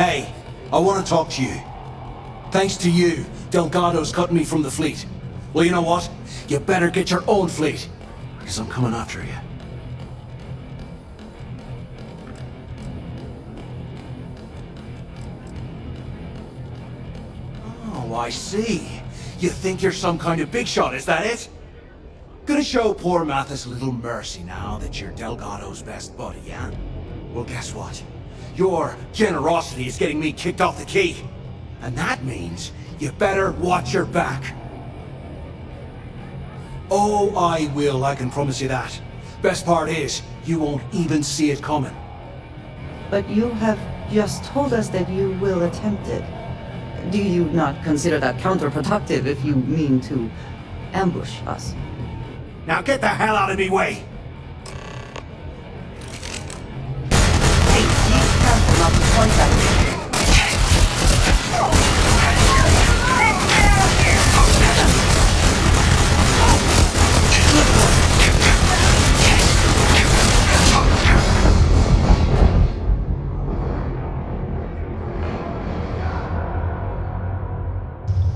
Hey, I want to talk to you. Thanks to you, Delgado's cutting me from the fleet. Well, you know what? You better get your own fleet, because I'm coming after you. Oh, I see. You think you're some kind of big shot, is that it? Gonna show poor Mathis a little mercy now that you're Delgado's best buddy, yeah? Well, guess what? Your generosity is getting me kicked off the key. And that means you better watch your back. Oh, I will, I can promise you that. Best part is, you won't even see it coming. But you have just told us that you will attempt it. Do you not consider that counterproductive if you mean to ambush us? Now get the hell out of me way! Hey, be careful not to point at me.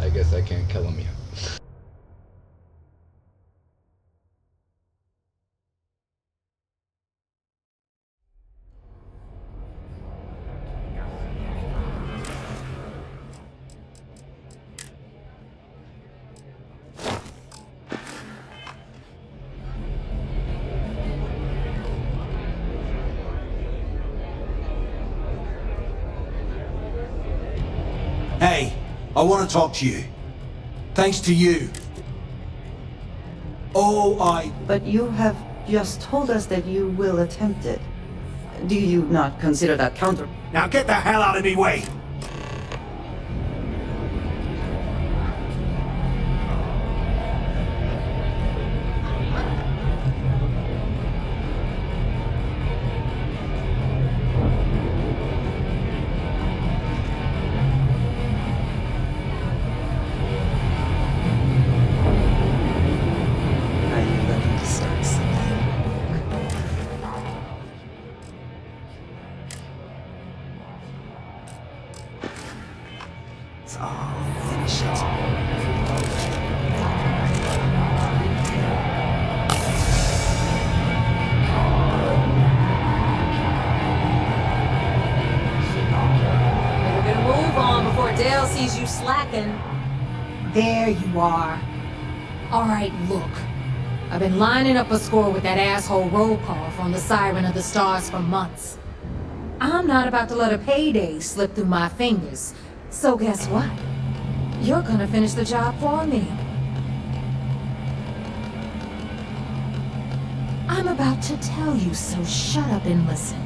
I guess I can't kill him yet. Hey, I want to talk to you. Thanks to you. But you have just told us that you will attempt it. Do you not consider that counter... Now get the hell out of me way! Dale sees you slacking. There you are. All right, look. I've been lining up a score with that asshole roll call from the Siren of the Stars for months. I'm not about to let a payday slip through my fingers. So guess what? You're gonna finish the job for me. I'm about to tell you, so shut up and listen.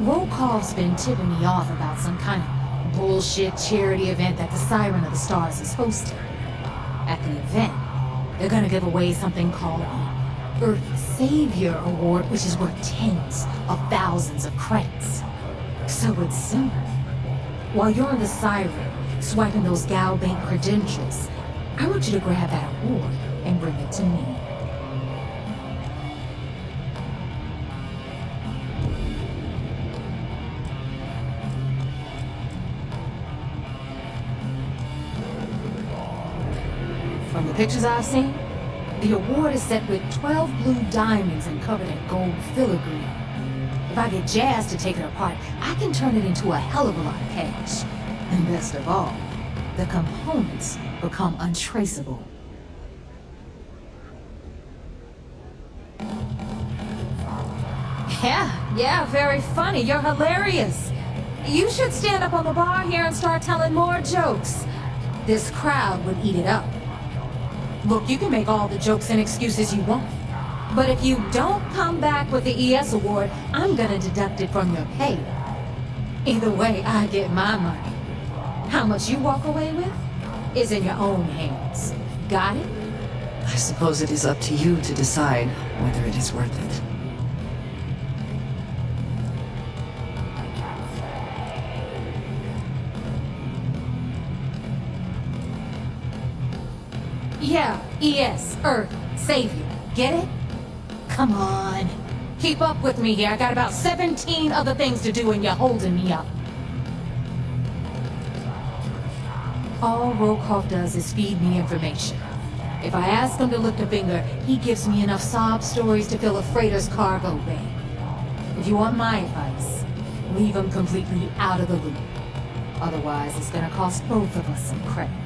Roll call's been tipping me off about some kind of bullshit charity event that the Siren of the Stars is hosting. At the event, they're gonna give away something called the Earth Savior Award, which is worth tens of thousands of credits. So it's simple. While you're in the Siren, swiping those Gal Bank credentials, I want you to grab that award and bring it to me. From the pictures I've seen, the award is set with 12 blue diamonds and covered in gold filigree. If I get Jazz to take it apart, I can turn it into a hell of a lot of cash. And best of all, the components become untraceable. Yeah, very funny. You're hilarious. You should stand up on the bar here and start telling more jokes. This crowd would eat it up. Look, you can make all the jokes and excuses you want. But if you don't come back with the ES award, I'm gonna deduct it from your pay. Either way, I get my money. How much you walk away with is in your own hands. Got it? I suppose it is up to you to decide whether it is worth it. Yeah, ES, Earth, Savior. Get it? Come on. Keep up with me here. I got about 17 other things to do and you're holding me up. All Rokov does is feed me information. If I ask him to lift a finger, he gives me enough sob stories to fill a freighter's cargo bay. If you want my advice, leave him completely out of the loop. Otherwise, it's gonna cost both of us some credits.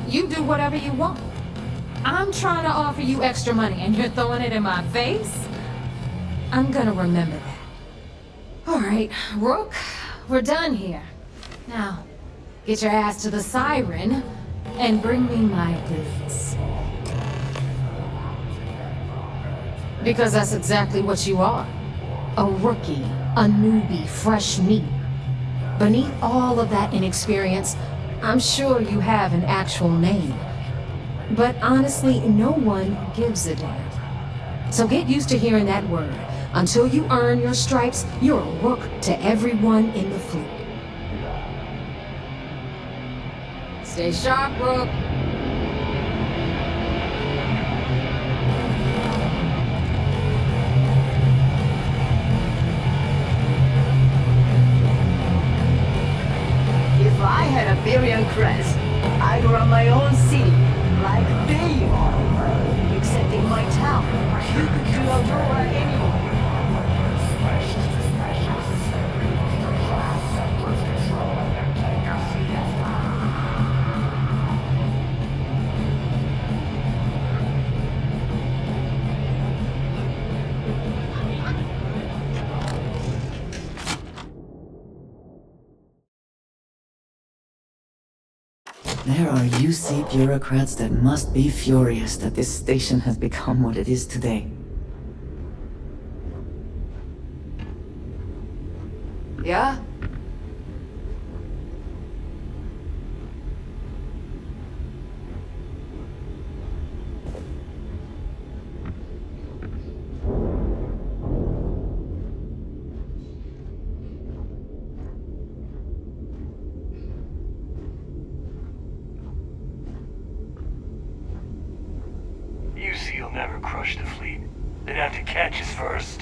You do whatever you want. I'm trying to offer you extra money and you're throwing it in my face? I'm gonna remember that. All right, Rook, we're done here. Now, get your ass to the Siren and bring me my goods. Because that's exactly what you are. A rookie, a newbie, fresh meat. Beneath all of that inexperience, I'm sure you have an actual name. But honestly, no one gives a damn. So get used to hearing that word. Until you earn your stripes, you're a rook to everyone in the fleet. Stay sharp, Rook. If I had a billion crest, I'd run my own city, like they are. Except in my town, you could do Aurora anywhere. There are UC bureaucrats that must be furious that this station has become what it is today. Yeah? UC'll never crush the fleet. They'd have to catch us first.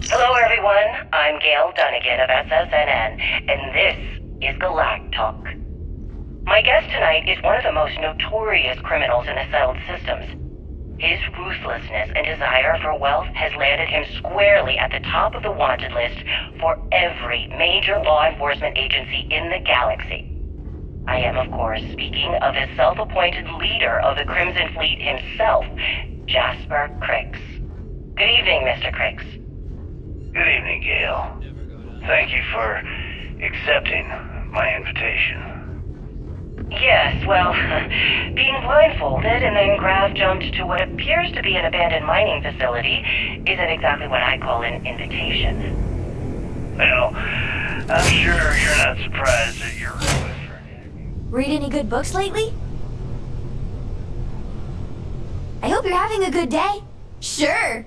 Hello everyone, I'm Gail Dunnigan of SSNN, and this is Galactic Talk. My guest tonight is one of the most notorious criminals in the settled systems. His ruthlessness and desire for wealth has landed him squarely at the top of the wanted list for every major law enforcement agency in the galaxy. I am, of course, speaking of his self-appointed leader of the Crimson Fleet himself, Jasper Crix. Good evening, Mr. Crix. Good evening, Gail. Thank you for accepting my invitation. Yes, well, being blindfolded and then Graf jumped to what appears to be an abandoned mining facility isn't exactly what I call an invitation. Well, I'm sure you're not surprised at your request for an interview. Read any good books lately? I hope you're having a good day. Sure.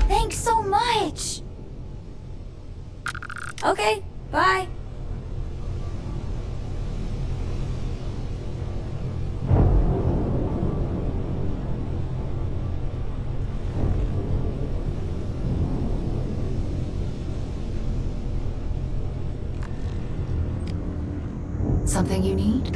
Thanks so much. Okay, bye. Something you need?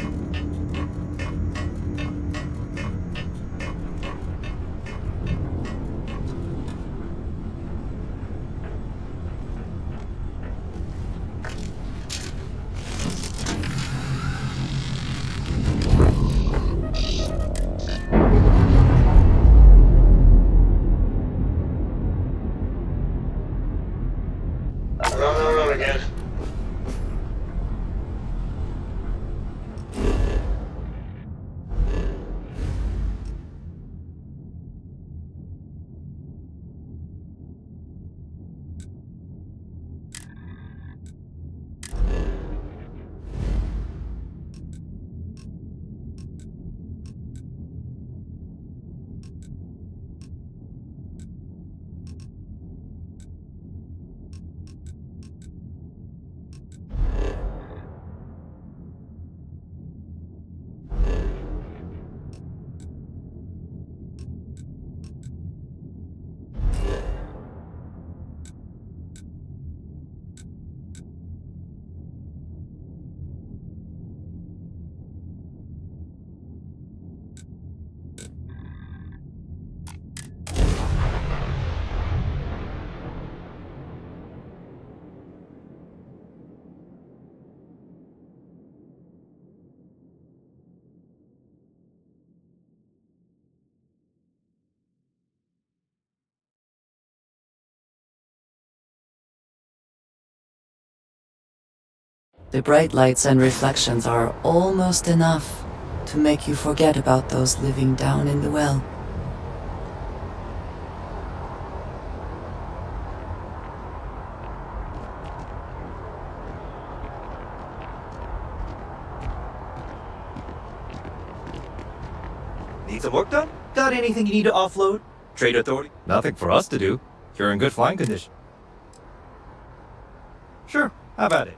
The bright lights and reflections are almost enough to make you forget about those living down in the well. Need some work done? Got anything you need to offload? Trade authority? Nothing for us to do. You're in good flying condition. Sure, how about it?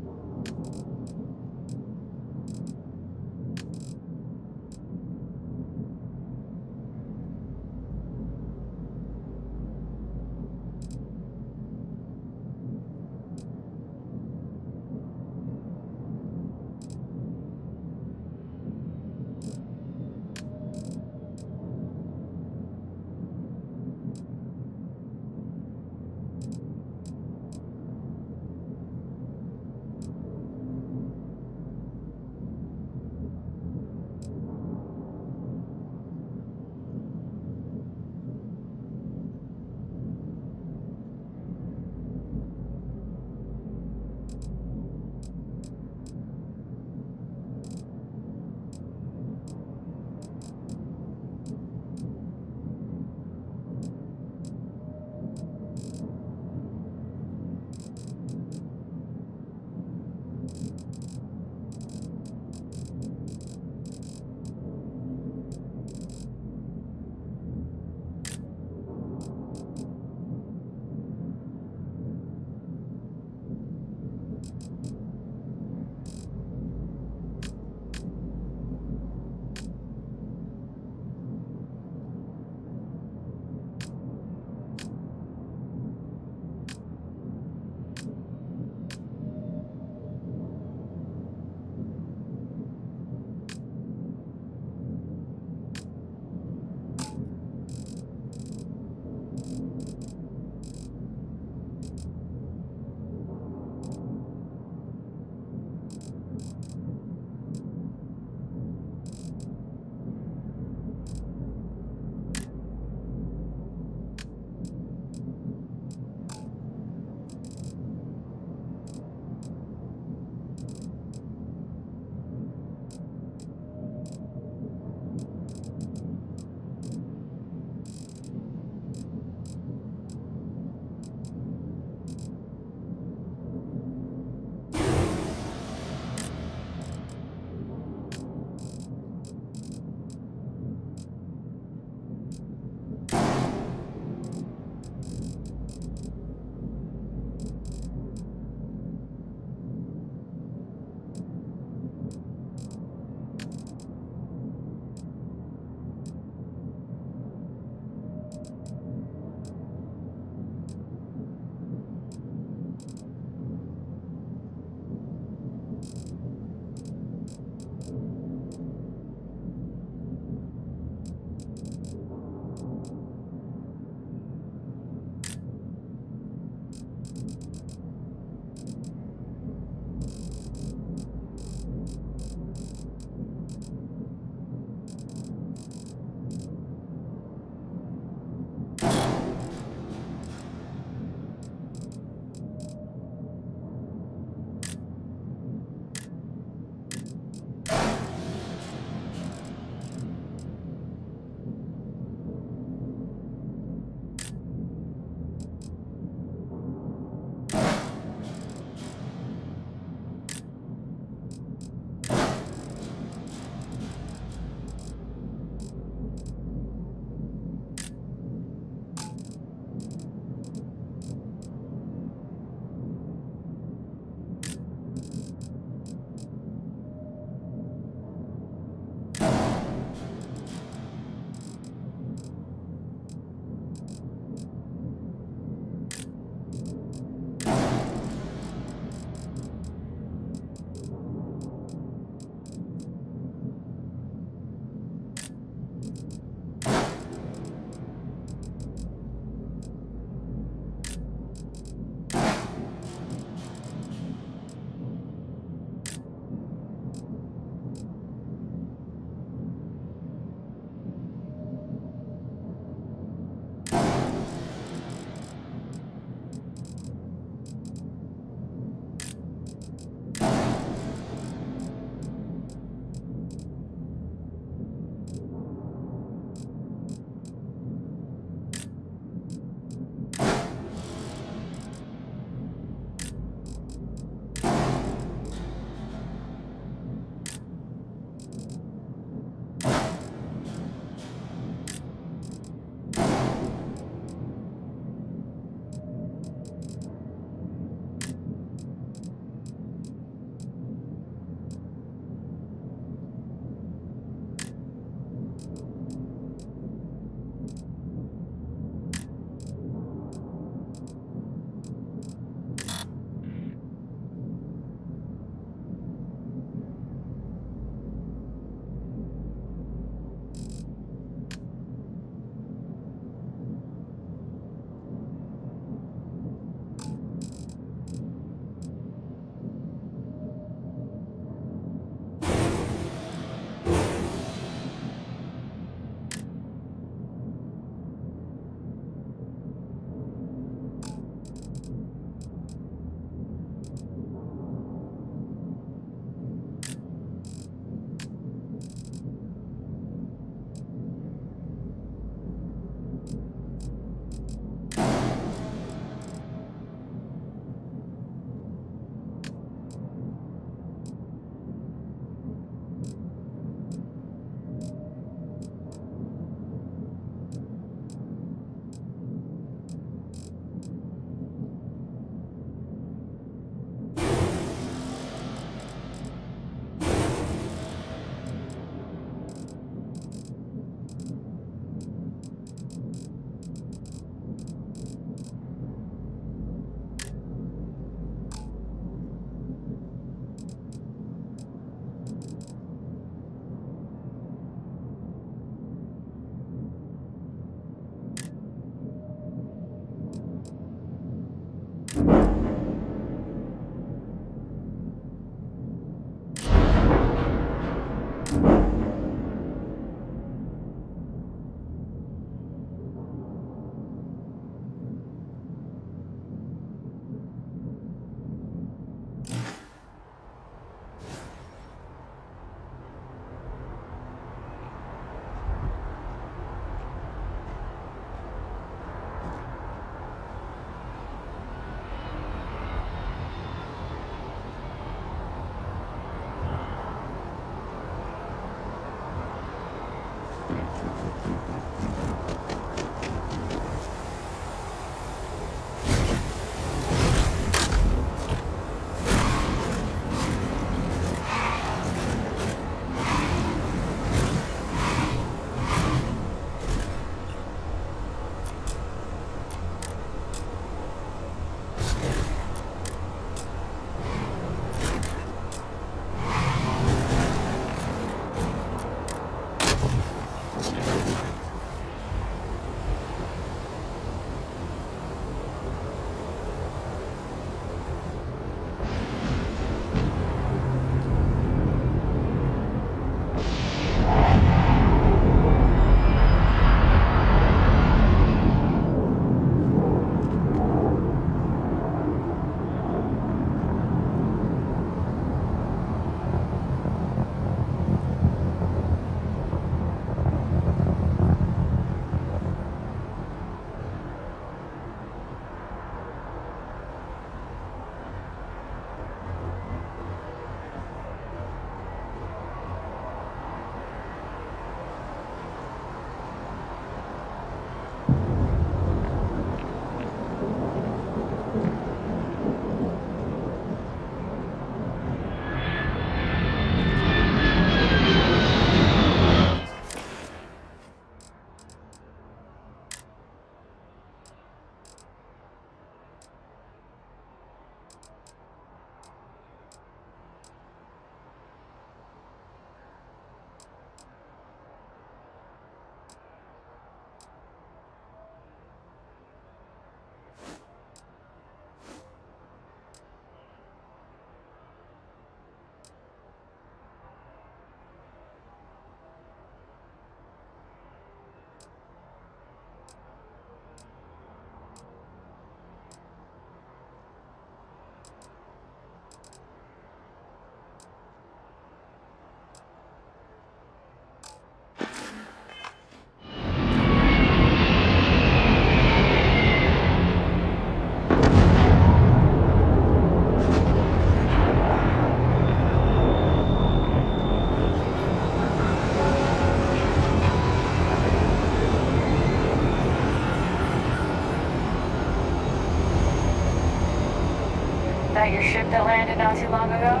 ship that landed not too long ago?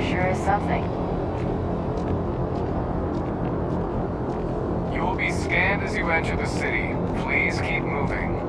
Sure is something. You will be scanned as you enter the city. Please keep moving.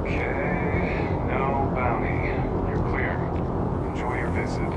Okay, no bounty. You're clear. Enjoy your visit.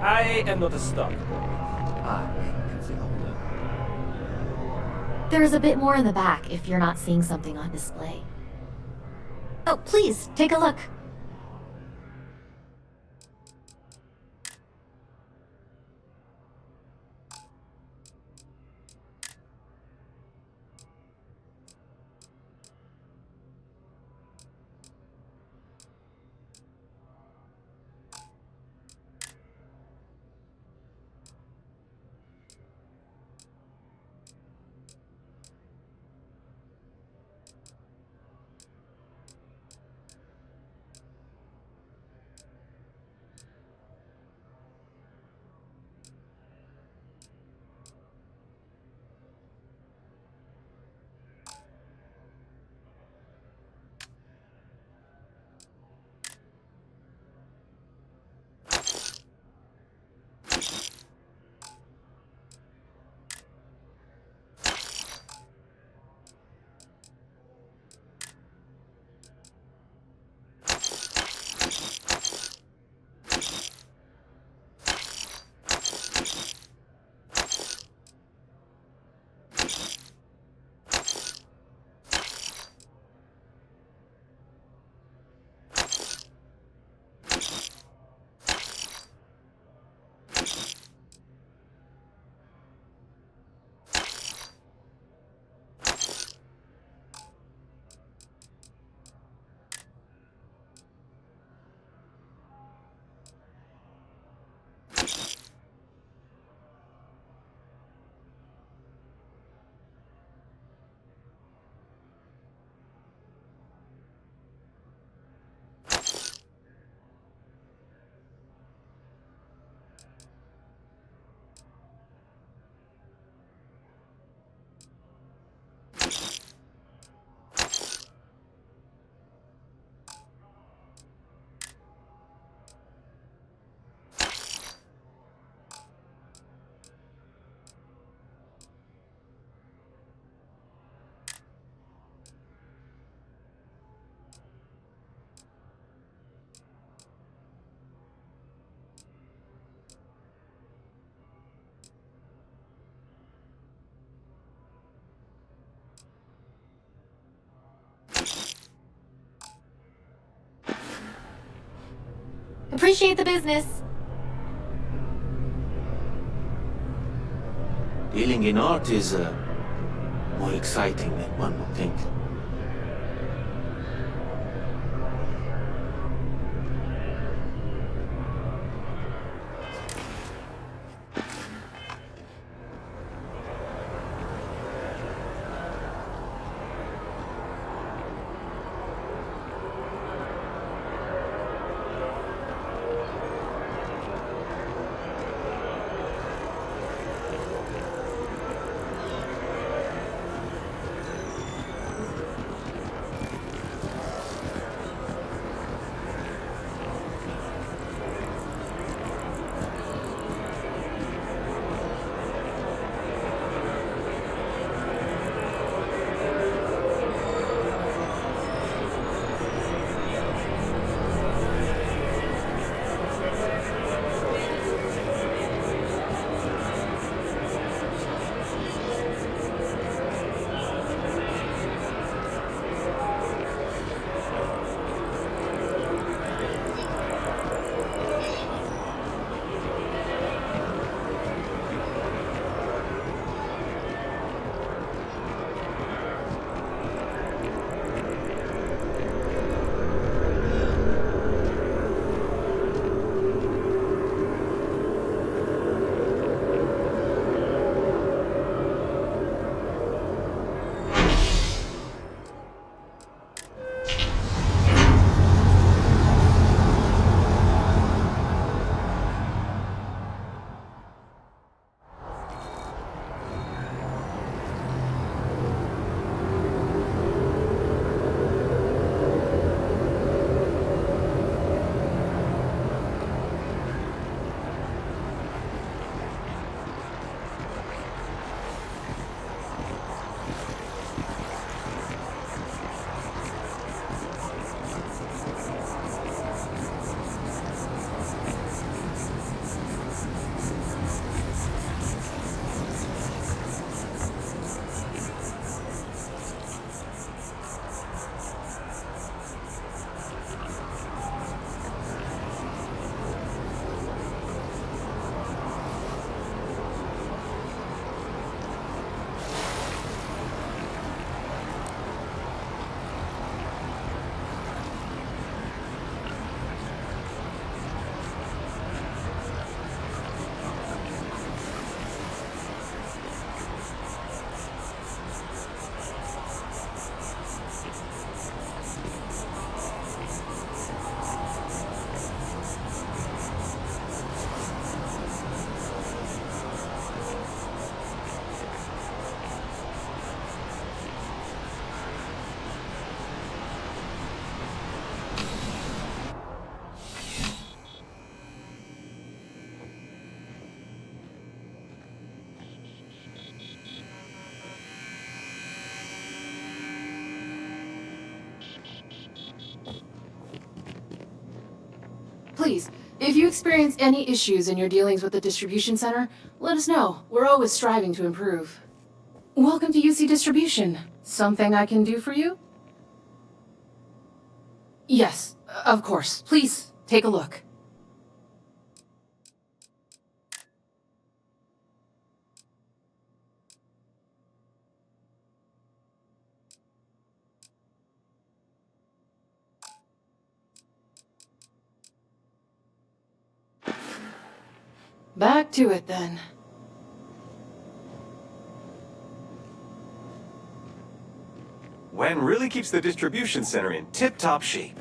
I am not a stock. I am the owner. There's a bit more in the back if you're not seeing something on display. Oh, please, take a look. Appreciate the business. Dealing in art is more exciting than one would think. Please, if you experience any issues in your dealings with the distribution center, let us know. We're always striving to improve. Welcome to UC Distribution. Something I can do for you? Yes, of course. Please, take a look. Back to it, then. Wen really keeps the distribution center in tip-top shape.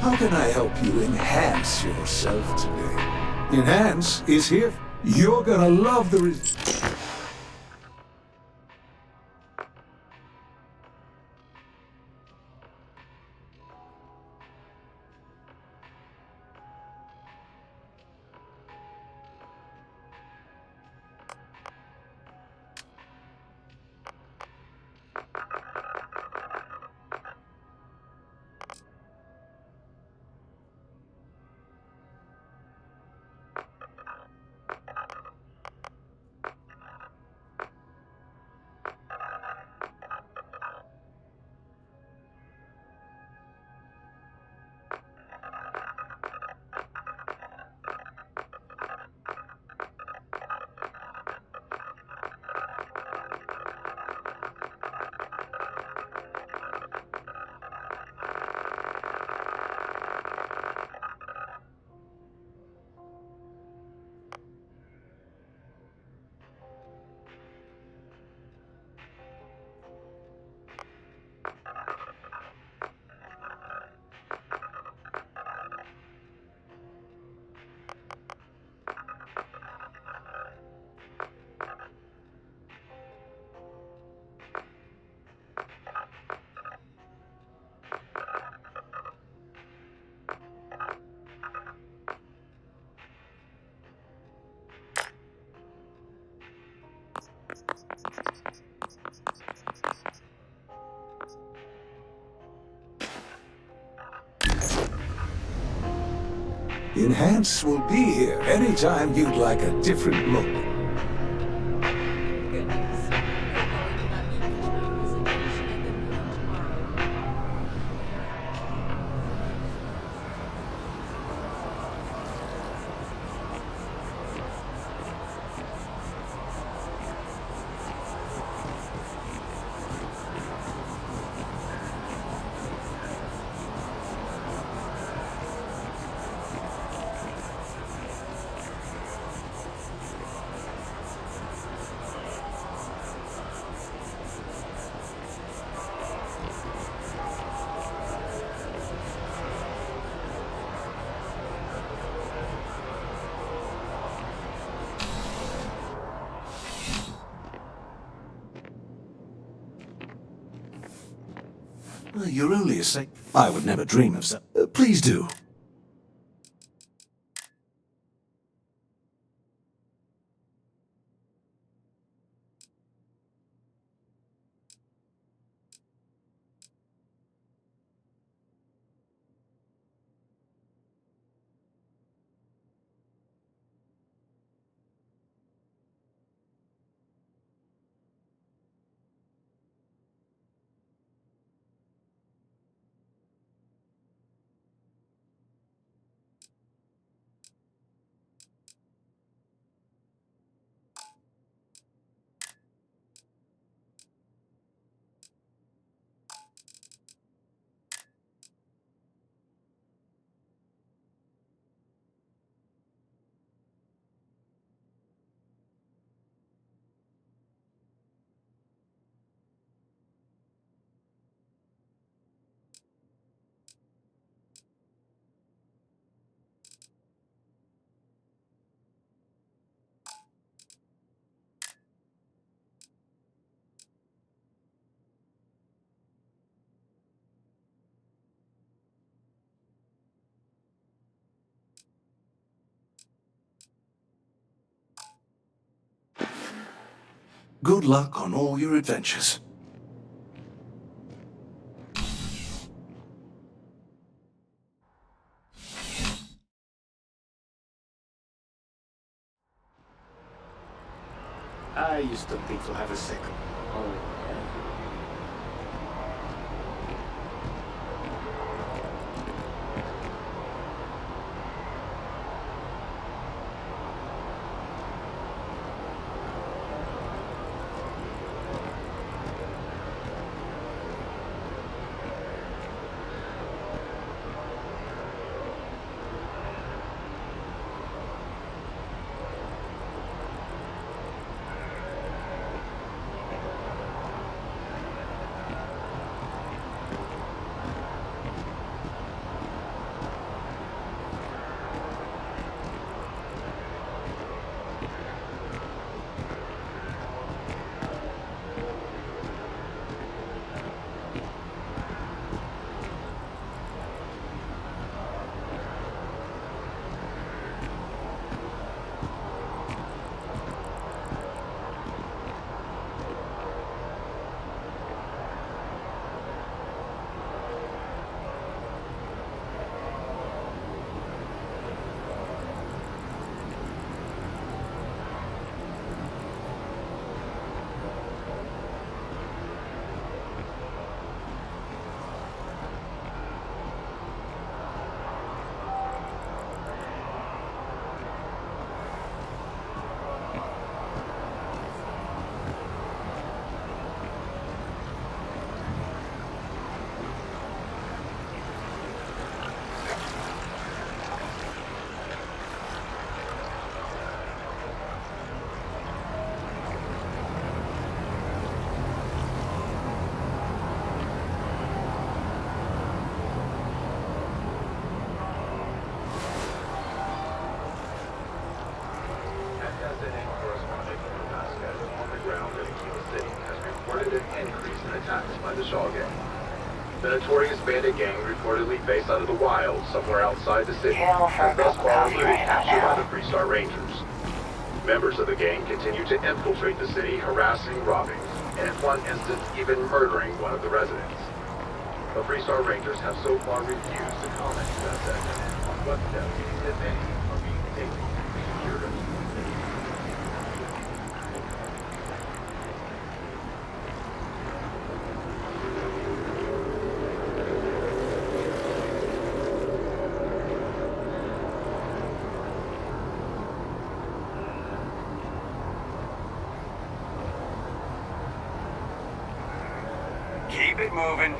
How can I help you enhance yourself today? Enhance is here. You're gonna love the Enhance will be here anytime you'd like a different look. You're only a I would never dream of so. Please do. Good luck on all your adventures. I used to think you'll have a second. Oh, attacks by the Shaw gang. The notorious bandit gang reportedly based out of the wild somewhere outside the city has thus far eluded capture by the Freestar Rangers. Members of the gang continue to infiltrate the city, harassing, robbing, and in one instance even murdering one of the residents. The Freestar Rangers have so far refused to comment to SSN on what steps, if any, are being taken to secure it. Keep it moving.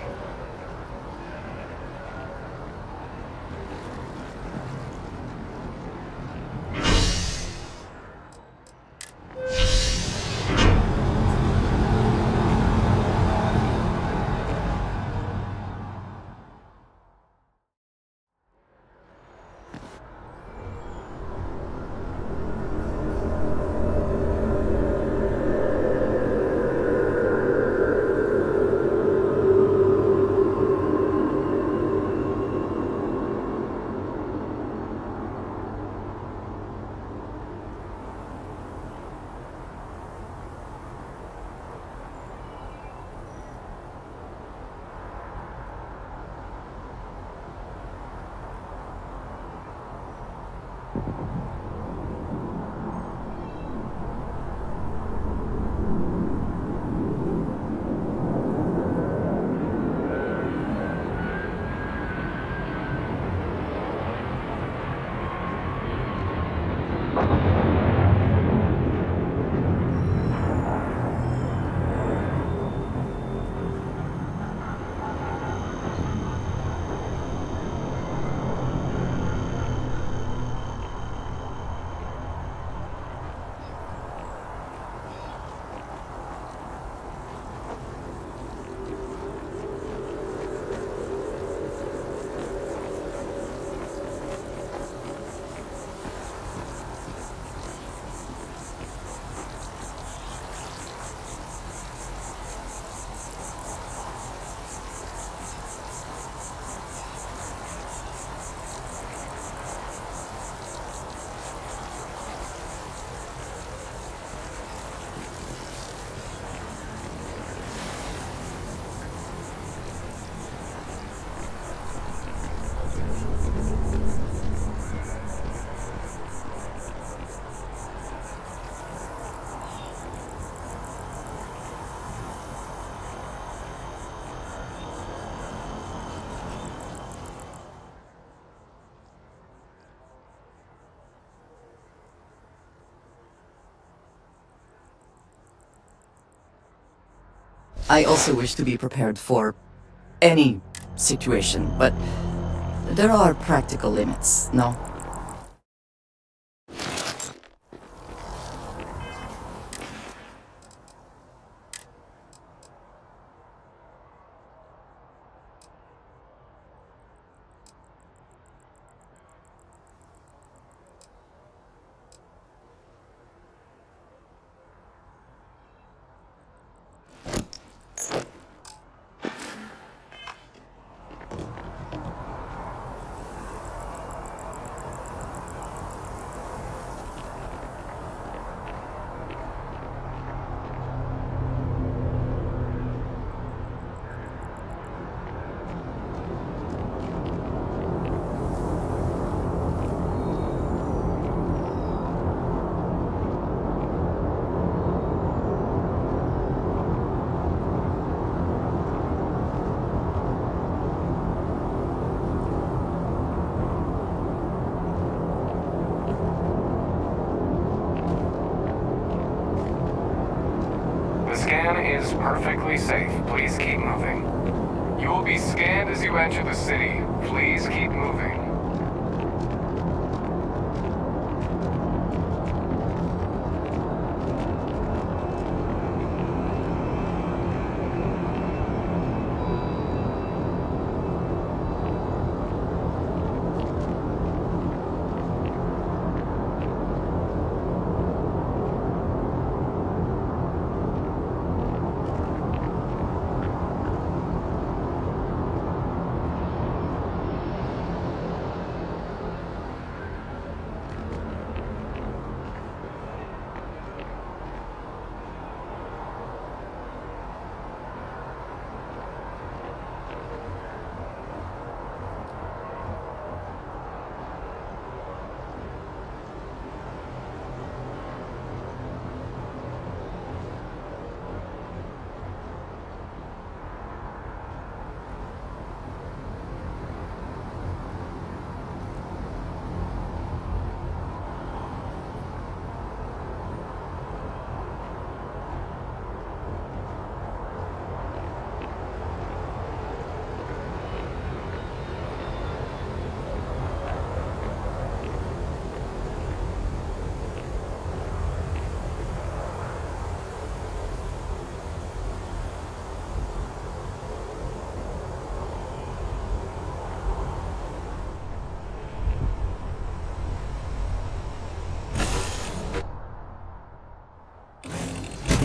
I also wish to be prepared for any situation, but there are practical limits, no? The scan is perfectly safe. Please keep moving. You will be scanned as you enter the city. Please keep moving.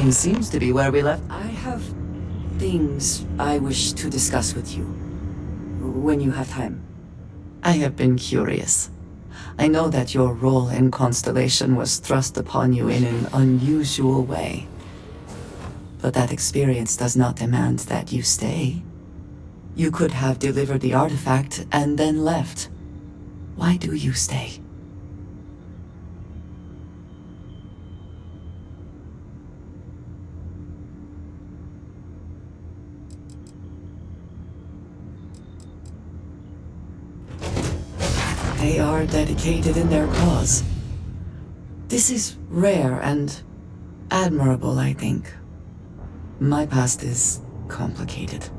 Everything seems to be where we left. I have things I wish to discuss with you. When you have time. I have been curious. I know that your role in Constellation was thrust upon you in an unusual way. But that experience does not demand that you stay. You could have delivered the artifact and then left. Why do you stay? They are dedicated in their cause. This is rare and admirable, I think. My past is complicated.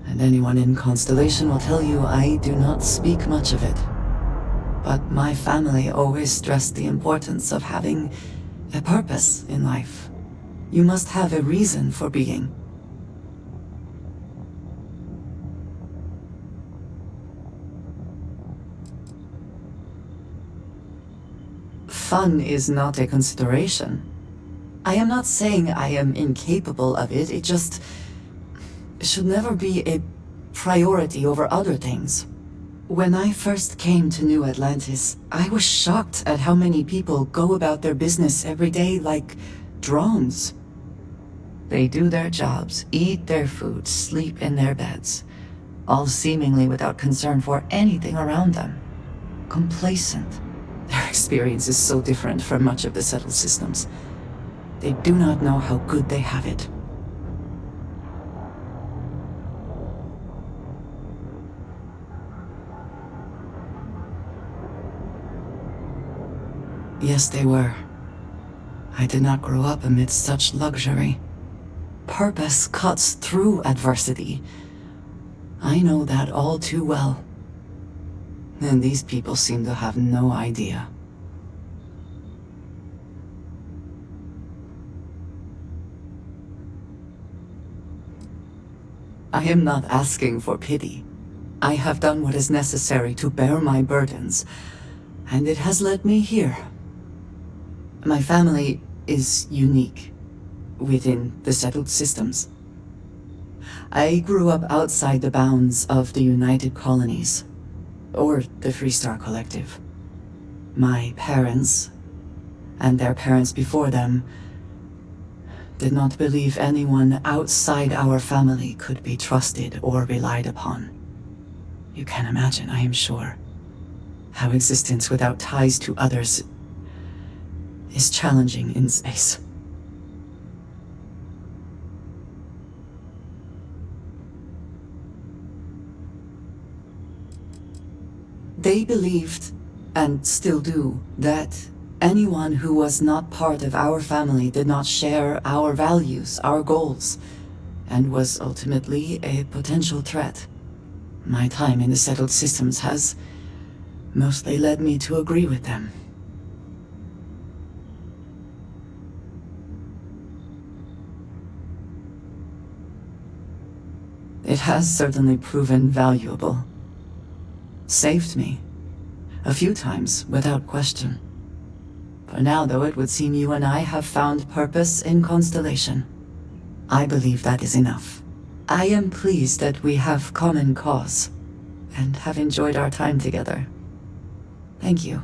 And anyone in Constellation will tell you I do not speak much of it. But my family always stressed the importance of having a purpose in life. You must have a reason for being. Fun is not a consideration. I am not saying I am incapable of it, it just should never be a priority over other things. When I first came to New Atlantis, I was shocked at how many people go about their business every day like drones. They do their jobs, eat their food, sleep in their beds, all seemingly without concern for anything around them. Complacent. Their experience is so different from much of the settled systems. They do not know how good they have it. Yes, they were. I did not grow up amidst such luxury. Purpose cuts through adversity. I know that all too well. And these people seem to have no idea. I am not asking for pity. I have done what is necessary to bear my burdens, and it has led me here. My family is unique within the settled systems. I grew up outside the bounds of the United Colonies, or the Freestar Collective. My parents, and their parents before them, did not believe anyone outside our family could be trusted or relied upon. You can imagine, I am sure, how existence without ties to others is challenging in space. They believed, and still do, that anyone who was not part of our family did not share our values, our goals, and was ultimately a potential threat. My time in the settled systems has mostly led me to agree with them. It has certainly proven valuable. Saved me. A few times, without question. For now, though, it would seem you and I have found purpose in Constellation. I believe that is enough. I am pleased that we have common cause, and have enjoyed our time together. Thank you.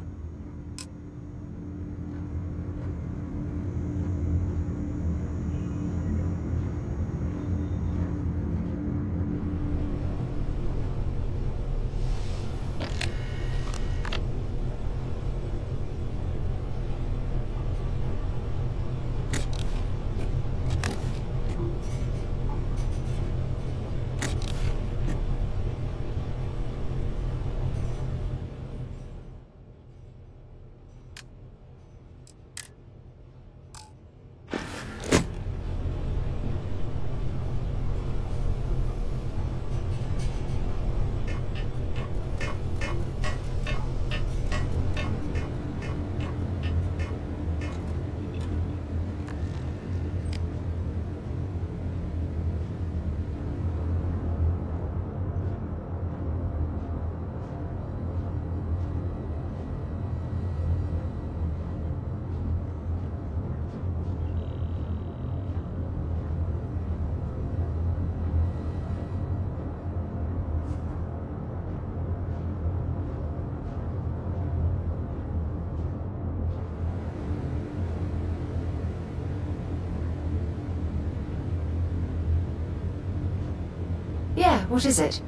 What is it?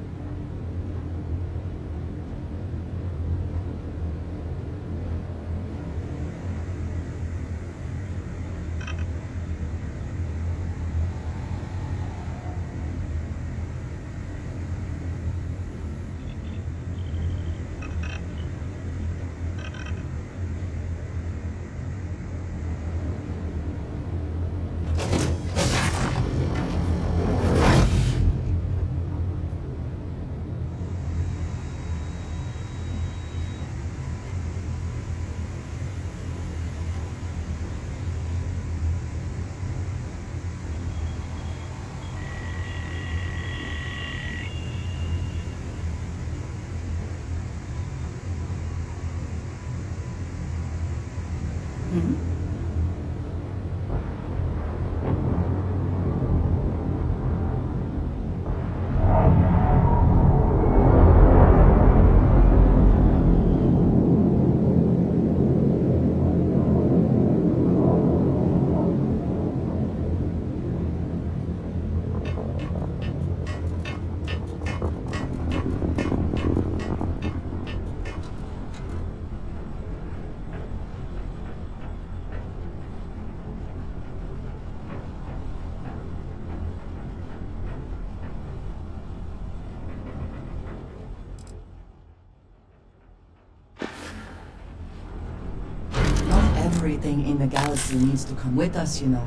Everything in the galaxy needs to come with us, you know.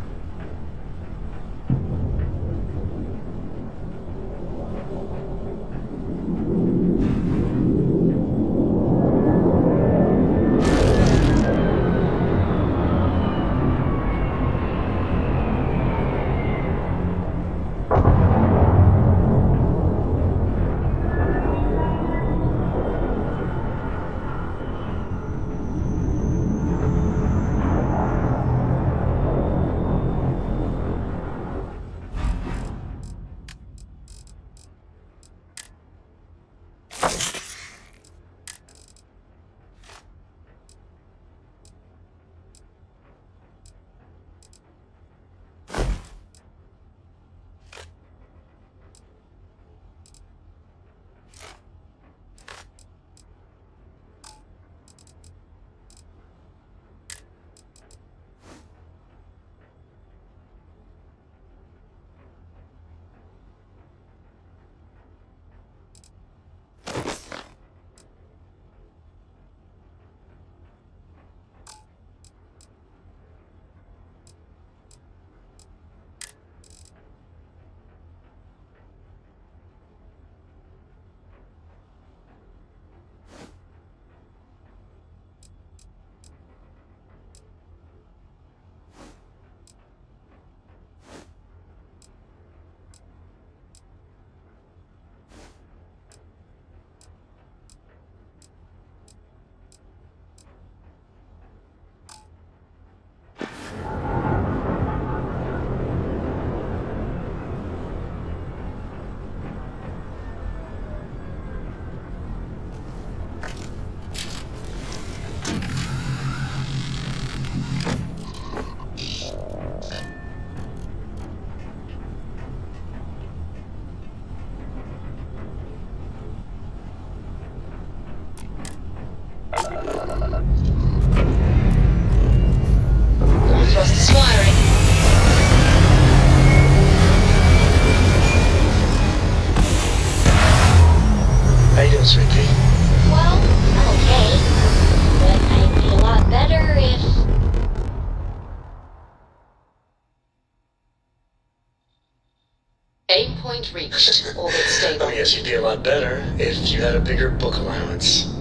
Aimpoint reached. Orbit stable. I guess you'd be a lot better if you had a bigger book allowance.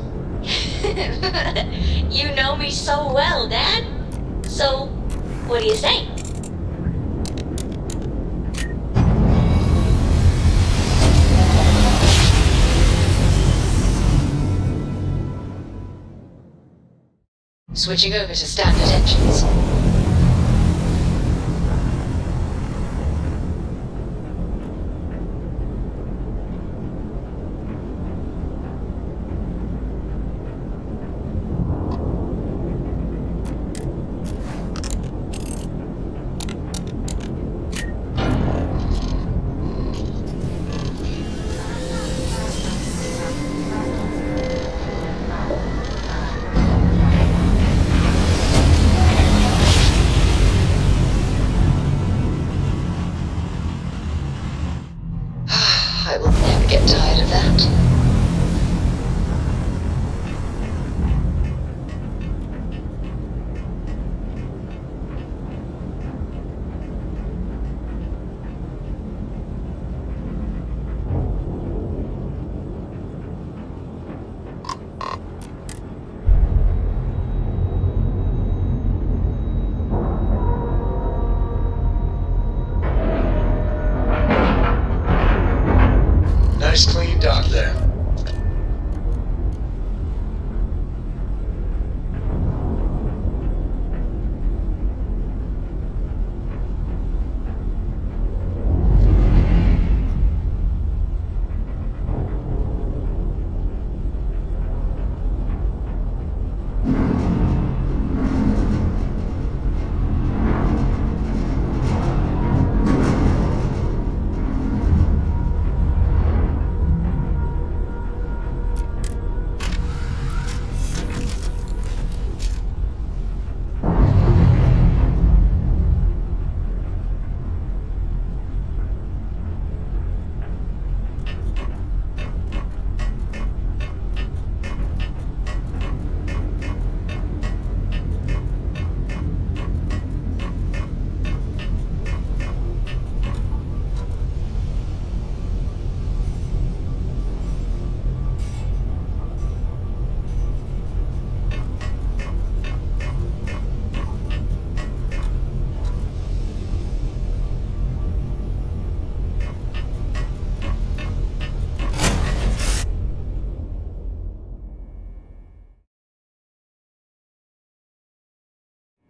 You know me so well, Dad. So, what do you say? Switching over to standard engines.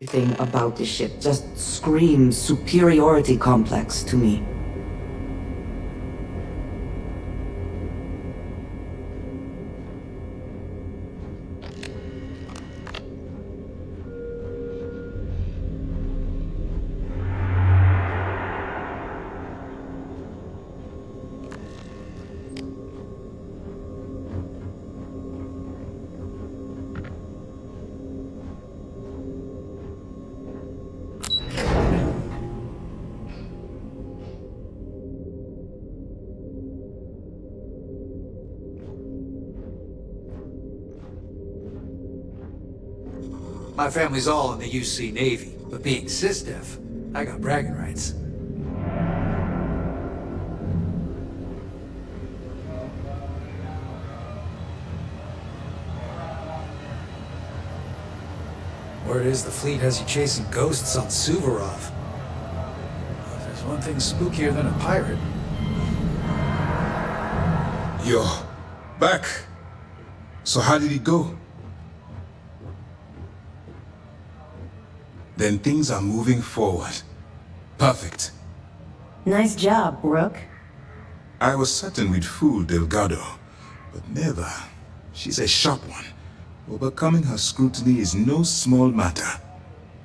Everything about the ship just screams superiority complex to me. My family's all in the UC Navy, but being SysDef, I got bragging rights. Word is the fleet has you chasing ghosts on Suvorov. If there's one thing spookier than a pirate. Yo, back. So how did it go? Then things are moving forward. Perfect. Nice job, Rook. I was certain we'd fool Delgado, but never. She's a sharp one. Overcoming her scrutiny is no small matter.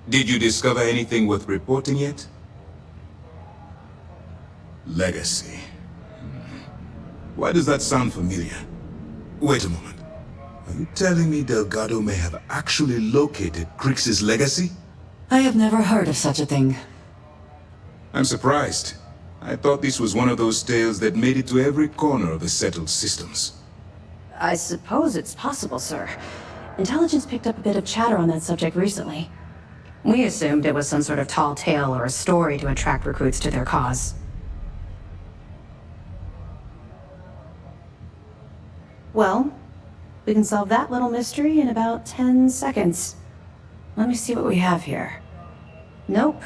Did you discover anything worth reporting yet? Legacy. Why does that sound familiar? Wait a moment. Are you telling me Delgado may have actually located Crix's legacy? I have never heard of such a thing. I'm surprised. I thought this was one of those tales that made it to every corner of the settled systems. I suppose it's possible, sir. Intelligence picked up a bit of chatter on that subject recently. We assumed it was some sort of tall tale or a story to attract recruits to their cause. Well, we can solve that little mystery in about 10 seconds. Let me see what we have here. Nope.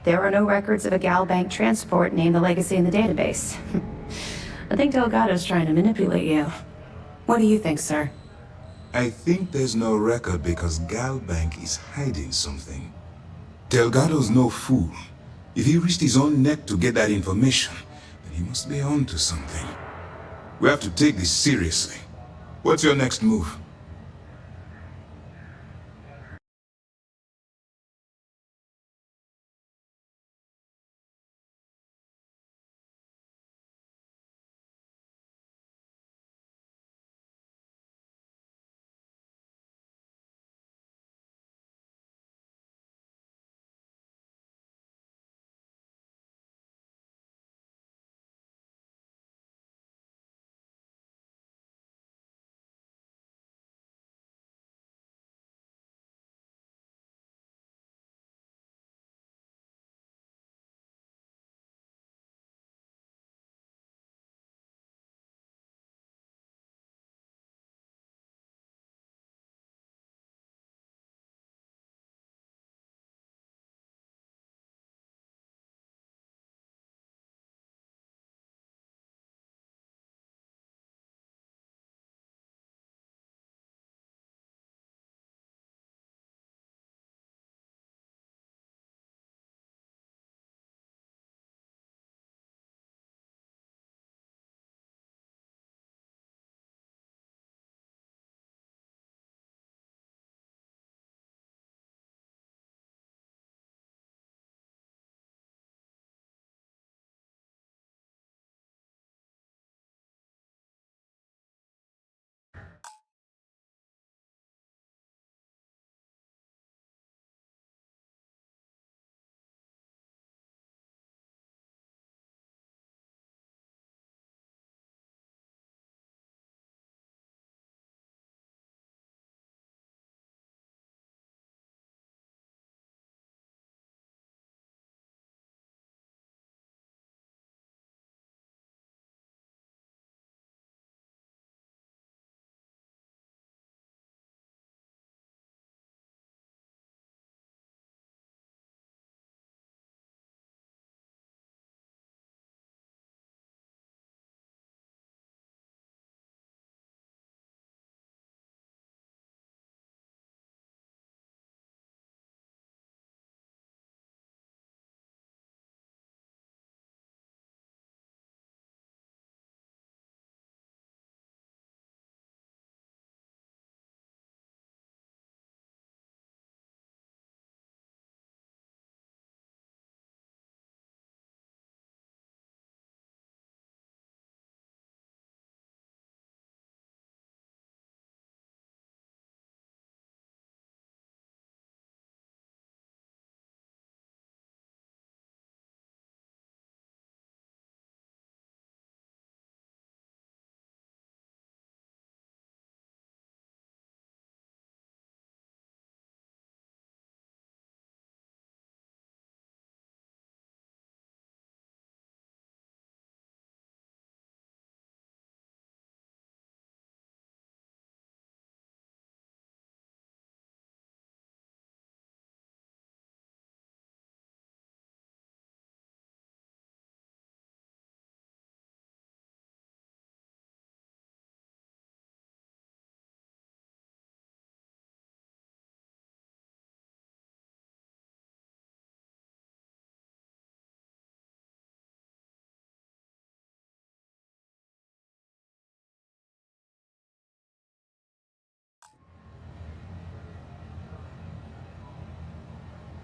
There are no records of a Galbank transport named the Legacy in the database. I think Delgado's trying to manipulate you. What do you think, sir? I think there's no record because Galbank is hiding something. Delgado's no fool. If he risked his own neck to get that information, then he must be on to something. We have to take this seriously. What's your next move?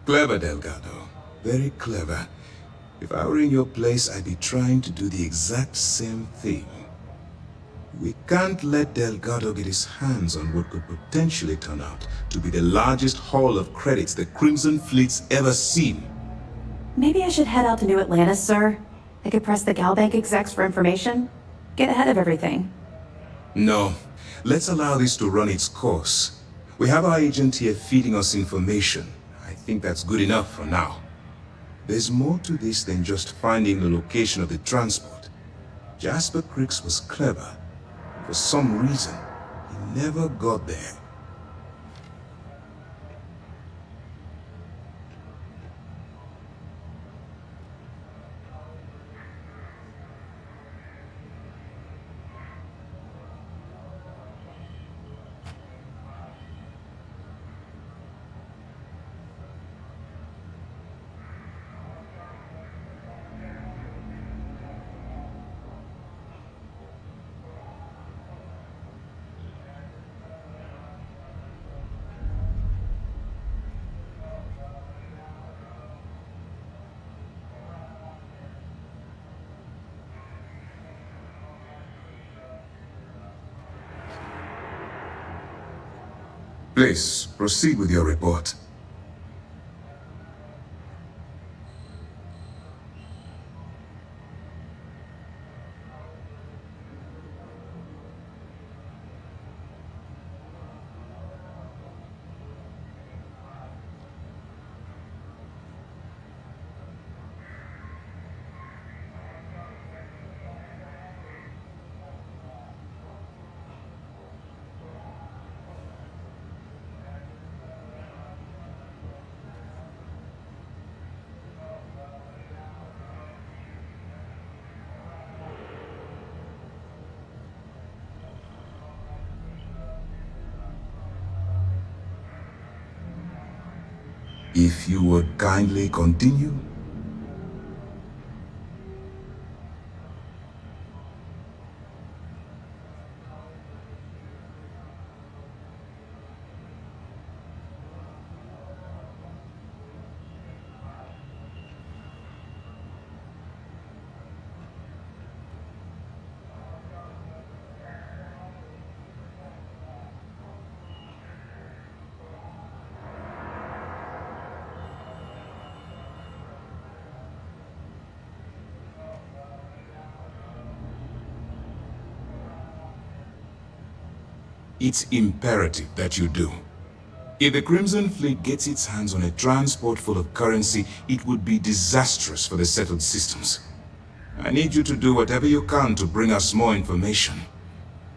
Clever, Delgado. Very clever. If I were in your place, I'd be trying to do the exact same thing. We can't let Delgado get his hands on what could potentially turn out to be the largest haul of credits the Crimson Fleet's ever seen. Maybe I should head out to New Atlantis, sir. I could press the Galbank execs for information. Get ahead of everything. No. Let's allow this to run its course. We have our agent here feeding us information. I think that's good enough for now. There's more to this than just finding the location of the transport. Jasper Cricks was clever. For some reason, he never got there. Please, proceed with your report. If you would kindly continue. It's imperative that you do. If the Crimson Fleet gets its hands on a transport full of currency, it would be disastrous for the settled systems. I need you to do whatever you can to bring us more information.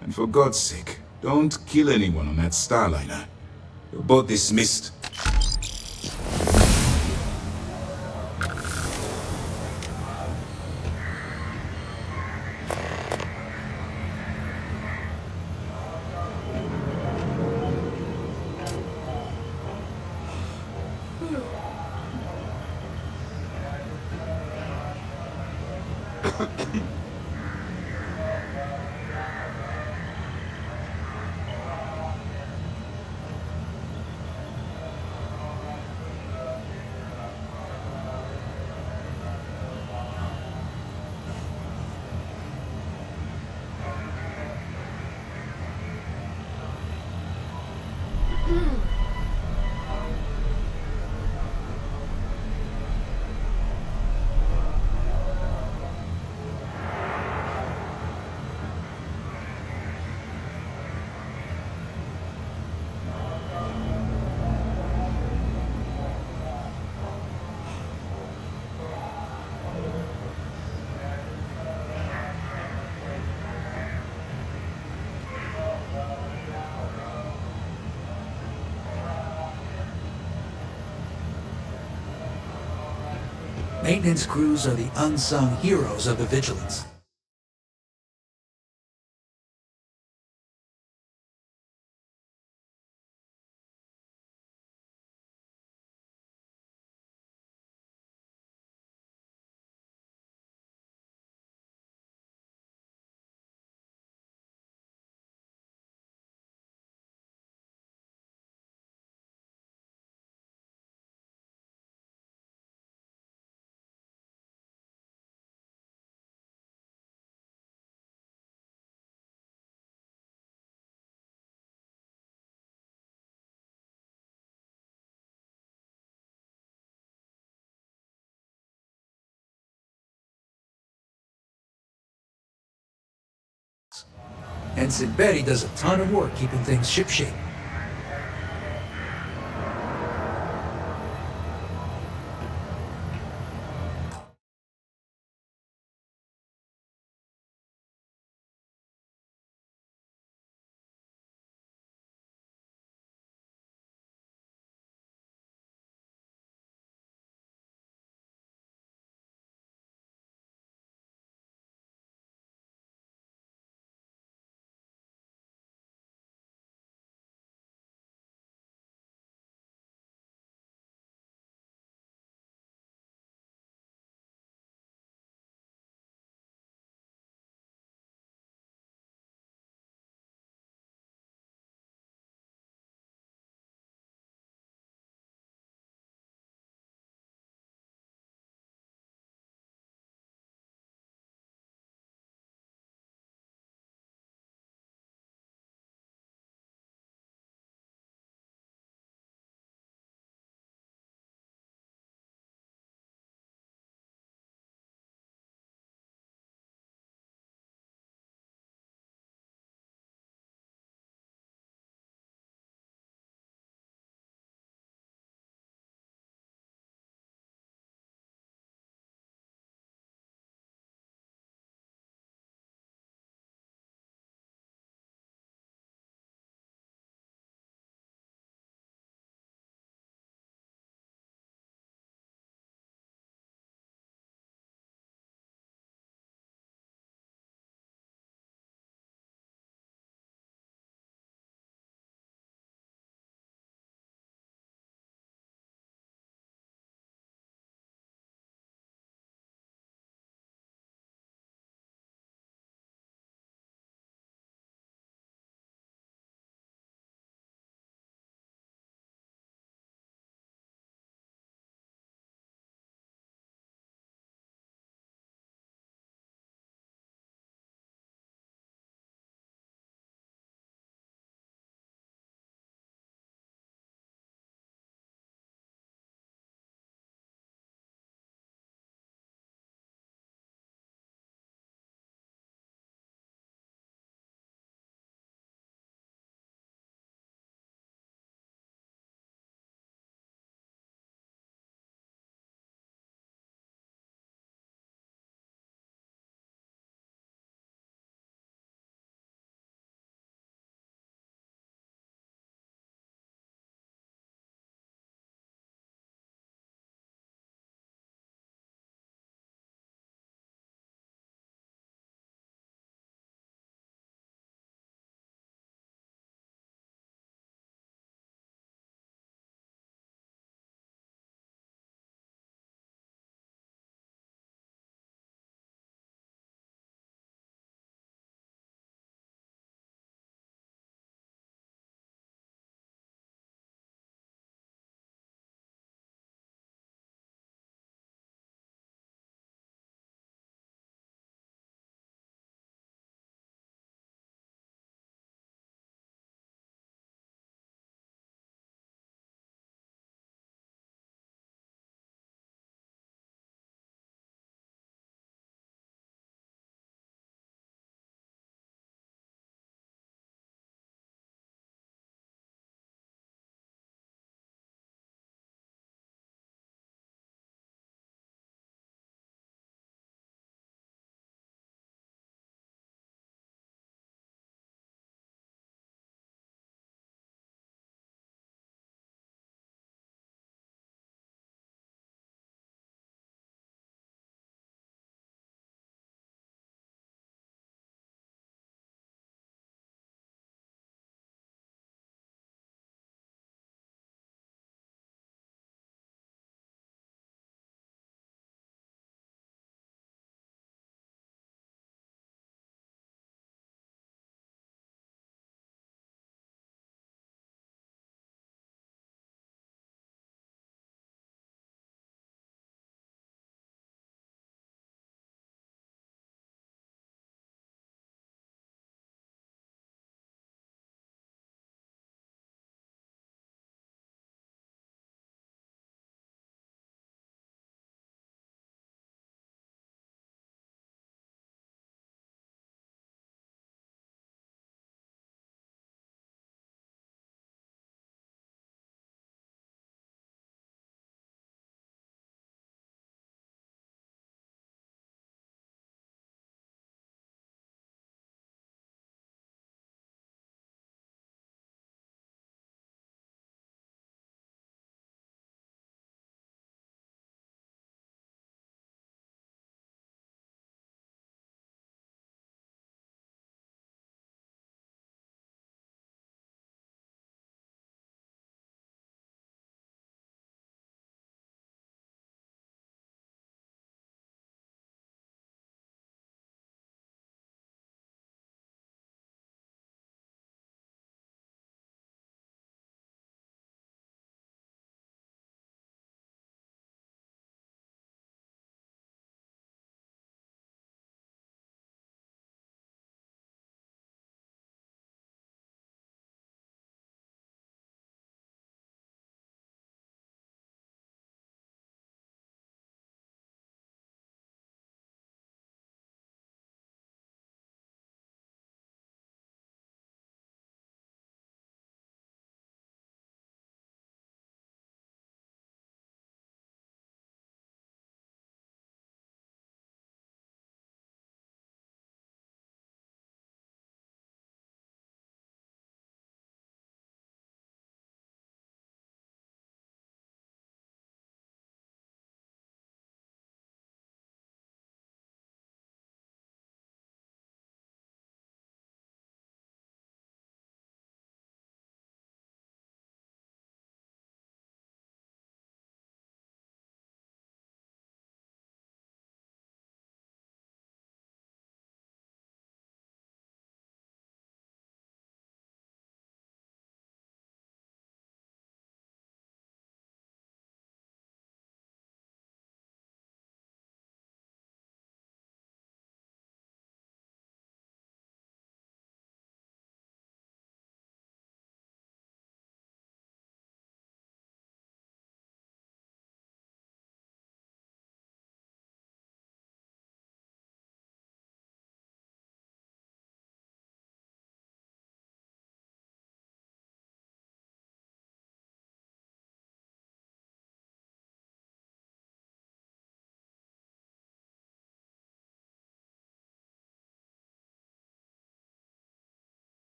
And for God's sake, don't kill anyone on that Starliner. You're both dismissed. Maintenance crews are the unsung heroes of the Vigilance. Ensign Betty does a ton of work keeping things shipshape.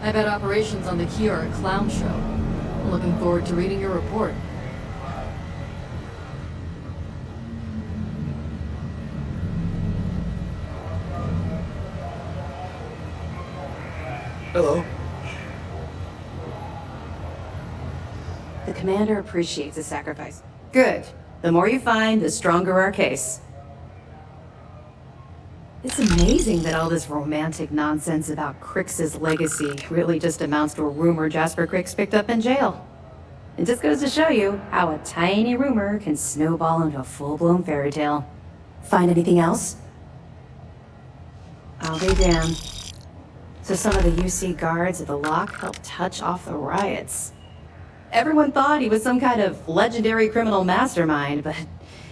I bet operations on the key are a clown show. I'm looking forward to reading your report. Hello. The commander appreciates the sacrifice. Good. The more you find, the stronger our case. It's amazing that all this romantic nonsense about Crix's legacy really just amounts to a rumor Jasper Crix picked up in jail. It just goes to show you how a tiny rumor can snowball into a full-blown fairy tale. Find anything else? I'll be damned. So some of the UC guards at the lock helped touch off the riots. Everyone thought he was some kind of legendary criminal mastermind, but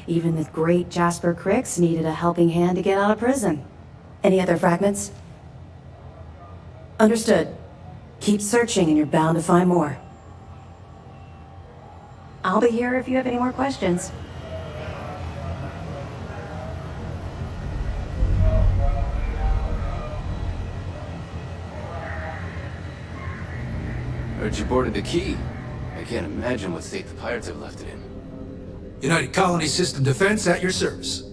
even the great Jasper Crix needed a helping hand to get out of prison. Any other fragments? Understood. Keep searching and you're bound to find more. I'll be here if you have any more questions. Heard you boarded the key. I can't imagine what state the pirates have left it in. United Colony System Defense at your service.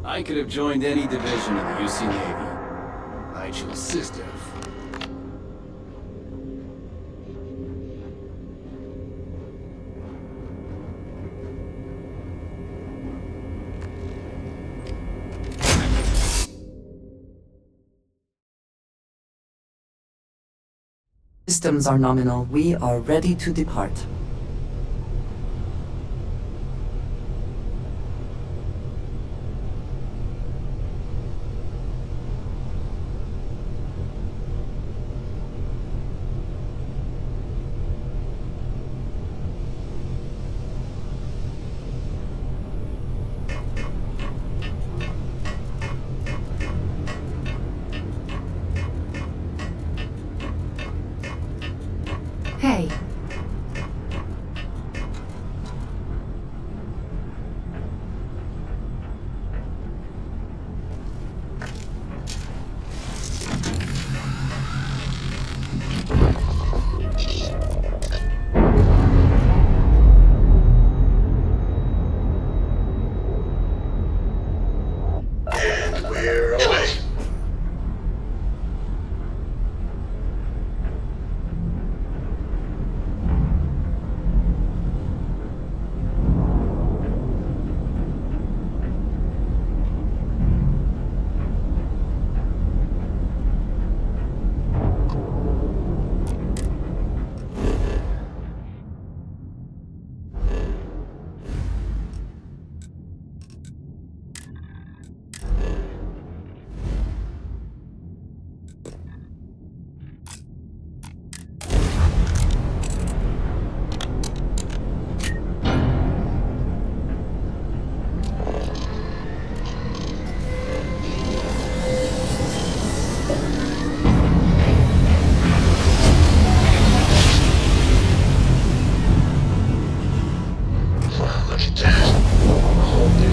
I could have joined any division of the UC Navy. Nigel's sister. Systems are nominal. We are ready to depart. Hey. And we're away.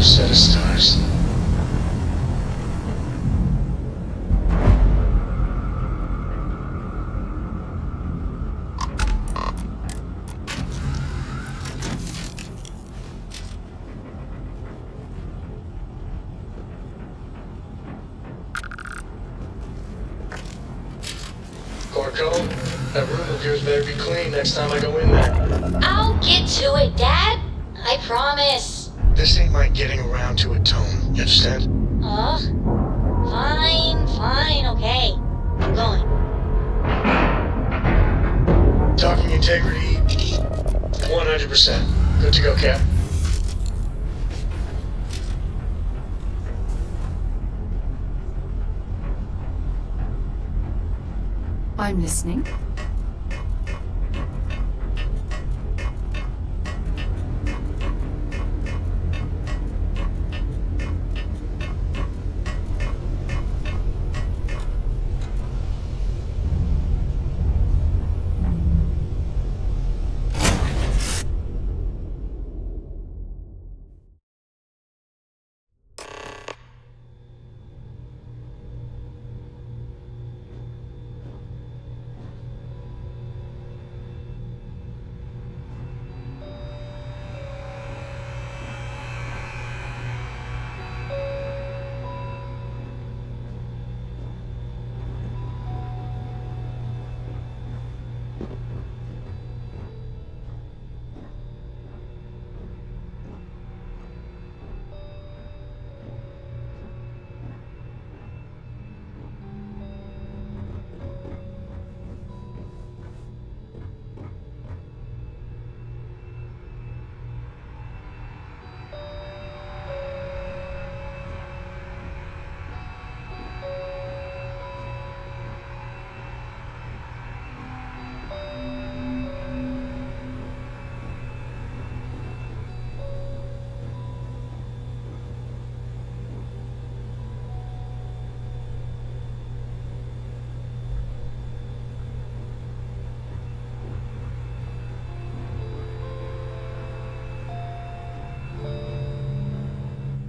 Set of stars. Corco, that room of yours better be clean next time I go in there. I'll get to it, Dad. I promise. This ain't my getting around to it tone, you understand? Ugh. Fine, okay. I'm going. Talking integrity, 100%. Good to go, Cap. I'm listening.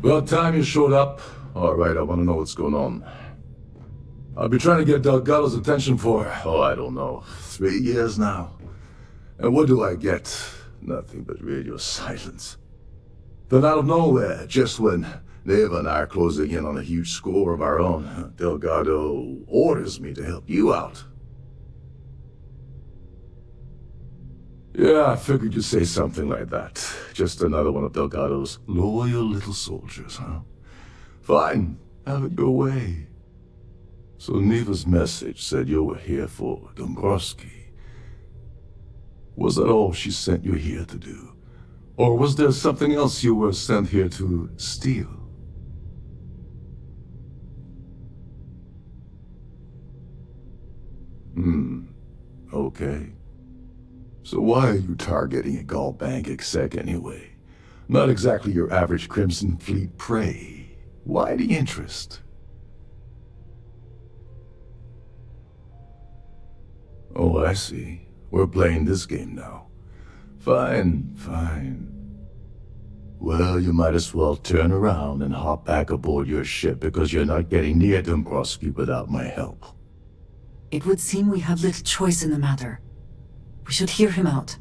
About time you showed up. All right, I want to know what's going on. I've been trying to get Delgado's attention for, I don't know, 3 years now. And what do I get? Nothing but radio silence. Then out of nowhere, just when Neva and I are closing in on a huge score of our own, Delgado orders me to help you out. Yeah, I figured you'd say something like that. Just another one of Delgado's loyal little soldiers, huh? Fine, have it your way. So Neva's message said you were here for Dombrowski. Was that all she sent you here to do? Or was there something else you were sent here to steal? Okay. So why are you targeting a Galbank exec anyway? Not exactly your average Crimson Fleet prey. Why the interest? Oh, I see. We're playing this game now. Fine, fine. Well, you might as well turn around and hop back aboard your ship because you're not getting near Dombrowski without my help. It would seem we have little choice in the matter. We should hear him out.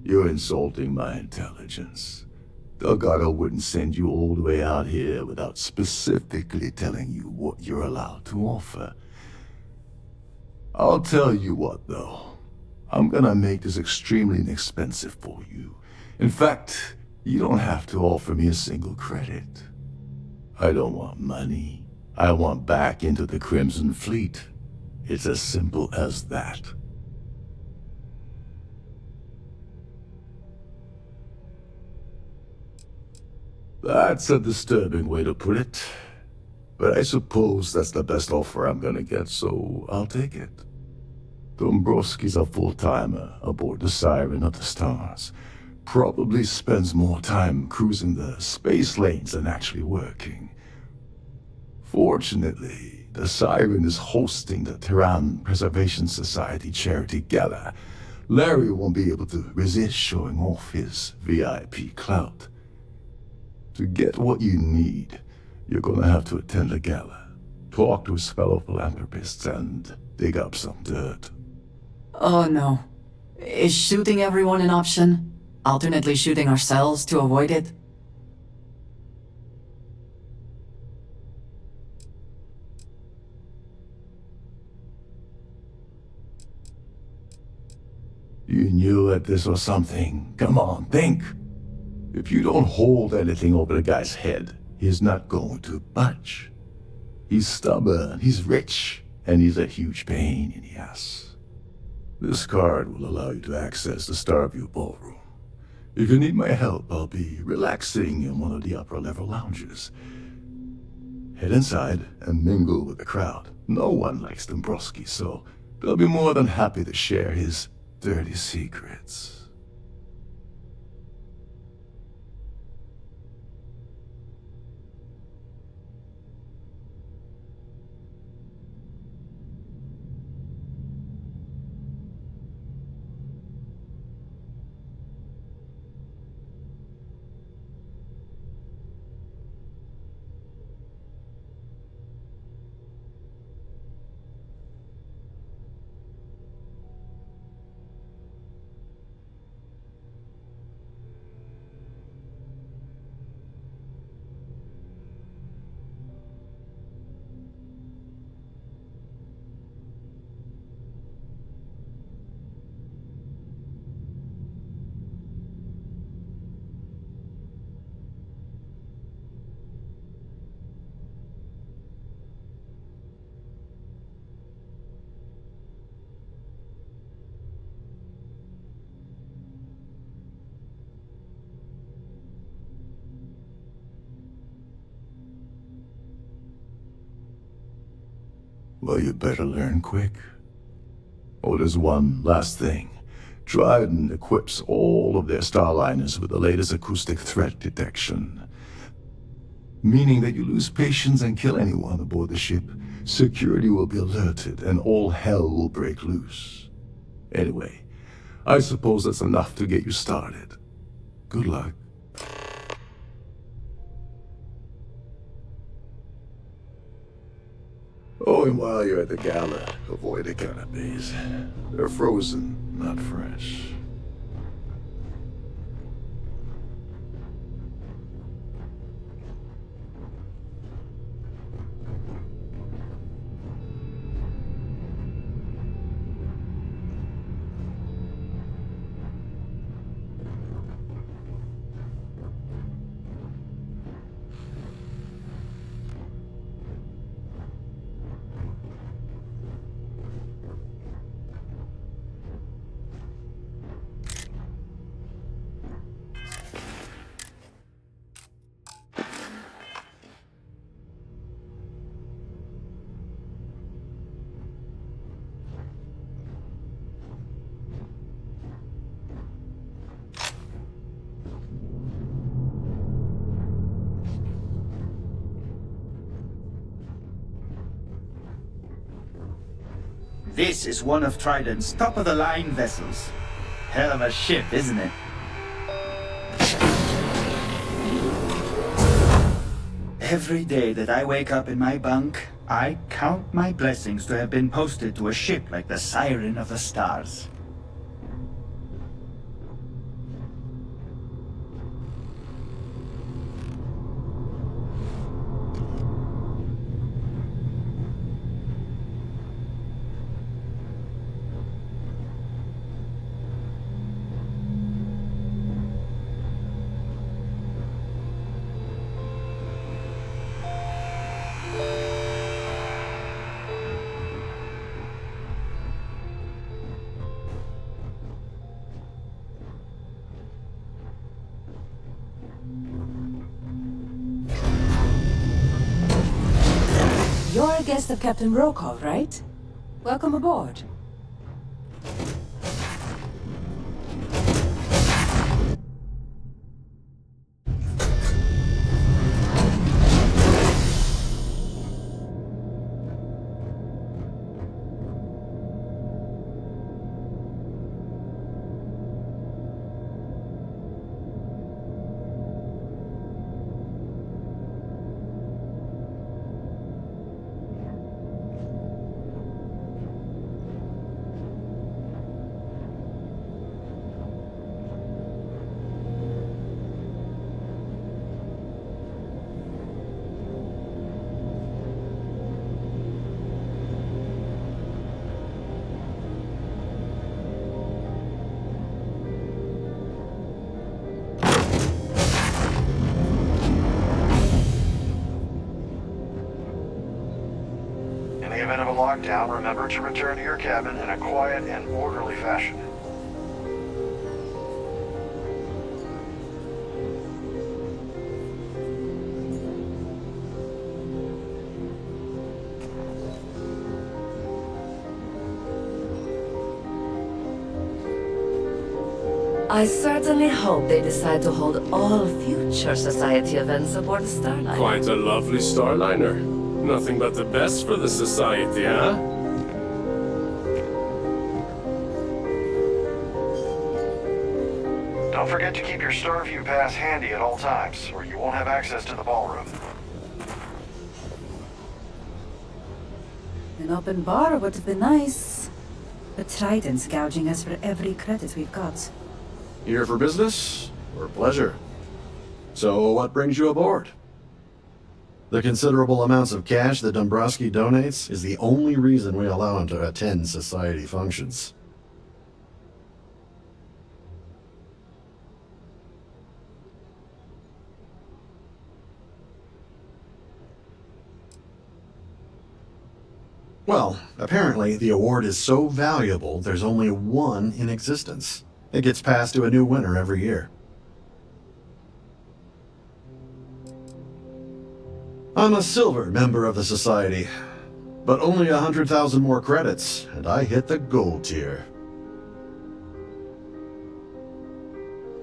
You're insulting my intelligence. Delgado wouldn't send you all the way out here without specifically telling you what you're allowed to offer. I'll tell you what, though. I'm gonna make this extremely inexpensive for you. In fact, you don't have to offer me a single credit. I don't want money. I want back into the Crimson Fleet. It's as simple as that. That's a disturbing way to put it. But I suppose that's the best offer I'm gonna get, so I'll take it. Dombrowski's a full-timer aboard the Siren of the Stars. Probably spends more time cruising the space lanes than actually working. Fortunately, the Siren is hosting the Tehran Preservation Society charity gala. Larry won't be able to resist showing off his VIP clout. To get what you need, you're gonna have to attend the gala, talk to his fellow philanthropists, and dig up some dirt. Oh no. Is shooting everyone an option? Alternately shooting ourselves to avoid it? You knew that this was something. Come on, think. If you don't hold anything over the guy's head, he's not going to budge. He's stubborn, he's rich, and he's a huge pain in the ass. This card will allow you to access the Starfield ballroom. If you need my help, I'll be relaxing in one of the upper-level lounges. Head inside and mingle with the crowd. No one likes Dombrowski, so they'll be more than happy to share his dirty secrets. Well, you better learn quick. Oh, there's one last thing. Dryden equips all of their starliners with the latest acoustic threat detection. Meaning that you lose patience and kill anyone aboard the ship, security will be alerted and all hell will break loose. Anyway, I suppose that's enough to get you started. Good luck. Oh, and while you're at the gala, avoid the canapes. They're frozen, not fresh. This is one of Trident's top-of-the-line vessels. Hell of a ship, isn't it? Every day that I wake up in my bunk, I count my blessings to have been posted to a ship like the Siren of the Stars. You're a guest of Captain Rokov, right? Welcome aboard. In the event of a lockdown, remember to return to your cabin in a quiet and orderly fashion. I certainly hope they decide to hold all future Society events aboard the Starliner. Quite a lovely Starliner. Nothing but the best for the Society, huh? Don't forget to keep your Starview pass handy at all times, or you won't have access to the ballroom. An open bar would have been nice. But Trident's gouging us for every credit we've got. Here for business or pleasure? So what brings you aboard? The considerable amounts of cash that Dombrowski donates is the only reason we allow him to attend society functions. Well, apparently the award is so valuable there's only one in existence. It gets passed to a new winner every year. I'm a silver member of the Society, but only 100,000 more credits, and I hit the gold tier.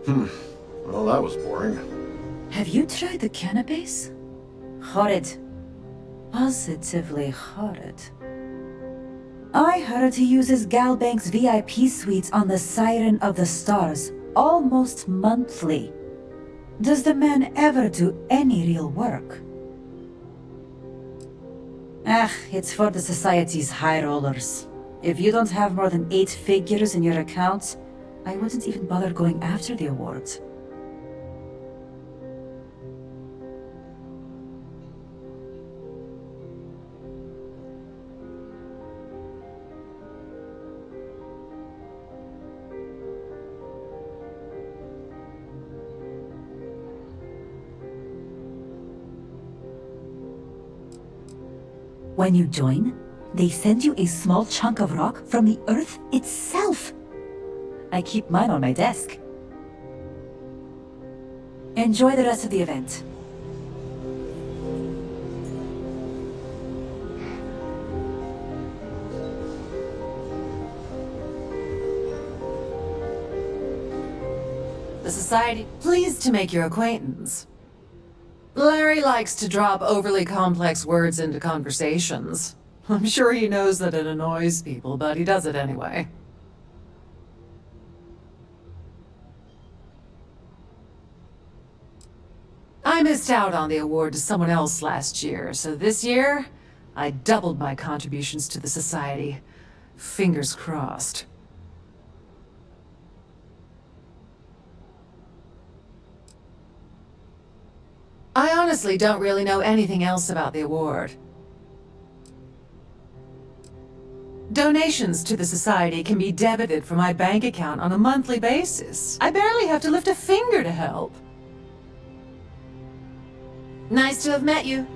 Well, that was boring. Have you tried the cannabis? Horrid. Positively horrid. I heard he uses Galbank's VIP suites on the Siren of the Stars almost monthly. Does the man ever do any real work? It's for the Society's high rollers. If you don't have more than 8 figures in your account, I wouldn't even bother going after the award. When you join, they send you a small chunk of rock from the Earth itself. I keep mine on my desk. Enjoy the rest of the event. The Society, pleased to make your acquaintance. Larry likes to drop overly complex words into conversations. I'm sure he knows that it annoys people, but he does it anyway. I missed out on the award to someone else last year, so this year, I doubled my contributions to the Society. Fingers crossed. I honestly don't really know anything else about the award. Donations to the Society can be debited from my bank account on a monthly basis. I barely have to lift a finger to help. Nice to have met you.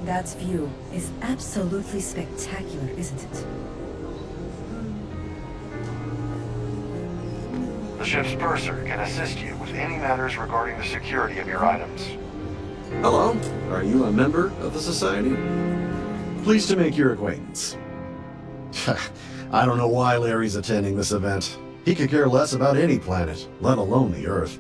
That view is absolutely spectacular, isn't it? The ship's purser can assist you with any matters regarding the security of your items. Hello, are you a member of the Society? Pleased to make your acquaintance. I don't know why Larry's attending this event. He could care less about any planet, let alone the Earth.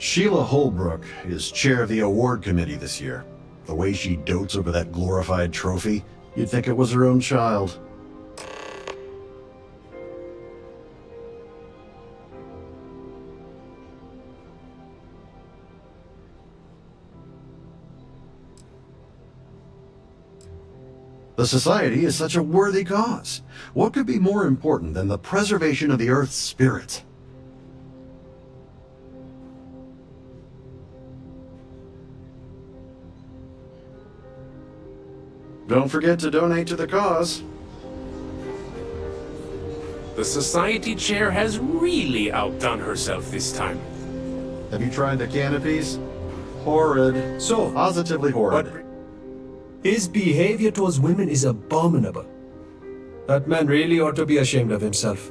Sheila Holbrook is chair of the award committee this year. The way she dotes over that glorified trophy, you'd think it was her own child. The Society is such a worthy cause. What could be more important than the preservation of the Earth's spirit? Don't forget to donate to the cause. The Society chair has really outdone herself this time. Have you tried the canopies? Horrid. So, positively horrid. his behavior towards women is abominable. That man really ought to be ashamed of himself.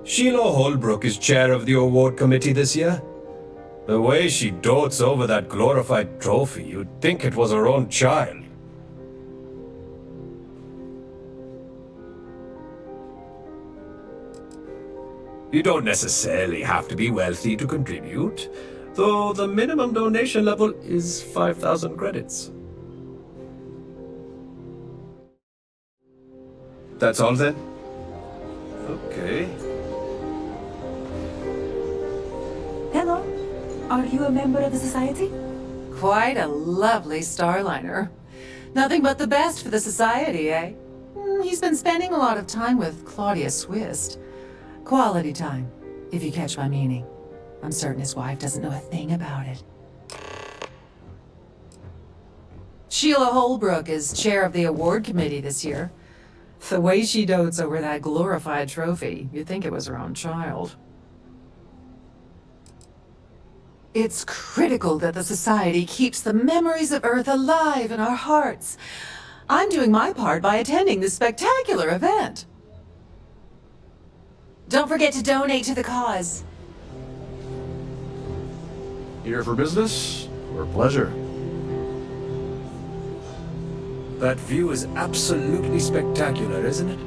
Sheila Holbrook is chair of the award committee this year. The way she dotes over that glorified trophy, you'd think it was her own child. You don't necessarily have to be wealthy to contribute, though the minimum donation level is 5,000 credits. That's all then? Okay. Hello. Are you a member of the Society? Quite a lovely Starliner. Nothing but the best for the Society, eh? He's been spending a lot of time with Claudia Swist. Quality time, if you catch my meaning. I'm certain his wife doesn't know a thing about it. Sheila Holbrook is chair of the award committee this year. The way she dotes over that glorified trophy, you'd think it was her own child. It's critical that the Society keeps the memories of Earth alive in our hearts. I'm doing my part by attending this spectacular event. Don't forget to donate to the cause. Here for business or pleasure? That view is absolutely spectacular, isn't it?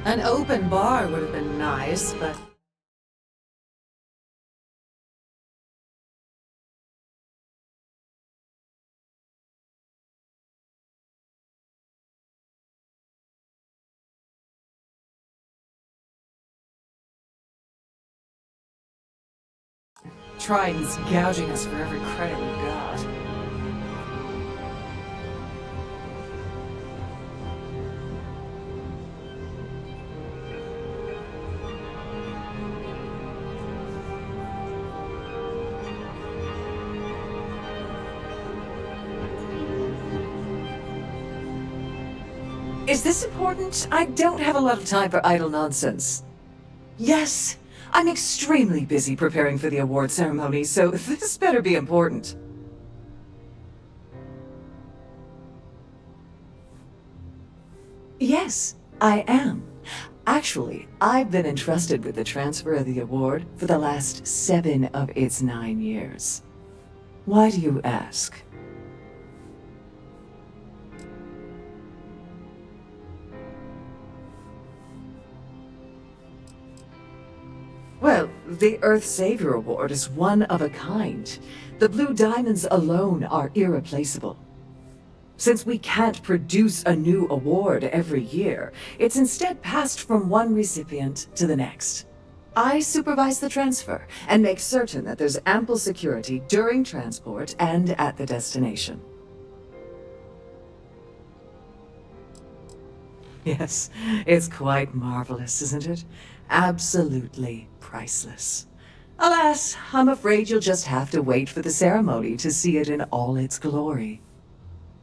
An open bar would have been nice, but... Trident's gouging us for every credit we've got. Is this important? I don't have a lot of time for idle nonsense. Yes, I'm extremely busy preparing for the award ceremony, so this better be important. Yes, I am. Actually, I've been entrusted with the transfer of the award for the last 7 of its 9 years. Why do you ask? Well, the Earth Savior Award is one of a kind. The blue diamonds alone are irreplaceable. Since we can't produce a new award every year, it's instead passed from one recipient to the next. I supervise the transfer and make certain that there's ample security during transport and at the destination. Yes, it's quite marvelous, isn't it? Absolutely priceless. Alas, I'm afraid you'll just have to wait for the ceremony to see it in all its glory.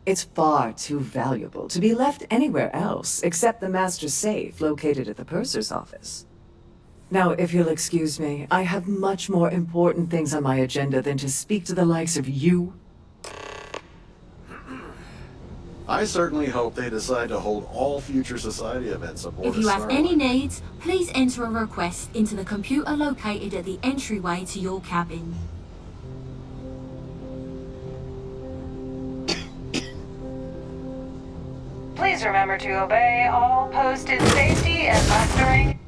It's far too valuable to be left anywhere else except the master safe located at the purser's office. Now, if you'll excuse me, I have much more important things on my agenda than to speak to the likes of you. I certainly hope they decide to hold all future society events aboard If you have Starliner. any needs, please enter a request into the computer located at the entryway to your cabin. Please remember to obey all posted safety and mustering.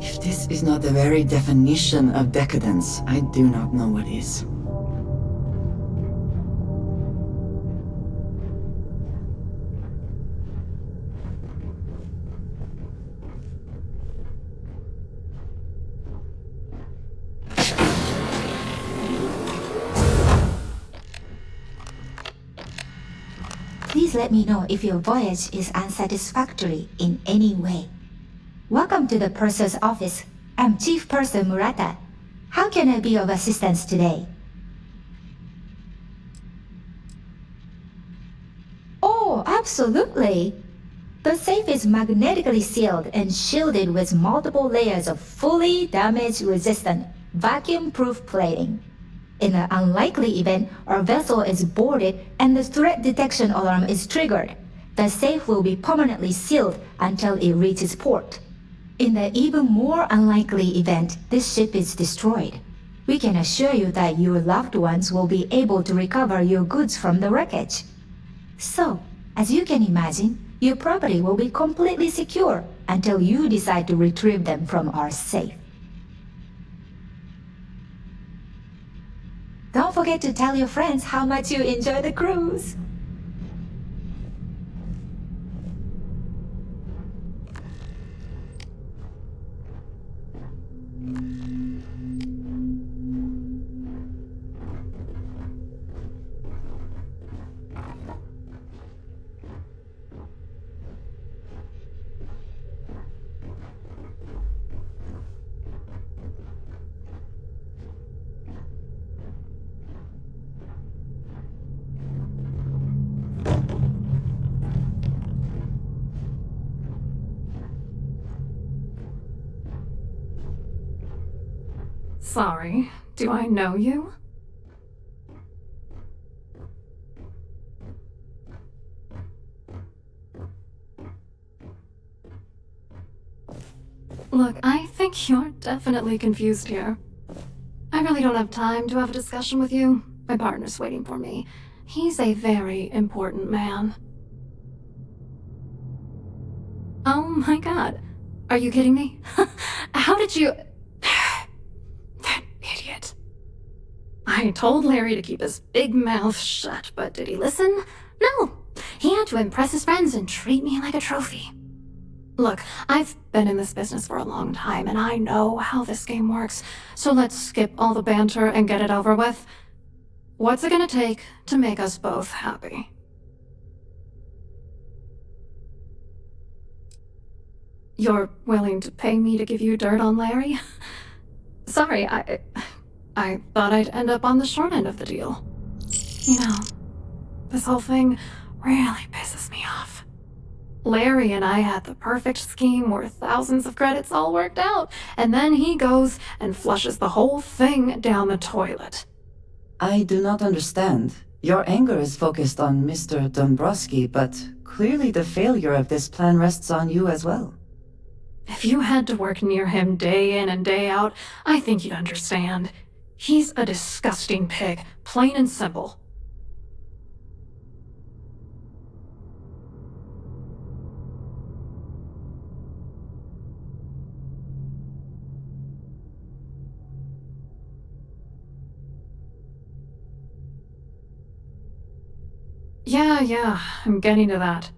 If this is not the very definition of decadence, I do not know what is. Please let me know if your voyage is unsatisfactory in any way. Welcome to the Purser's office. I'm Chief Purser Murata. How can I be of assistance today? Oh, absolutely! The safe is magnetically sealed and shielded with multiple layers of fully damage-resistant, vacuum-proof plating. In an unlikely event, our vessel is boarded and the threat detection alarm is triggered. The safe will be permanently sealed until it reaches port. In the even more unlikely event this ship is destroyed, we can assure you that your loved ones will be able to recover your goods from the wreckage. So, as you can imagine, your property will be completely secure until you decide to retrieve them from our safe. Don't forget to tell your friends how much you enjoy the cruise. Sorry, do I know you? Look, I think you're definitely confused here. I really don't have time to have a discussion with you. My partner's waiting for me. He's a very important man. Oh my god. Are you kidding me? How did you... That idiot. I told Larry to keep his big mouth shut, but did he listen? No. He had to impress his friends and treat me like a trophy. Look, I've been in this business for a long time, and I know how this game works, so let's skip all the banter and get it over with. What's it gonna take to make us both happy? You're willing to pay me to give you dirt on Larry? Sorry, I thought I'd end up on the short end of the deal. You know, this whole thing really pisses me off. Larry and I had the perfect scheme worth thousands of credits all worked out, and then he goes and flushes the whole thing down the toilet. I do not understand. Your anger is focused on Mr. Dombrowski, but clearly the failure of this plan rests on you as well. If you had to work near him day in and day out, I think you'd understand. He's a disgusting pig, plain and simple. Yeah, I'm getting to that.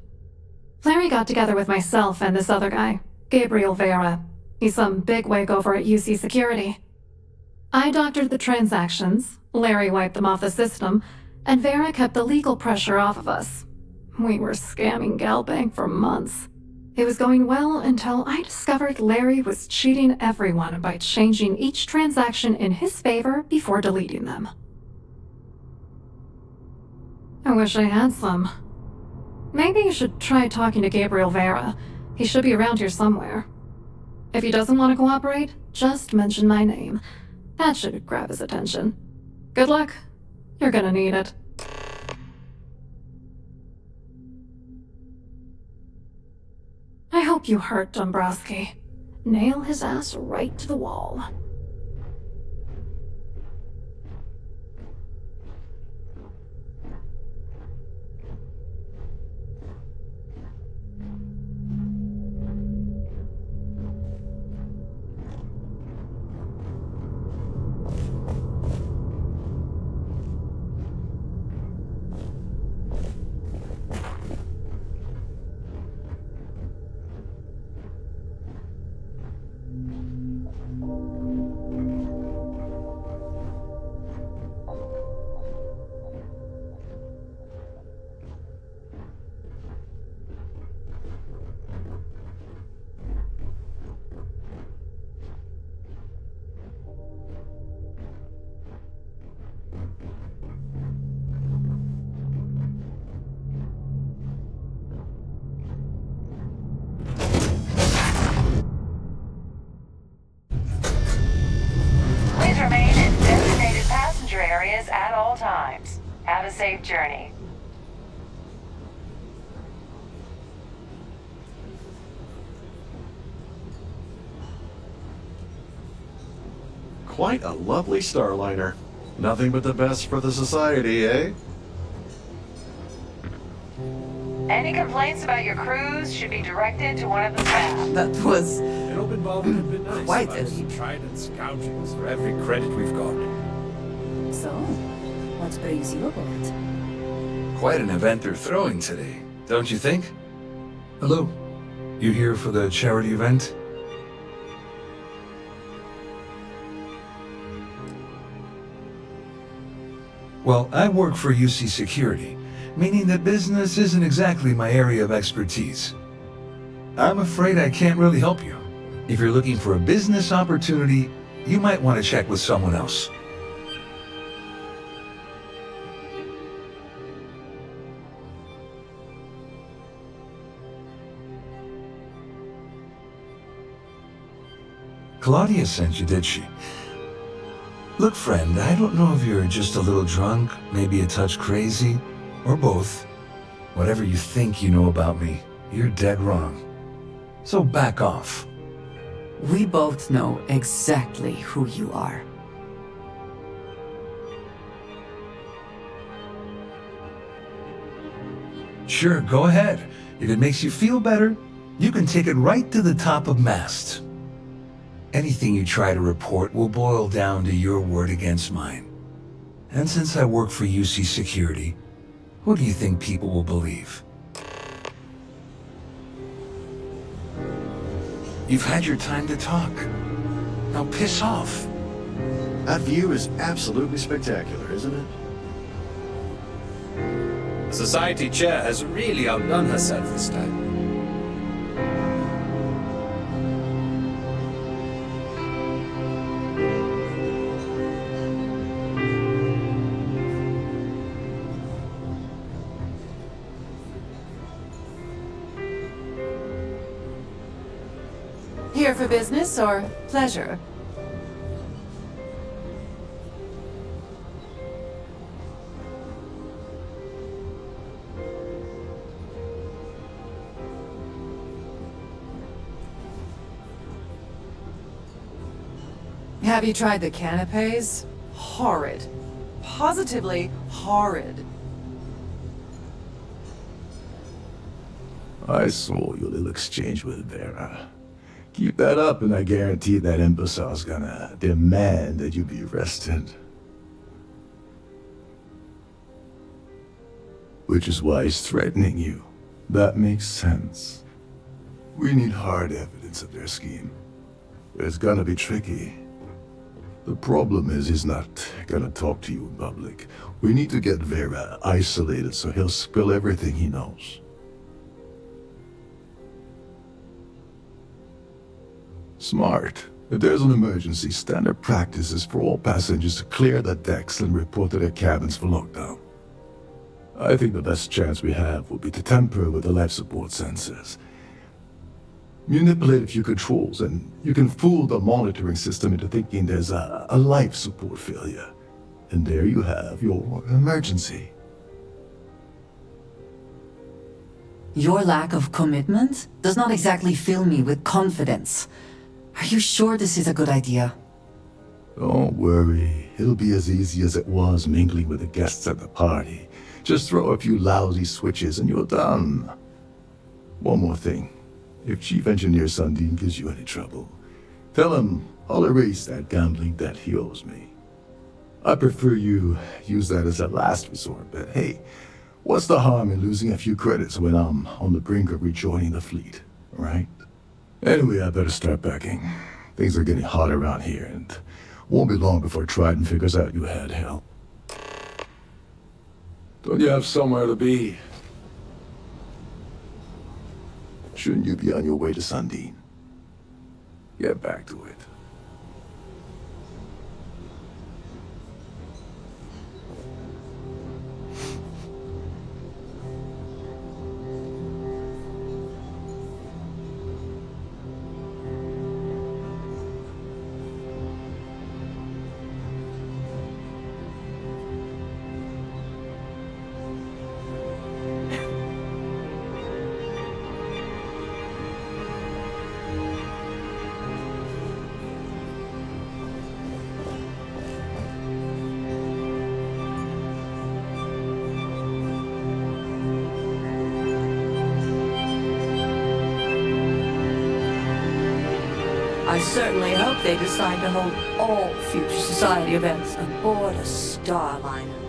Larry got together with myself and this other guy, Gabriel Vera. He's some bigwig over at UC Security. I doctored the transactions, Larry wiped them off the system, and Vera kept the legal pressure off of us. We were scamming GalBank for months. It was going well until I discovered Larry was cheating everyone by changing each transaction in his favor before deleting them. I wish I had some. Maybe you should try talking to Gabriel Vera. He should be around here somewhere. If he doesn't want to cooperate, just mention my name. That should grab his attention. Good luck. You're gonna need it. I hope you hurt Dombrowski. Nail his ass right to the wall. Remain in designated passenger areas at all times. Have a safe journey. Quite a lovely Starliner. Nothing but the best for the society, eh? Any complaints about your cruise should be directed to one of the staff. That was An open involvement would have been nice. Quite but elite. Trident scourging us for every credit we've got. So, what brings you aboard? Quite an event they're throwing today, don't you think? Hello. You here for the charity event? Well, I work for UC Security, meaning that business isn't exactly my area of expertise. I'm afraid I can't really help you. If you're looking for a business opportunity, you might want to check with someone else. Claudia sent you, did she? Look, friend, I don't know if you're just a little drunk, maybe a touch crazy, or both. Whatever you think you know about me, you're dead wrong. So back off. We both know exactly who you are. Sure, go ahead. If it makes you feel better, You can take it right to the top of mast. Anything you try to report will boil down to your word against mine. And since I work for UC Security, what do you think people will believe? You've had your time to talk. Now piss off. That view is absolutely spectacular, isn't it? The society chair has really outdone herself this time. Here for business or pleasure? Have you tried the canapes? Horrid. Positively horrid. I saw your little exchange with Vera. Keep that up and I guarantee that imbecile's gonna demand that you be arrested. Which is why he's threatening you. That makes sense. We need hard evidence of their scheme. It's gonna be tricky. The problem is he's not gonna talk to you in public. We need to get Vera isolated so he'll spill everything he knows. Smart. If there's an emergency, standard practice is for all passengers to clear the decks and report to their cabins for lockdown. I think the best chance we have would be to tamper with the life support sensors. Manipulate a few controls, and you can fool the monitoring system into thinking there's a life support failure. And there you have your emergency. Your lack of commitment does not exactly fill me with confidence. Are you sure this is a good idea? Don't worry. It'll be as easy as it was mingling with the guests at the party. Just throw a few lousy switches and you're done. One more thing. If Chief Engineer Sundin gives you any trouble, tell him I'll erase that gambling debt he owes me. I prefer you use that as a last resort, but hey, what's the harm in losing a few credits when I'm on the brink of rejoining the fleet, right? Anyway, I better start packing. Things are getting hot around here, and won't be long before Trident figures out you had help. Don't you have somewhere to be? Shouldn't you be on your way to Sundin? Get back to it. I certainly hope they decide to hold all future society events aboard a Starliner.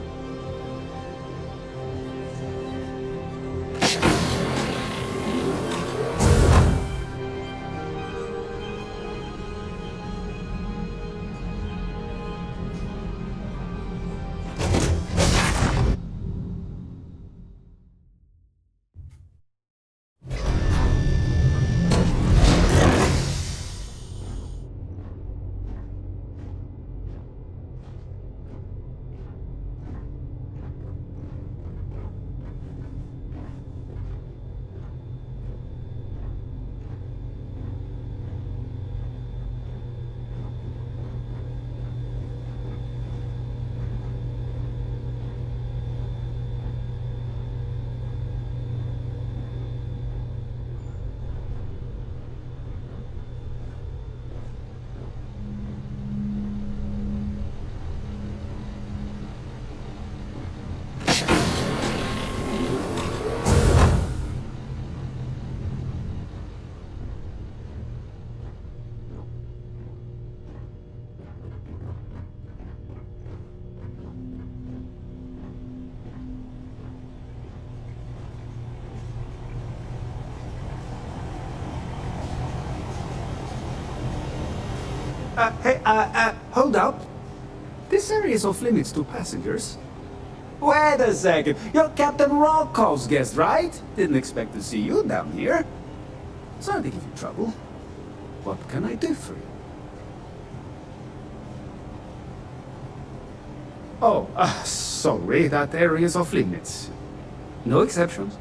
Hold up. This area is off limits to passengers. Wait a second. You're Captain Rocko's guest, right? Didn't expect to see you down here. Sorry to give you trouble. What can I do for you? Oh, sorry, that area is off limits. No exceptions.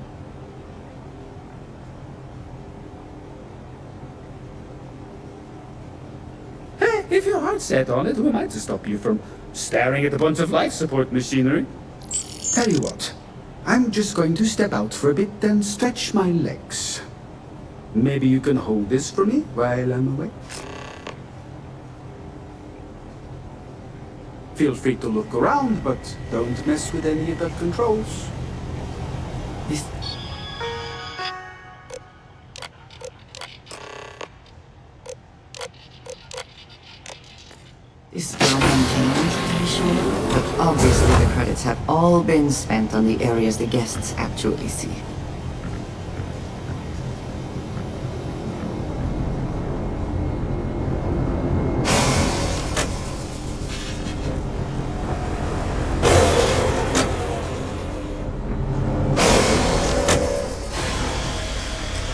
Hey, if your heart's set on it, who am I to stop you from staring at a bunch of life support machinery? Tell you what, I'm just going to step out for a bit and stretch my legs. Maybe you can hold this for me while I'm away? Feel free to look around, but don't mess with any of the controls. This girl maintains, to be sure, but obviously the credits have all been spent on the areas the guests actually see.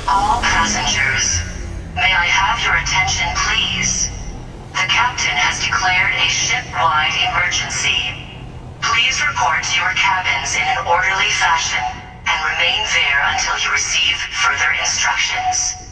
All passengers, may I have your attention, please? The captain has declared a ship-wide emergency. Please report to your cabins in an orderly fashion and remain there until you receive further instructions.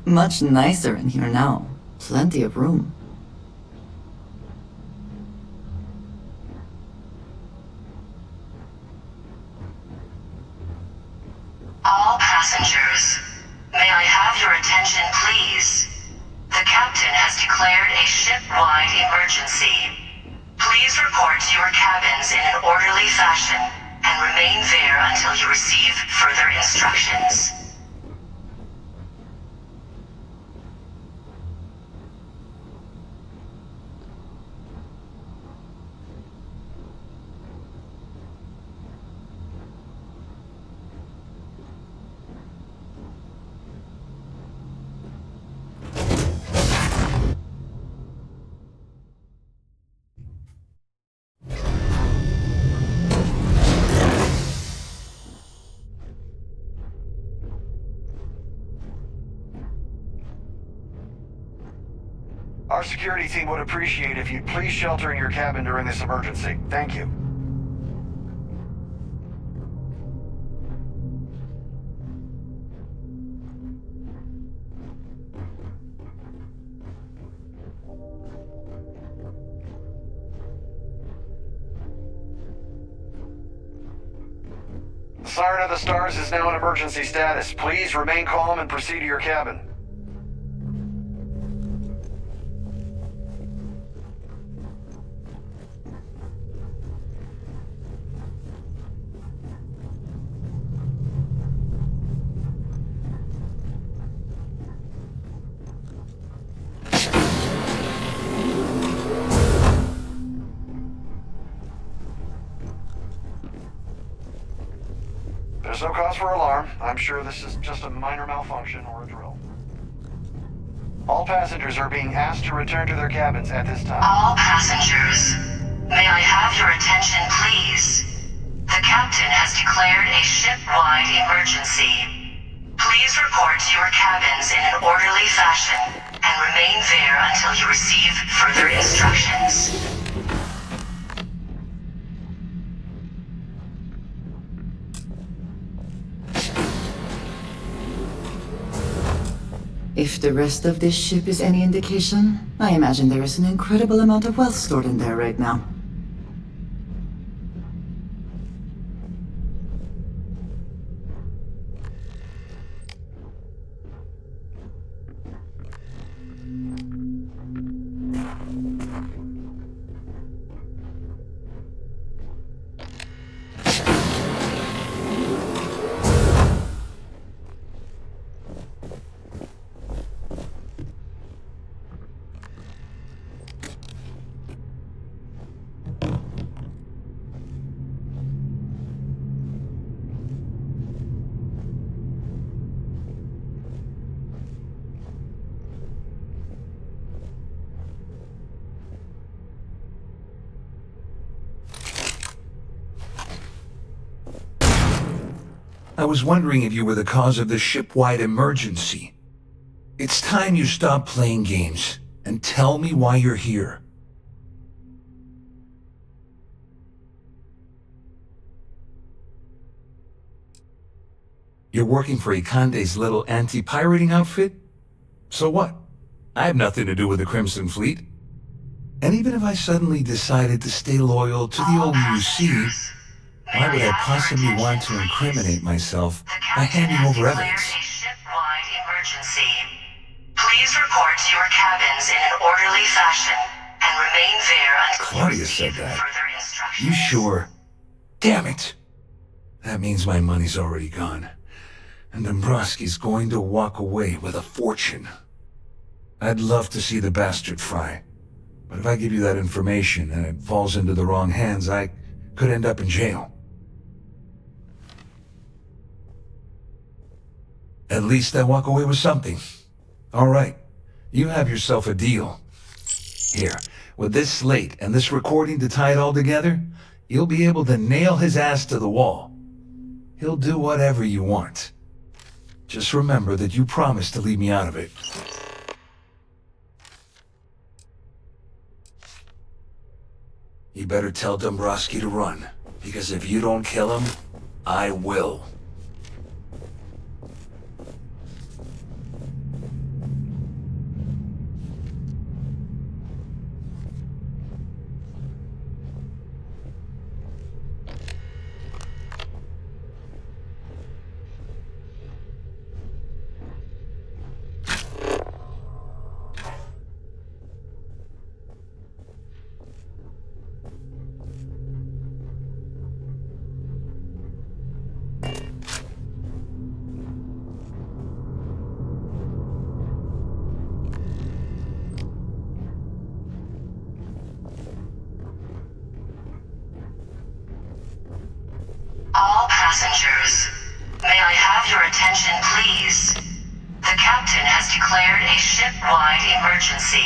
Much nicer in here now. Plenty of room. All passengers, may I have your attention, please? The captain has declared a ship-wide emergency. Please report to your cabins in an orderly fashion and remain there until you receive further instructions. Our security team would appreciate if you'd please shelter in your cabin during this emergency. Thank you. The Siren of the Stars is now in emergency status. Please remain calm and proceed to your cabin. There's no cause for alarm. I'm sure this is just a minor malfunction or a drill. All passengers are being asked to return to their cabins at this time. All passengers, may I have your attention, please? The captain has declared a ship-wide emergency. Please report to your cabins in an orderly fashion and remain there until you receive further instructions. If the rest of this ship is any indication, I imagine there is an incredible amount of wealth stored in there right now. I was wondering if you were the cause of this ship-wide emergency. It's time you stop playing games and tell me why you're here. You're working for Ikande's little anti-pirating outfit? So what? I have nothing to do with the Crimson Fleet. And even if I suddenly decided to stay loyal to the old UC, why would I possibly want to incriminate myself by handing over evidence? Ship-wide emergency. Please report to your cabins in an orderly fashion and remain there until Claudia said that. further instructions. You sure? Damn it! That means my money's already gone. And Dombrowski's going to walk away with a fortune. I'd love to see the bastard fry. But if I give you that information and it falls into the wrong hands, I could end up in jail. At least I walk away with something. All right, you have yourself a deal. Here, with this slate and this recording to tie it all together, you'll be able to nail his ass to the wall. He'll do whatever you want. Just remember that you promised to leave me out of it. You better tell Dombrowski to run, because if you don't kill him, I will. All passengers, may I have your attention, please? The captain has declared a ship-wide emergency.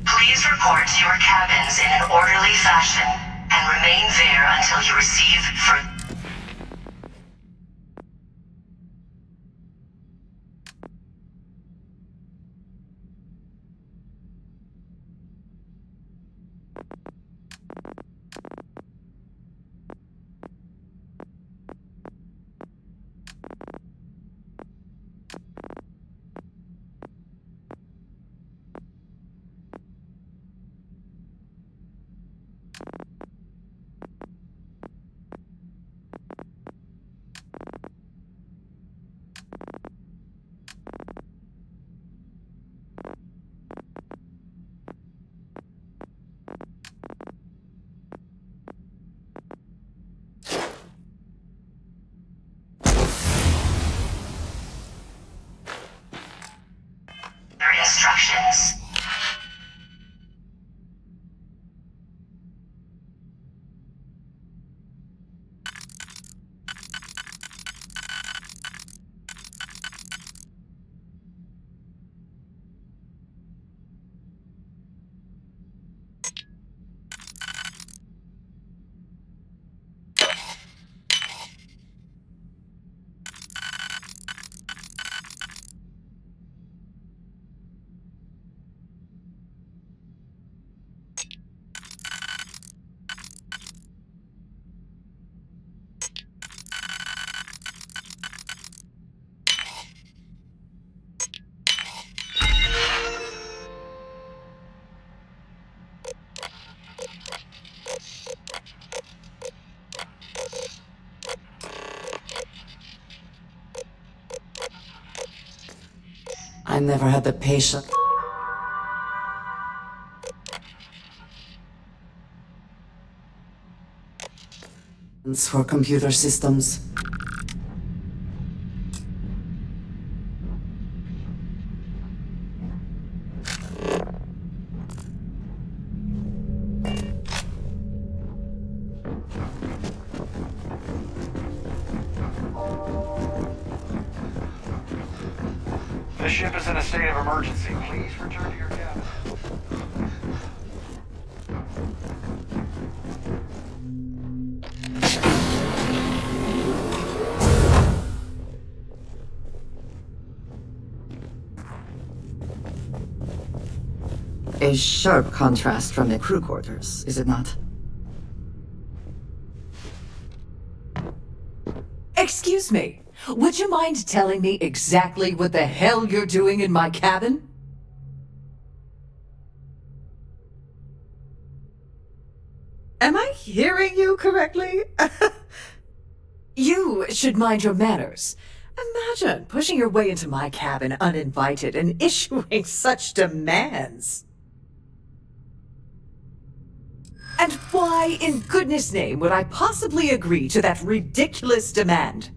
Please report to your cabins in an orderly fashion and remain there until you receive further. Instructions. never had the patience for computer systems. This ship is in a state of emergency. Please return to your cabin. A sharp contrast from the crew quarters, is it not? Excuse me, would you mind telling me exactly what the hell you're doing in my cabin? Am I hearing you correctly? You should mind your manners. Imagine pushing your way into my cabin uninvited and issuing such demands. And why, in goodness name, would I possibly agree to that ridiculous demand?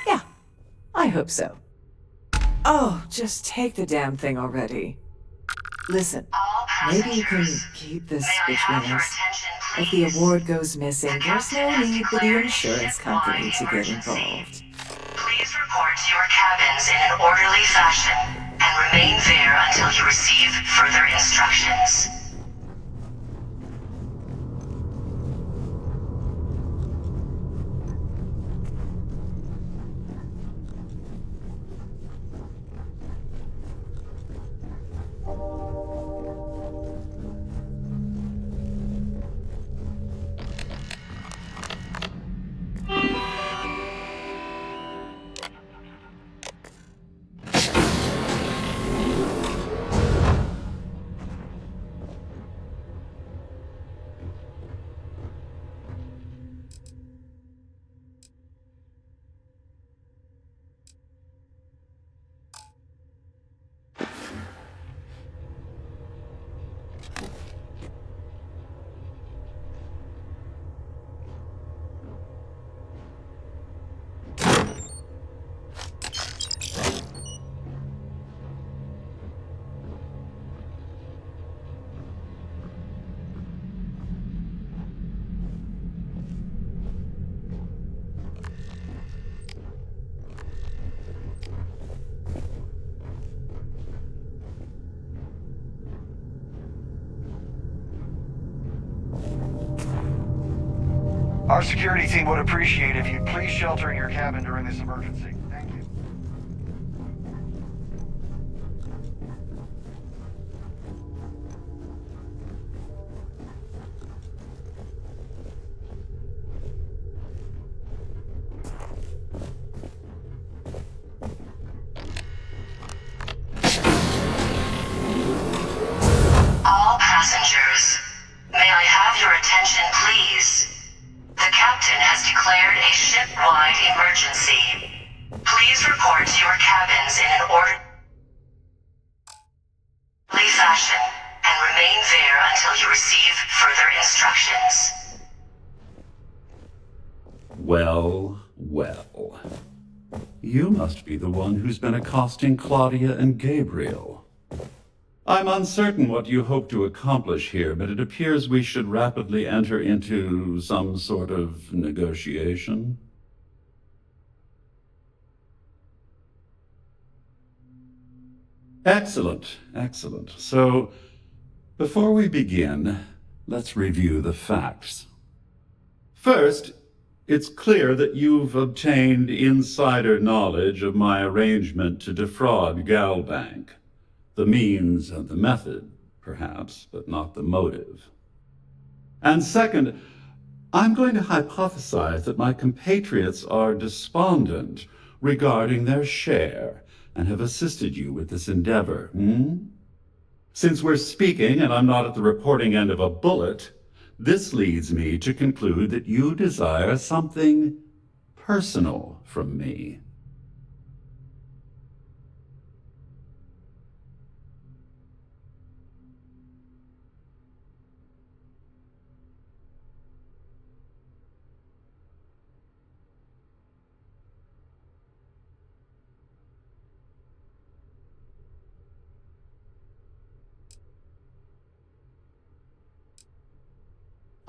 Yeah, I hope so. Oh, just take the damn thing already. Listen, maybe you can keep this between us. If the award goes missing, there's no need for the insurance company to get involved. Please report to your cabins in an orderly fashion and remain there until you receive further instructions. Our security team would appreciate if you'd please shelter in your cabin during this emergency. Thank you. All passengers, may I have your attention, please? The captain has declared a ship-wide emergency. Please report to your cabins in an orderly fashion and remain there until you receive further instructions. Well, well. You must be the one who's been accosting Claudia and Gabriel. I'm uncertain what you hope to accomplish here, but it appears we should rapidly enter into some sort of negotiation. Excellent, excellent. So, before we begin, let's review the facts. First, it's clear that you've obtained insider knowledge of my arrangement to defraud Galbank. The means and the method, perhaps, but not the motive. And second, I'm going to hypothesize that my compatriots are despondent regarding their share and have assisted you with this endeavor, Since we're speaking and I'm not at the reporting end of a bullet, This leads me to conclude that you desire something personal from me.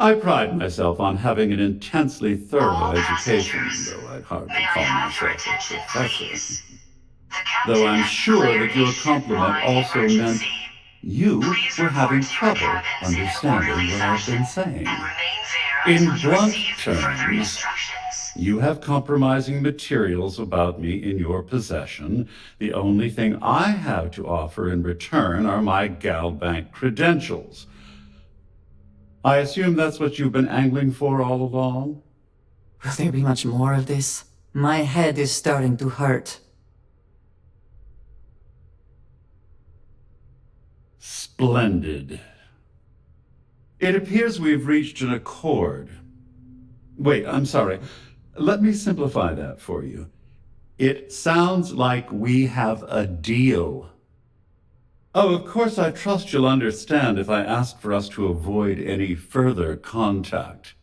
I pride myself on having an intensely thorough education, though I'd hardly call myself a professor. Though I'm sure that your compliment also meant you were having trouble understanding what I've been saying. In blunt terms, you have compromising materials about me in your possession. The only thing I have to offer in return are my GalBank credentials. I assume that's what you've been angling for all along? Will there be much more of this? My head is starting to hurt. Splendid. It appears we've reached an accord. Wait, I'm sorry. Let me simplify that for you. It sounds like we have a deal. Oh, of course, I trust you'll understand if I ask for us to avoid any further contact.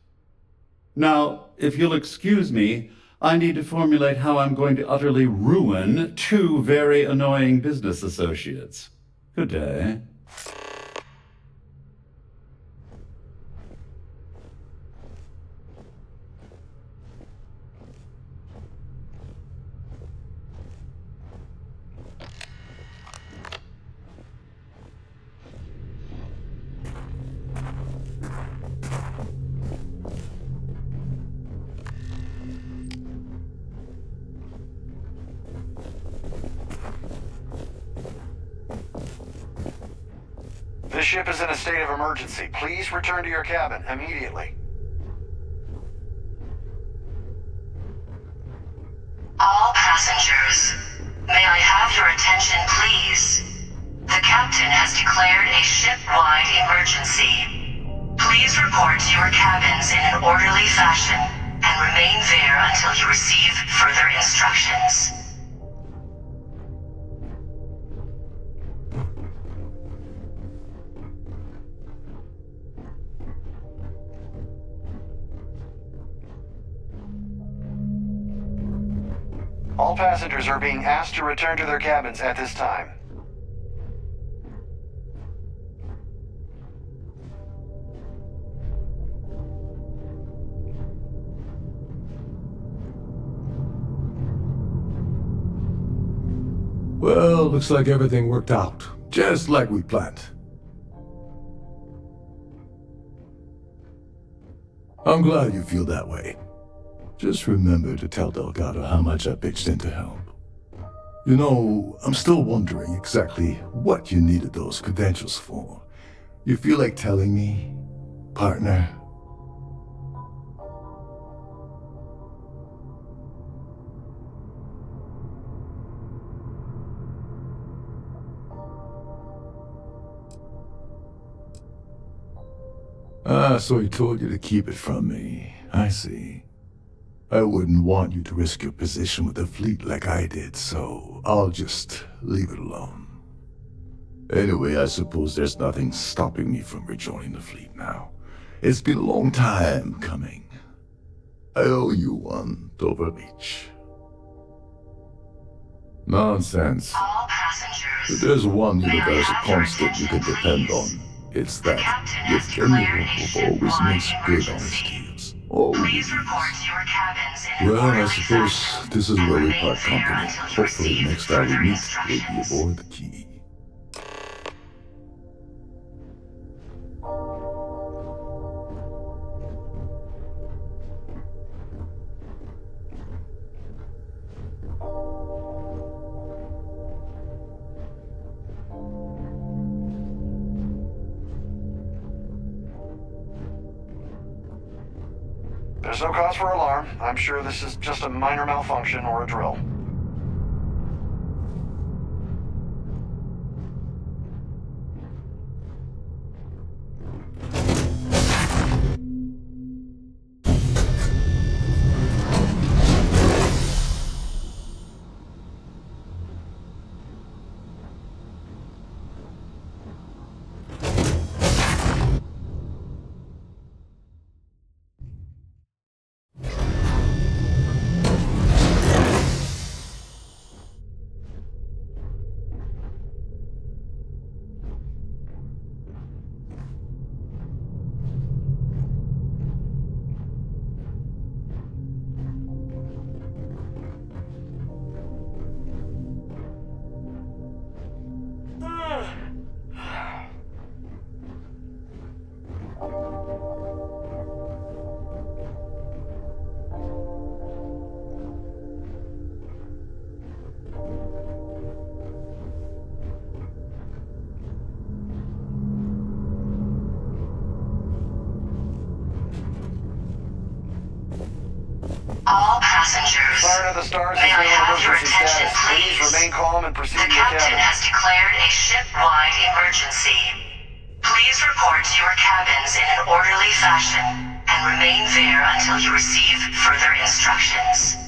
Now, if you'll excuse me, I need to formulate how I'm going to utterly ruin two very annoying business associates. Good day. This ship is in a state of emergency. Please return to your cabin immediately. All passengers, may I have your attention, please? The captain has declared a ship-wide emergency. Please report to your cabins in an orderly fashion and remain there until you receive further instructions. All passengers are being asked to return to their cabins at this time. Well, looks like everything worked out, just like we planned. I'm glad you feel that way. Just remember to tell Delgado how much I pitched in to help. You know, I'm still wondering exactly what you needed those credentials for. You feel like telling me, partner? Ah, so he told you to keep it from me. I see. I wouldn't want you to risk your position with the fleet like I did, so I'll just leave it alone. Anyway, I suppose there's nothing stopping me from rejoining the fleet now. It's been a long time coming. I owe you one, Dover Beach. Nonsense. All passengers, If there's one universal constant you can depend on, it's that your general always makes good on his deals. Always. please report to your cabins in an Well, I orderly suppose fashion this is and where we remain part there company. until you Hopefully receive next time we further meet, instructions. we'll be aboard the Key. There's no cause for alarm. I'm sure this is just a minor malfunction or a drill. All passengers, Siren of the Stars may is I in have your emergency attention, status. Please remain calm and proceed The to your captain cabin. has declared a ship-wide emergency. Please report to your cabins in an orderly fashion and remain there until you receive further instructions.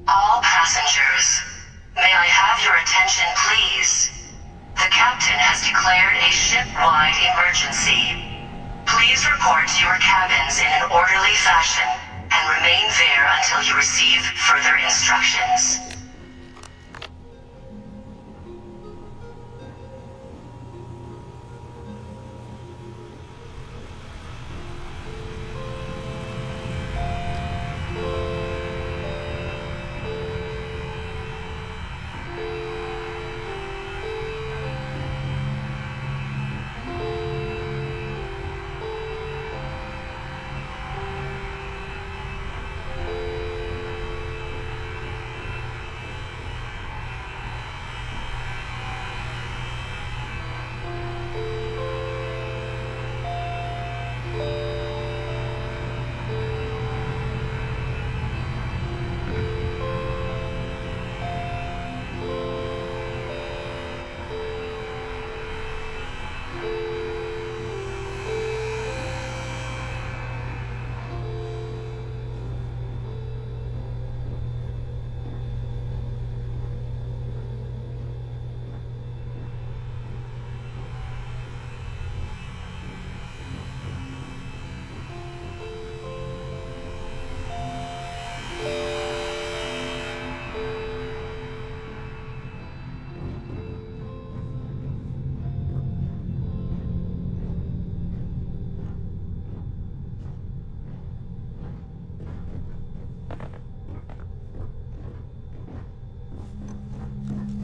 All passengers, may I have your attention, please? The captain has declared a ship-wide emergency. Please report to your cabins in an orderly fashion and remain there until you receive further instructions.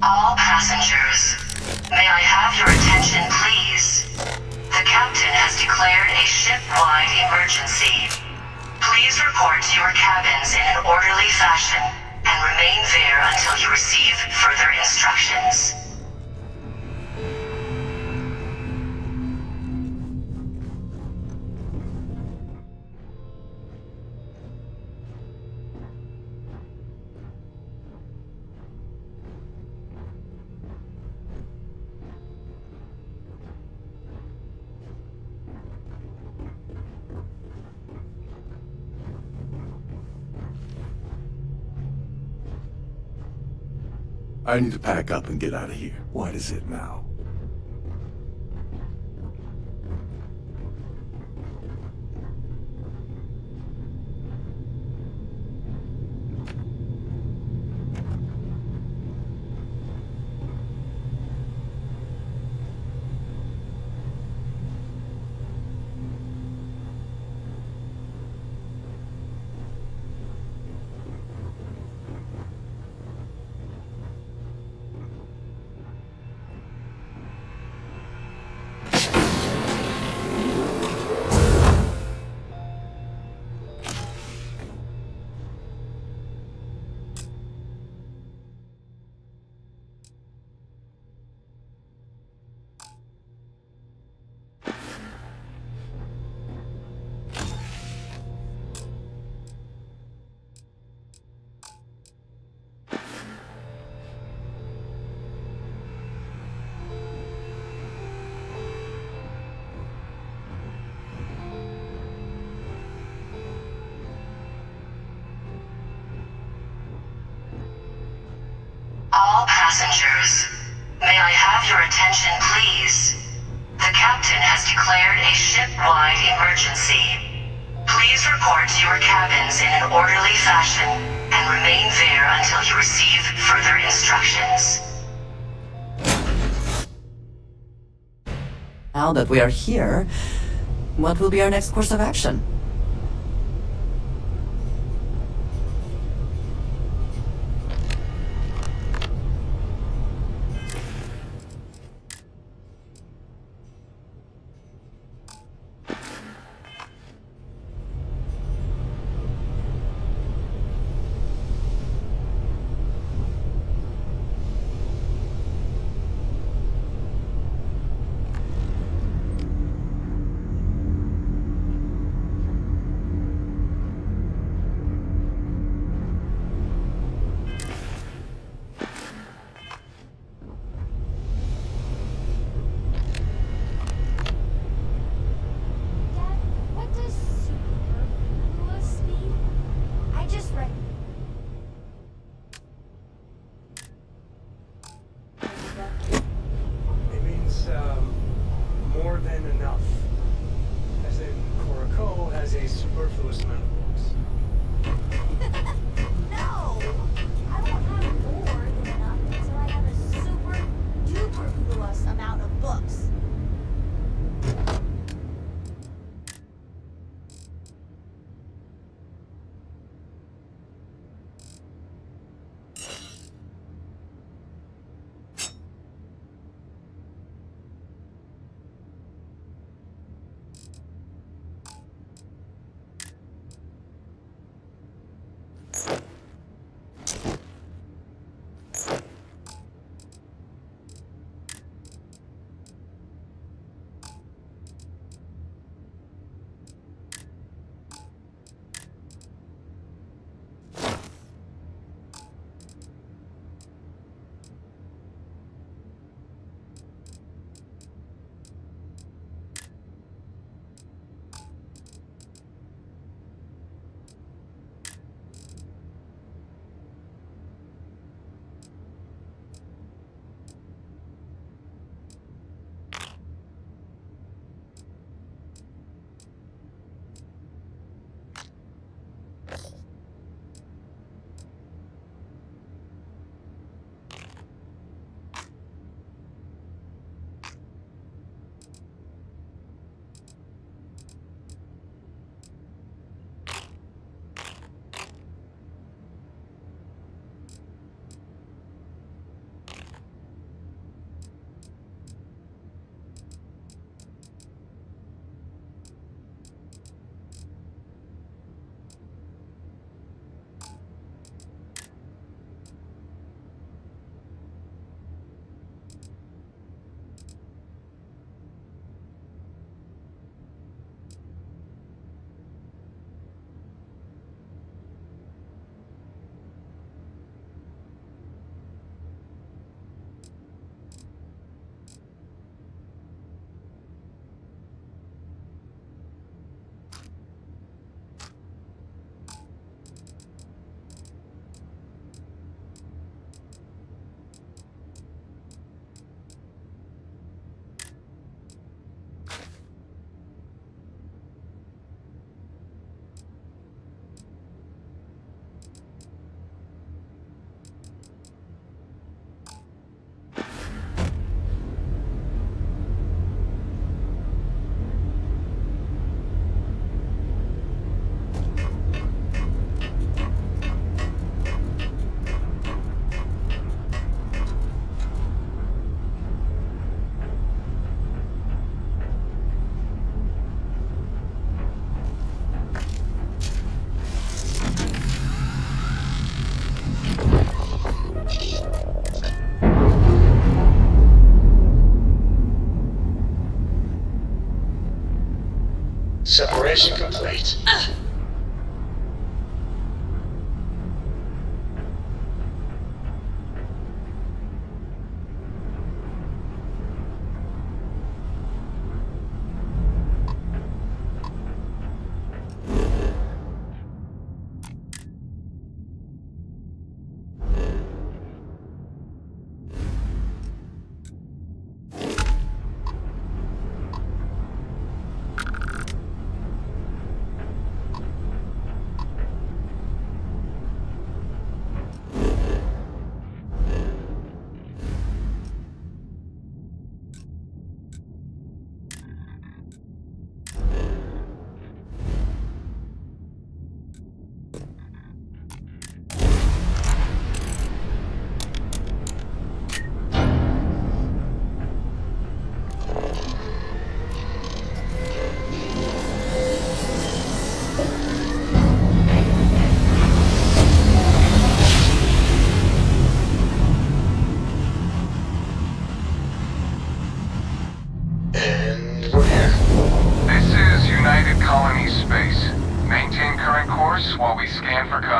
All passengers, may I have your attention, please? The captain has declared a ship-wide emergency. Please report to your cabins in an orderly fashion and remain there until you receive further instructions. I need to pack up and get out of here. What is it now? passengers, may I have your attention, please? The captain has declared a ship-wide emergency. Please report to your cabins in an orderly fashion and remain there until you receive further instructions. Now that we are here, what will be our next course of action? What does superfluous mean? I just read. It means, more than enough. As in, Koroko has a superfluous amount of books. No! I won't have more than enough until I have a super duperfluous amount of books.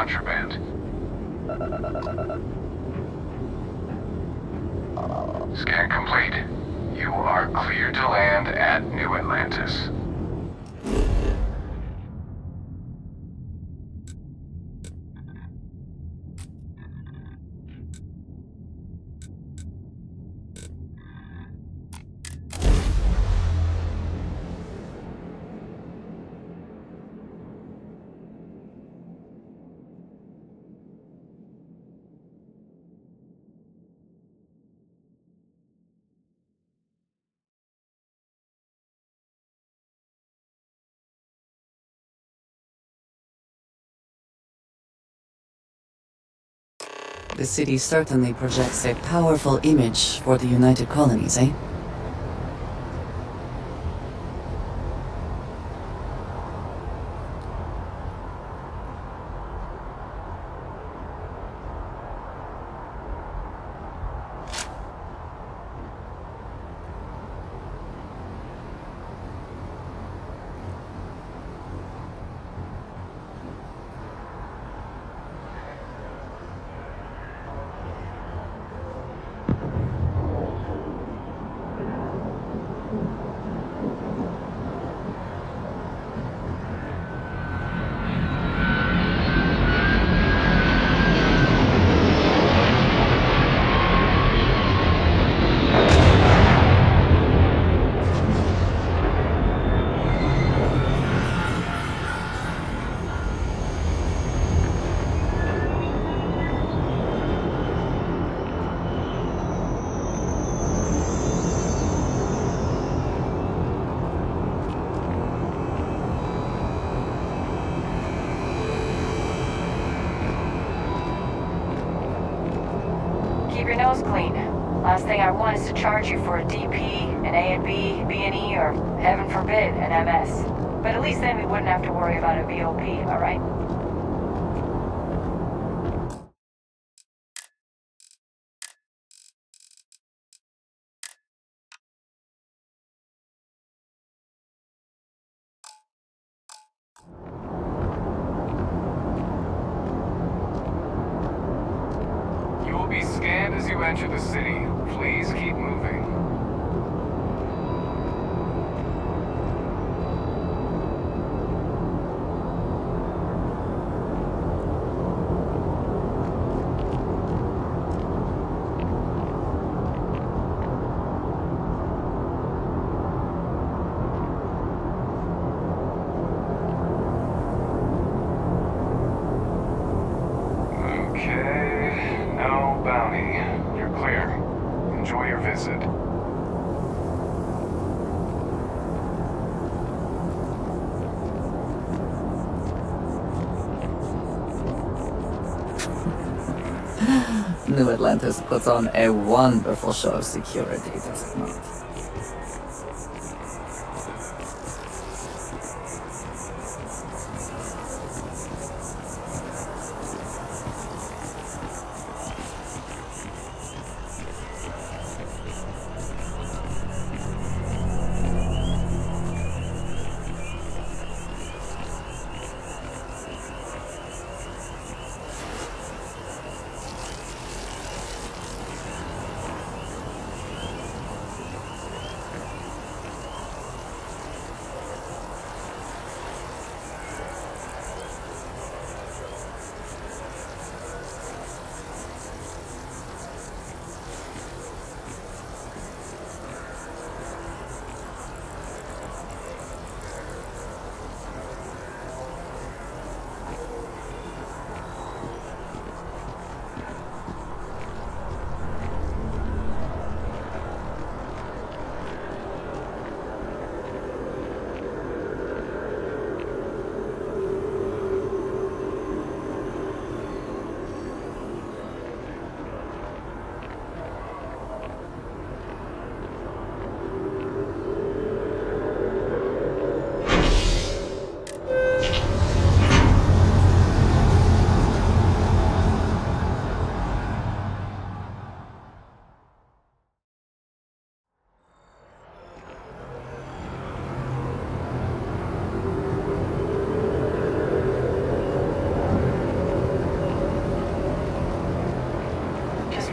contraband. Scan complete. You are cleared to land at New Atlantis. The city certainly projects a powerful image for the United Colonies, eh? Keep your nose clean. Last thing I want is to charge you for a DP, an A&B, B&E, or heaven forbid, an MS. But at least then we wouldn't have to worry about a VOP, alright? You will be scanned as you enter the city. Please keep moving. Okay, no bounty. You're clear. Enjoy your visit. New Atlantis puts on a wonderful show of security, does it not?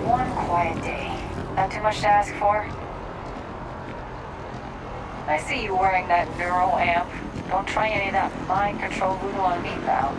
one quiet day. Not too much to ask for? I see you wearing that neural amp. Don't try any of that mind control voodoo on me, pal.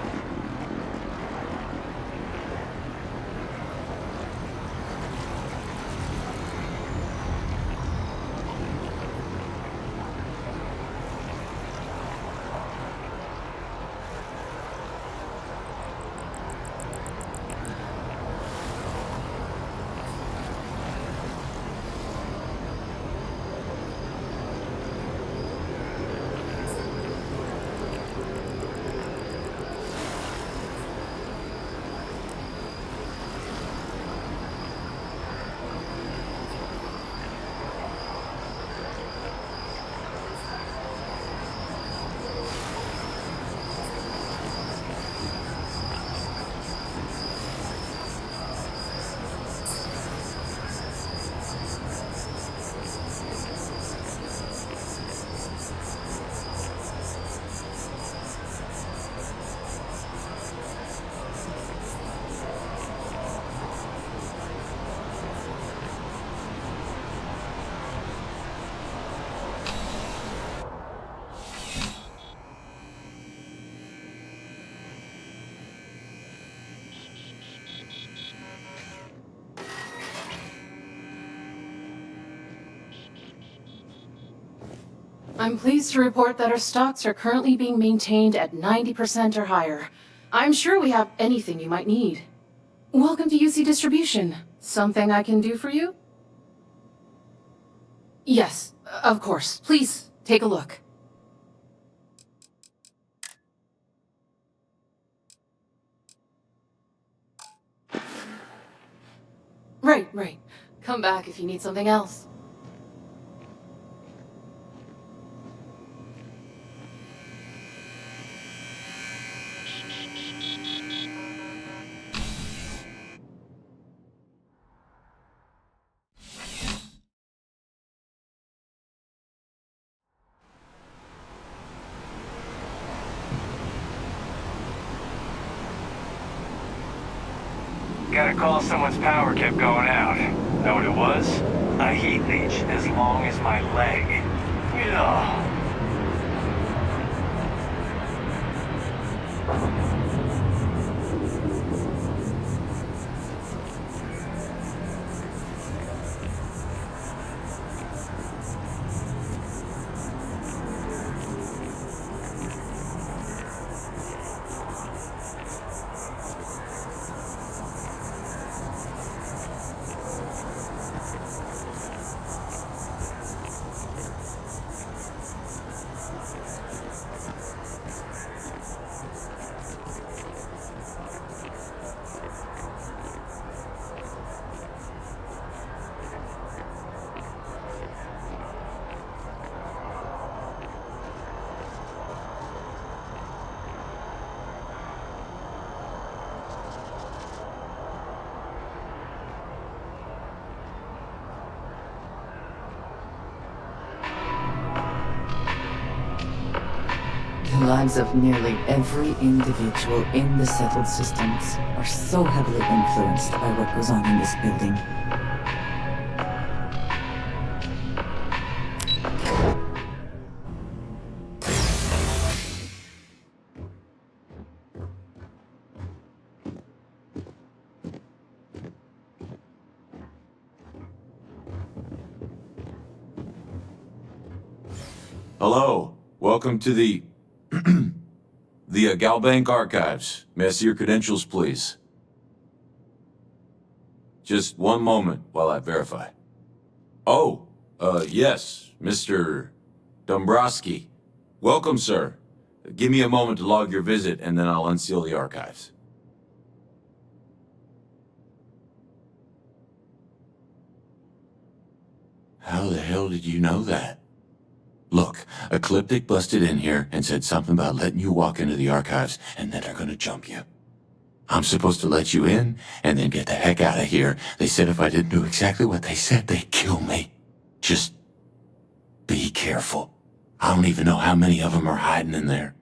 I'm pleased to report that our stocks are currently being maintained at 90% or higher. I'm sure we have anything you might need. Welcome to UC Distribution. Something I can do for you? Yes, of course. Please, take a look. Right. Come back if you need something else. Got a call someone's power kept going out. Know what it was? A heat leech as long as my leg. Yeah. The lives of nearly every individual in the settled systems are so heavily influenced by what goes on in this building. Hello. Welcome to the Galbank Archives. May I see your credentials, please? Just one moment while I verify. Oh, yes, Mr. Dombrowski. Welcome, sir. Give me a moment to log your visit, and then I'll unseal the archives. How the hell did you know that? Look, Ecliptic busted in here and said something about letting you walk into the archives, and then they're gonna jump you. I'm supposed to let you in, and then get the heck out of here. They said if I didn't do exactly what they said, they'd kill me. Just be careful. I don't even know how many of them are hiding in there.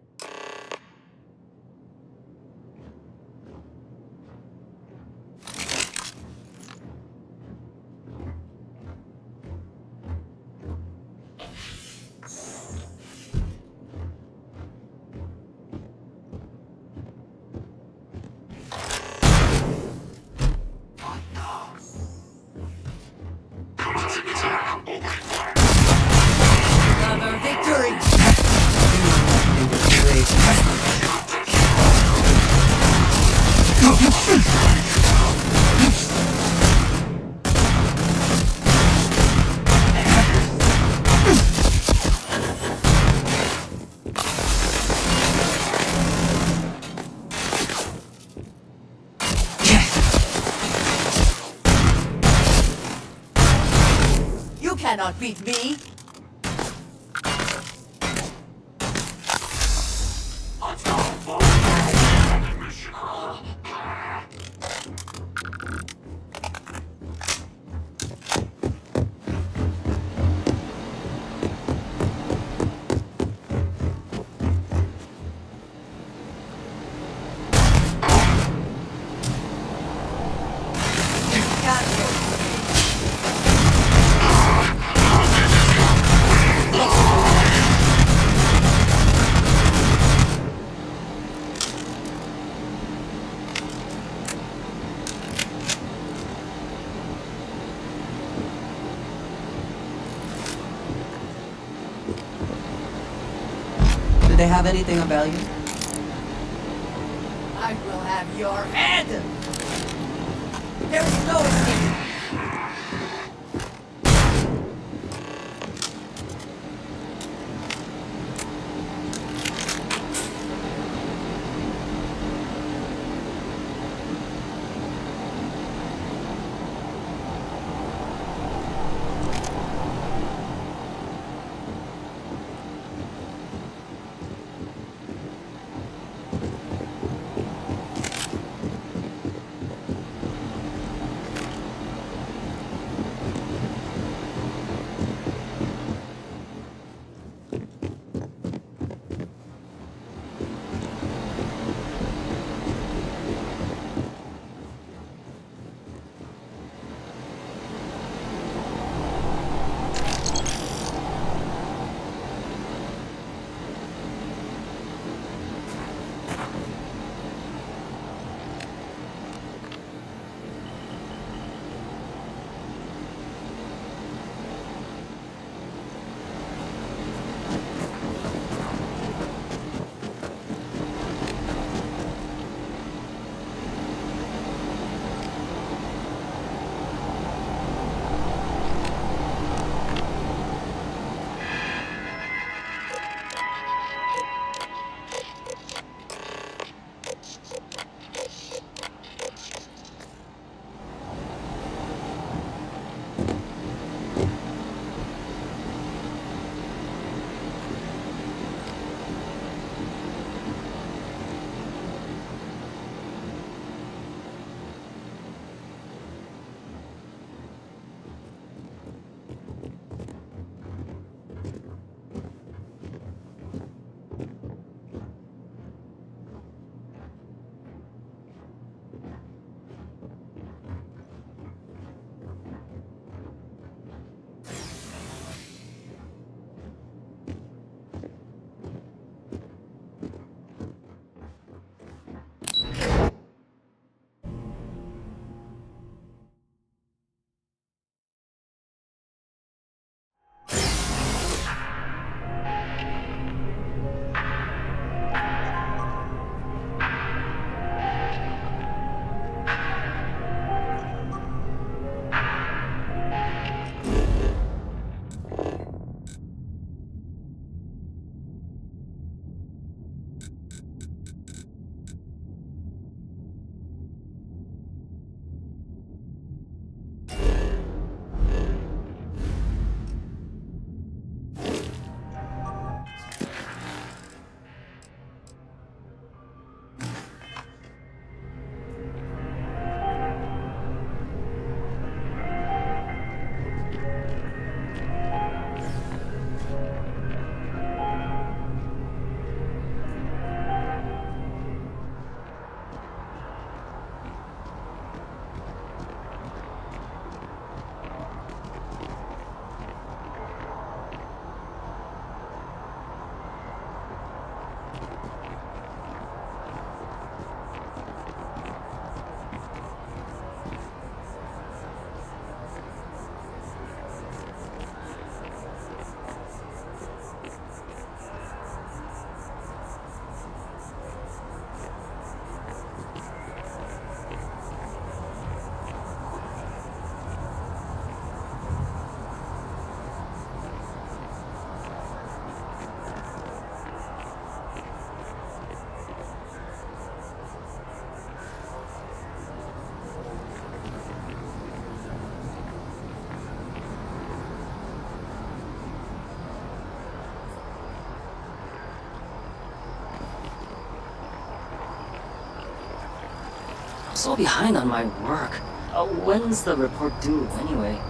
Another victory! You cannot beat me! Do they have anything of value? I will have your head! There is no escape! so behind on my work. When's the report due, anyway?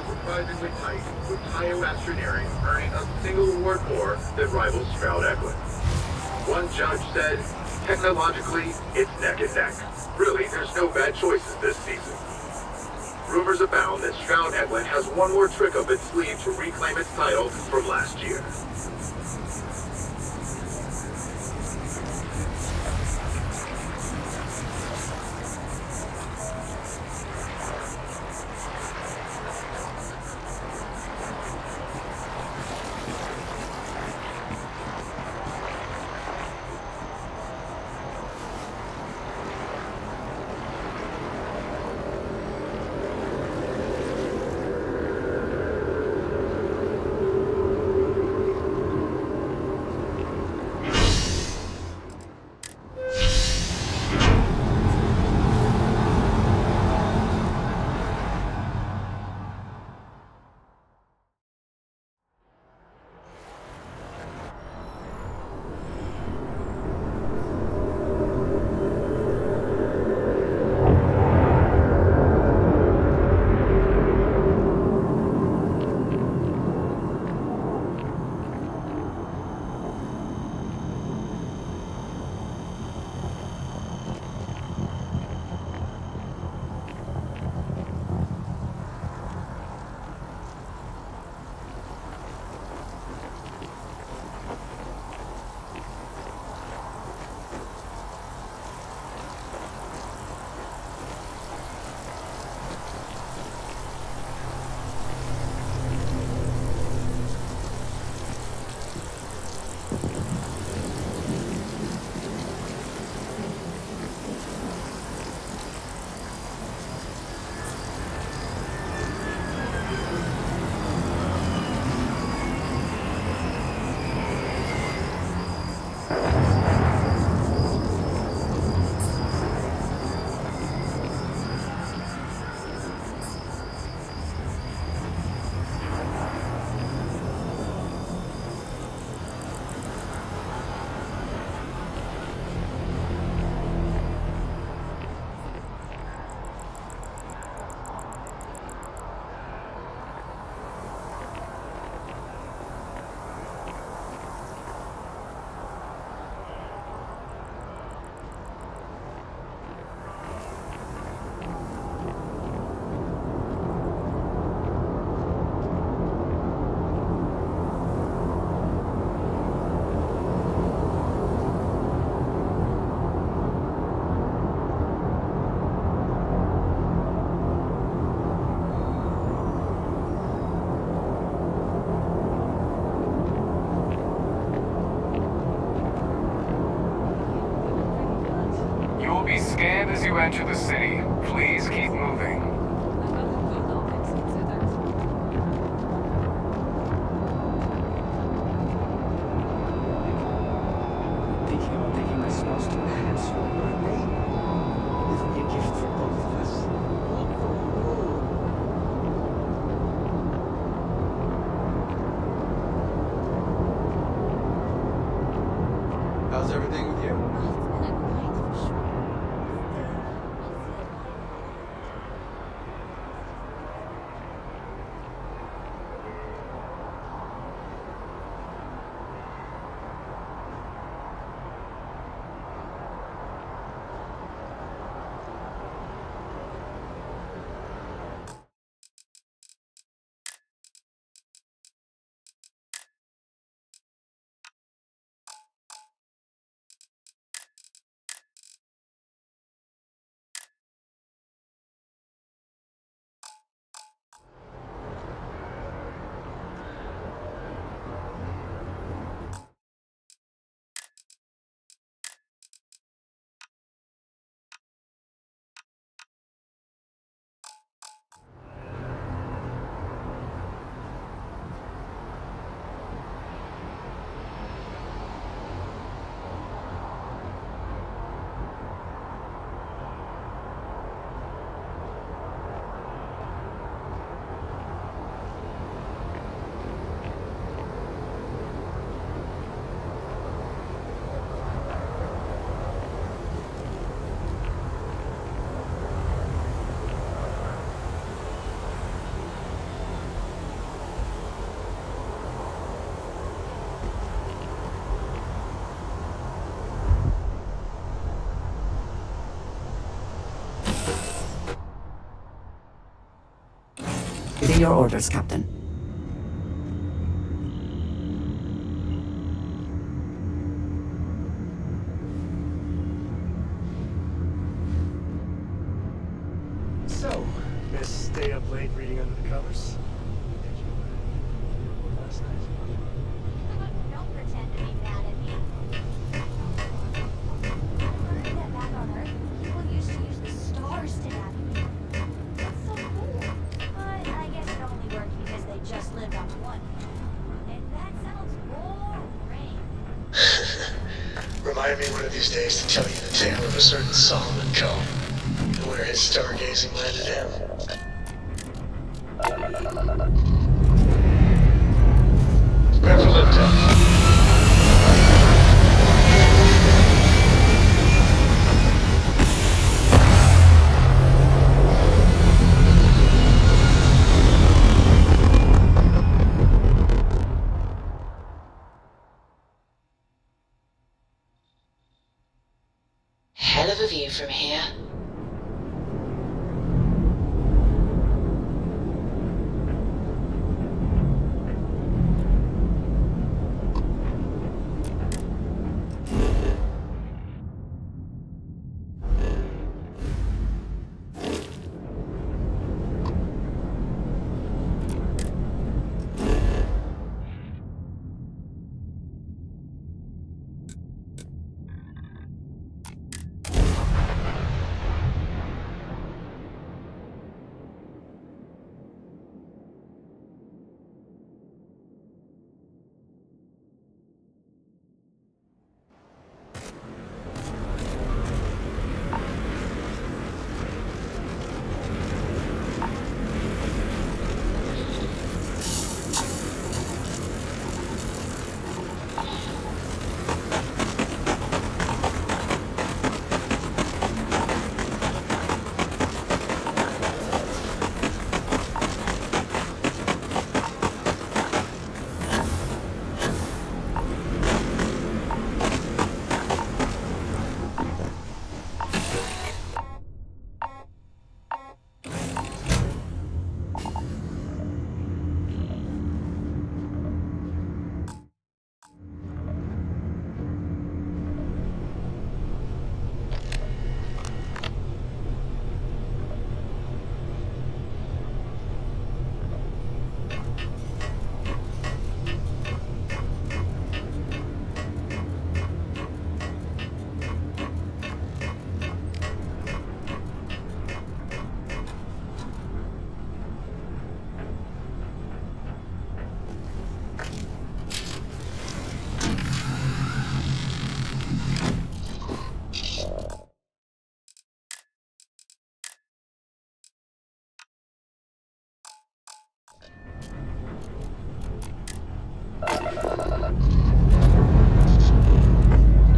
Surprisingly tight, with Tayo Astroneering earning a single award more than rivals Stroud-Eklund. One judge said, technologically, it's neck and neck. Really, there's no bad choices this season. Rumors abound that Stroud-Eklund has one more trick up its sleeve to reclaim its title from last year. Be scanned as you enter the city. Please keep moving. Thinking my supposed to dance for your birthday? It'll be a gift for both of us. How's everything with you? your orders, Captain. So, Miss stay up late reading under the covers? Did you last night? Don't pretend to be mad at me. I heard that back on Earth, people used to use the stars to navigate. That's so cool. But I guess it only worked because they just lived on one planet. And that sounds boring. Remind me one of these days to tell you the tale of a certain Solomon Cone, and where his stargazing landed him. Reverend. Hell of a view from here.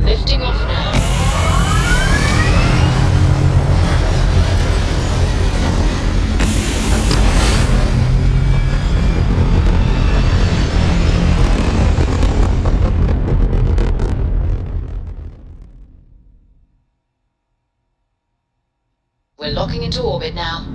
Lifting off now. We're locking into orbit now.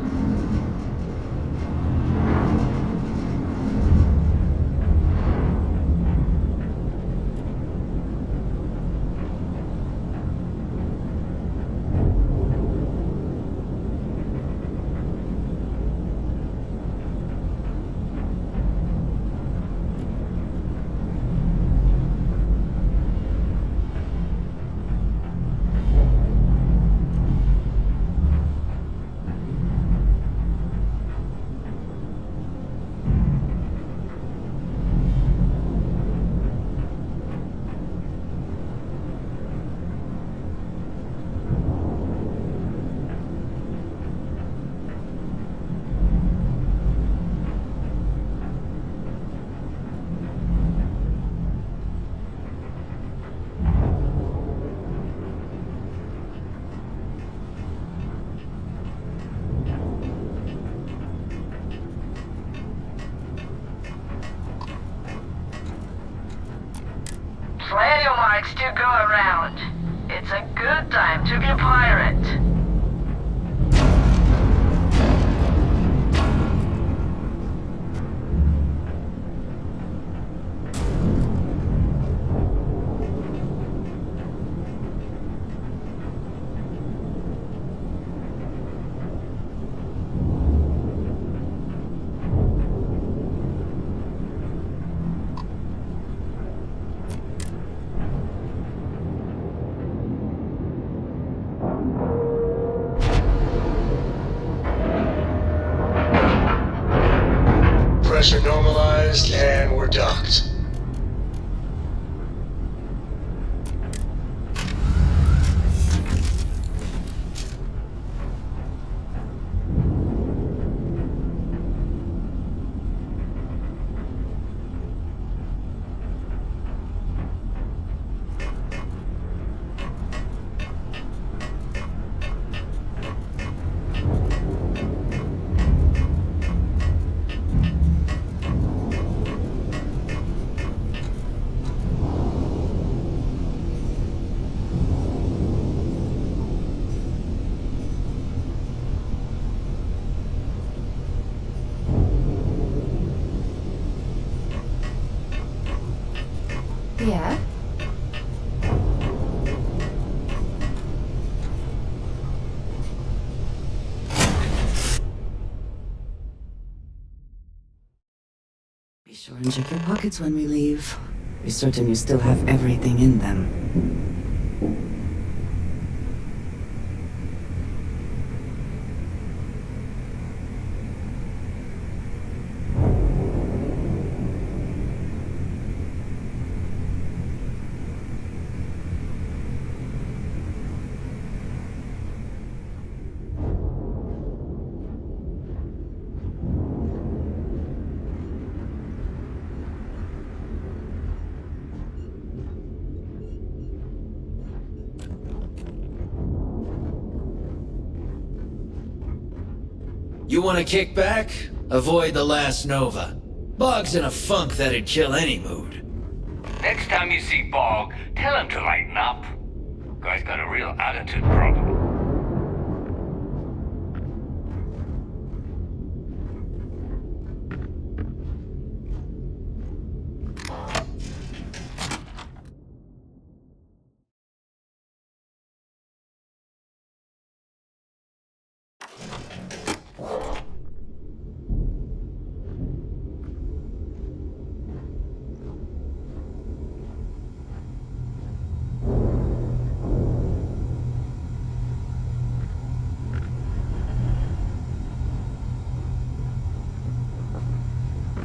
Radio mics do go around. It's a good time to be a pirate. pressure normalized, and we're docked. Yeah? Be sure and check your pockets when we leave. Be certain you still have everything in them. You want to kick back? Avoid the last Nova. Bog's in a funk that'd kill any mood. Next time you see Bog, tell him to lighten up. Guy's got a real attitude problem.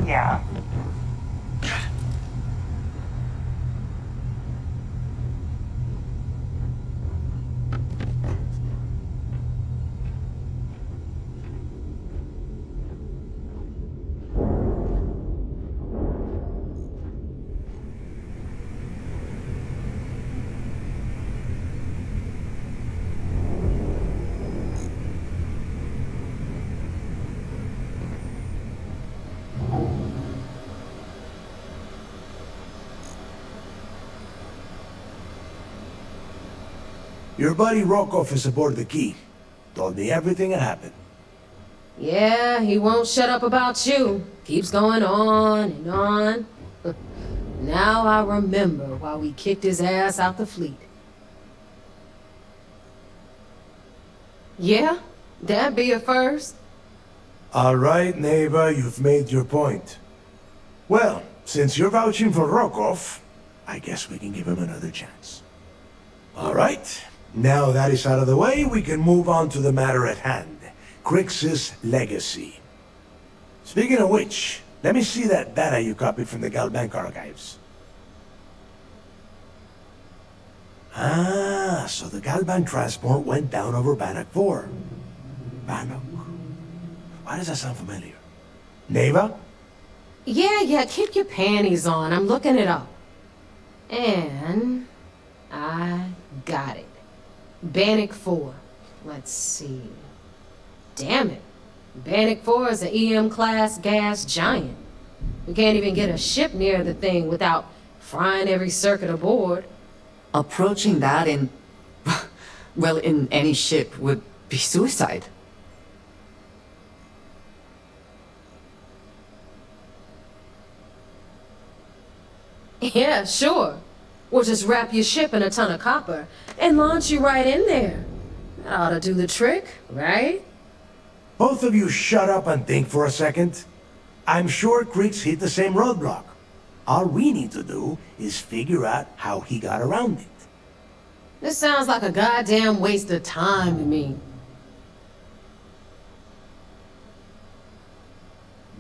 Yeah. Your buddy Rokoff is aboard the Key. Told me everything that happened. Yeah, he won't shut up about you. Keeps going on and on. Now I remember why we kicked his ass out the fleet. Yeah? That'd be a first. All right, Neva, you've made your point. Well, since you're vouching for Rokoff, I guess we can give him another chance. All right. Now that is out of the way, we can move on to the matter at hand. Crix's legacy. Speaking of which, let me see that data you copied from the Galbank archives. Ah, so the Galbank transport went down over Bannock 4. Bannock. Why does that sound familiar? Neva? Yeah, keep your panties on. I'm looking it up. And I got it. Bannock 4. Let's see. Damn it. Bannock 4 is an EM-class gas giant. We can't even get a ship near the thing without frying every circuit aboard. Approaching that in... well, in any ship would be suicide. Yeah, sure. We'll just wrap your ship in a ton of copper and launch you right in there. That ought to do the trick, right? Both of you shut up and think for a second. I'm sure Crix hit the same roadblock. All we need to do is figure out how he got around it. This sounds like a goddamn waste of time to me.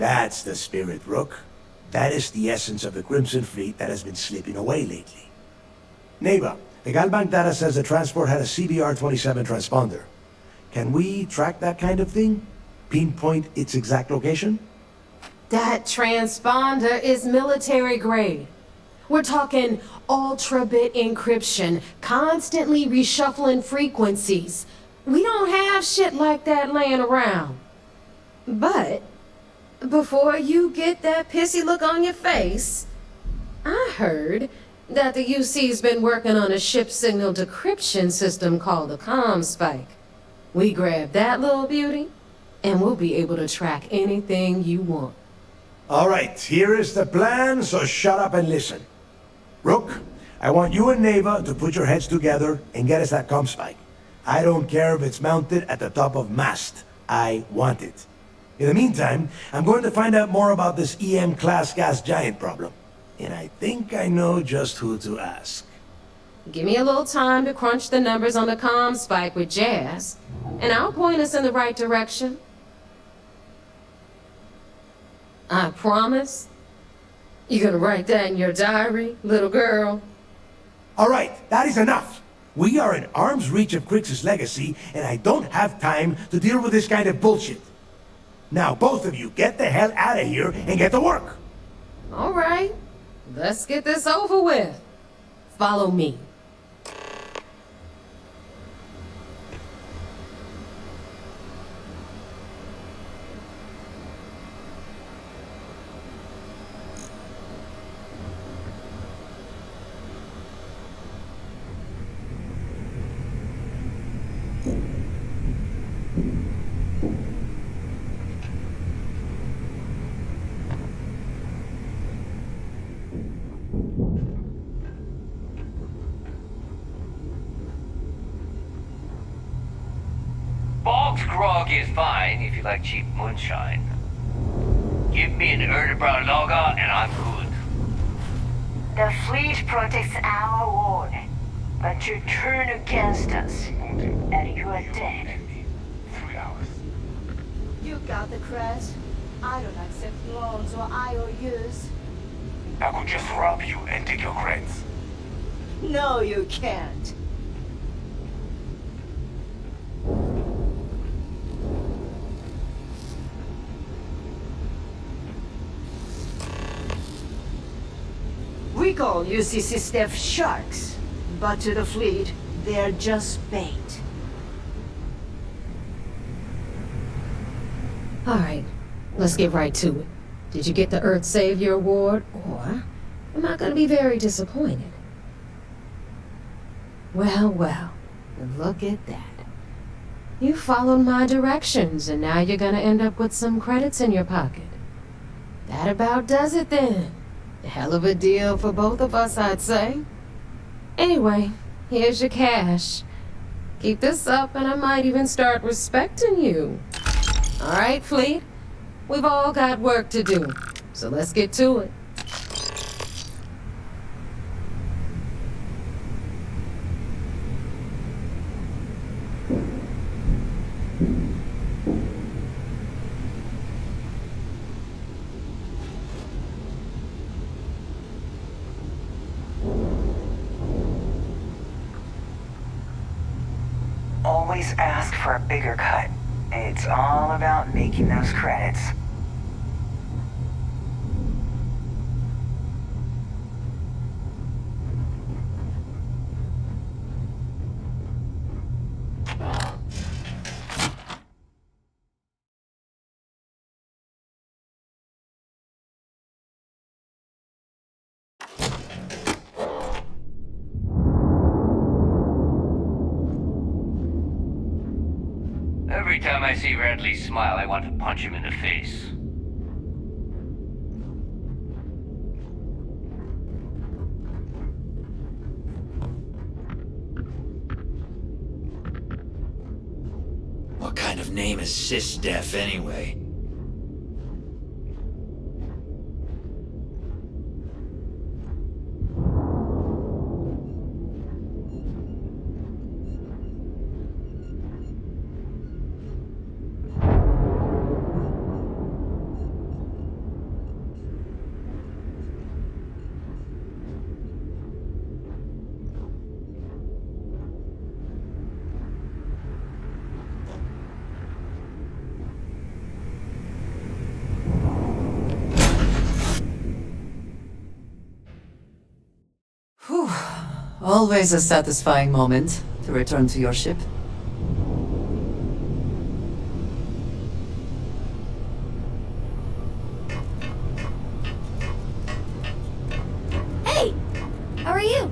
That's the spirit, Rook. That is the essence of the Crimson Fleet that has been slipping away lately. Neighbor, the Galbank data says the transport had a CBR-27 transponder. Can we track that kind of thing? Pinpoint its exact location? That transponder is military grade. We're talking ultra-bit encryption, constantly reshuffling frequencies. We don't have shit like that laying around. But before you get that pissy look on your face, I heard that the UC's been working on a ship signal decryption system called the ComSpike. We grab that little beauty, and we'll be able to track anything you want. All right, here is the plan, so shut up and listen. Rook, I want you and Neva to put your heads together and get us that ComSpike. I don't care if it's mounted at the top of mast. I want it. In the meantime, I'm going to find out more about this EM-class gas giant problem. And I think I know just who to ask. Give me a little time to crunch the numbers on the ComSpike with Jazz, and I'll point us in the right direction. I promise. You're gonna write that in your diary, little girl? All right, that is enough. We are in arm's reach of Crix's legacy, and I don't have time to deal with this kind of bullshit. Now, both of you, get the hell out of here and get to work. All right, let's get this over with. Follow me. Bog's grog is fine if you like cheap moonshine. Give me an Erdebrow lager and I'm good. The fleet protects our ward, but you turn against us, and you are dead. 3 hours. You got the crest. I don't accept loans or IOUs. I could just rob you and take your credits. No, you can't. We call UCC staff sharks, but to the fleet, they're just bait. All right, let's get right to it. Did you get the Earth Savior Award, or am I gonna be very disappointed? Well, well, look at that. You followed my directions, and now you're gonna end up with some credits in your pocket. That about does it then. A hell of a deal for both of us, I'd say. Anyway, here's your cash. Keep this up, and I might even start respecting you. All right, Fleet? We've all got work to do, so let's get to it. Always ask for a bigger cut. It's all about making those credits. Every time I see Radley smile, I want to punch him in the face. What kind of name is SysDef anyway? Always a satisfying moment to return to your ship. Hey! How are you?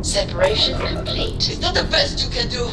Separation complete. Is that the best you can do?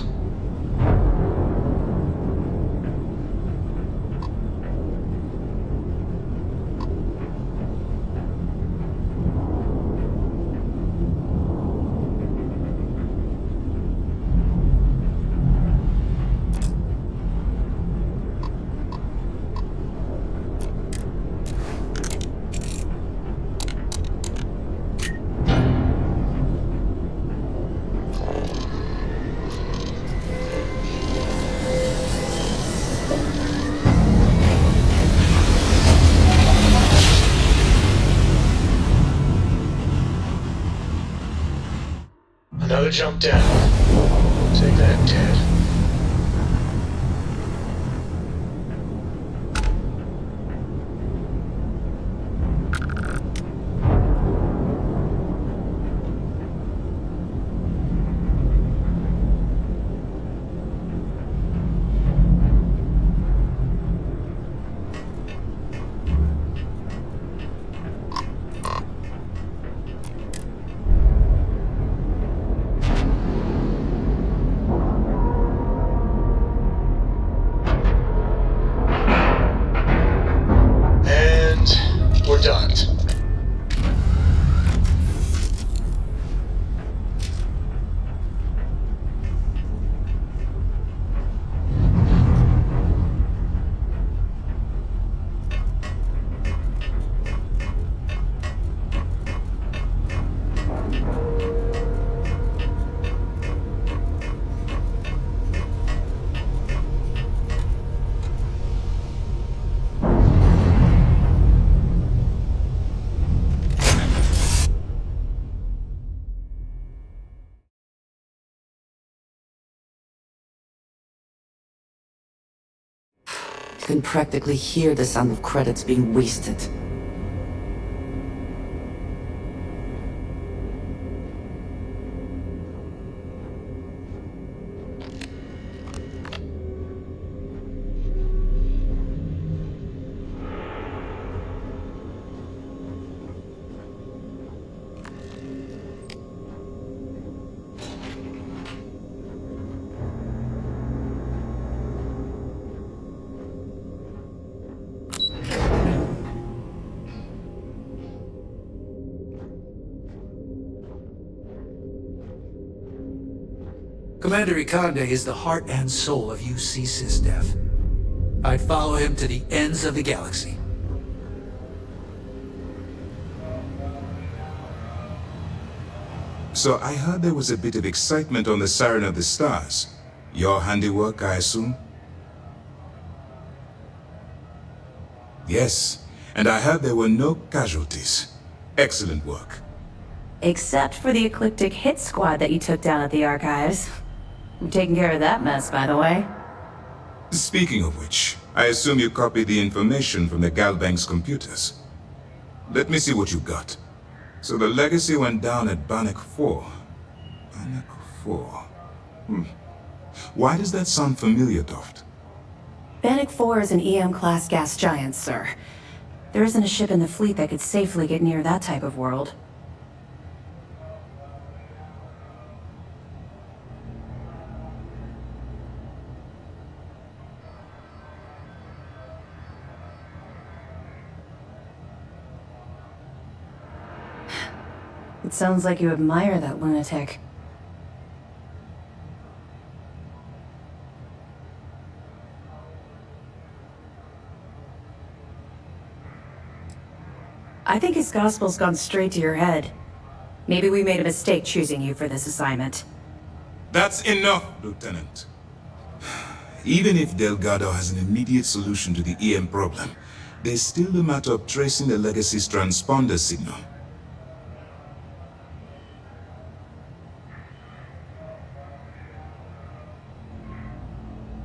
Another jump down. Take that, Ted. We're docked. You can practically hear the sound of credits being wasted. Commander Ikande is the heart and soul of UC SysDef. I'd follow him to the ends of the galaxy. So I heard there was a bit of excitement on the Siren of the Stars. Your handiwork, I assume? Yes, and I heard there were no casualties. Excellent work. Except for the eclectic hit squad that you took down at the archives. I'm taking care of that mess, by the way. Speaking of which, I assume you copied the information from the Galbank's computers. Let me see what you got. So the legacy went down at Bannock 4. Bannock 4. Why does that sound familiar, Toft? Bannock 4 is an EM-class gas giant, sir. There isn't a ship in the fleet that could safely get near that type of world. It sounds like you admire that lunatic. I think his gospel's gone straight to your head. Maybe we made a mistake choosing you for this assignment. That's enough, Lieutenant. Even if Delgado has an immediate solution to the EM problem, there's still the matter of tracing the Legacy's transponder signal.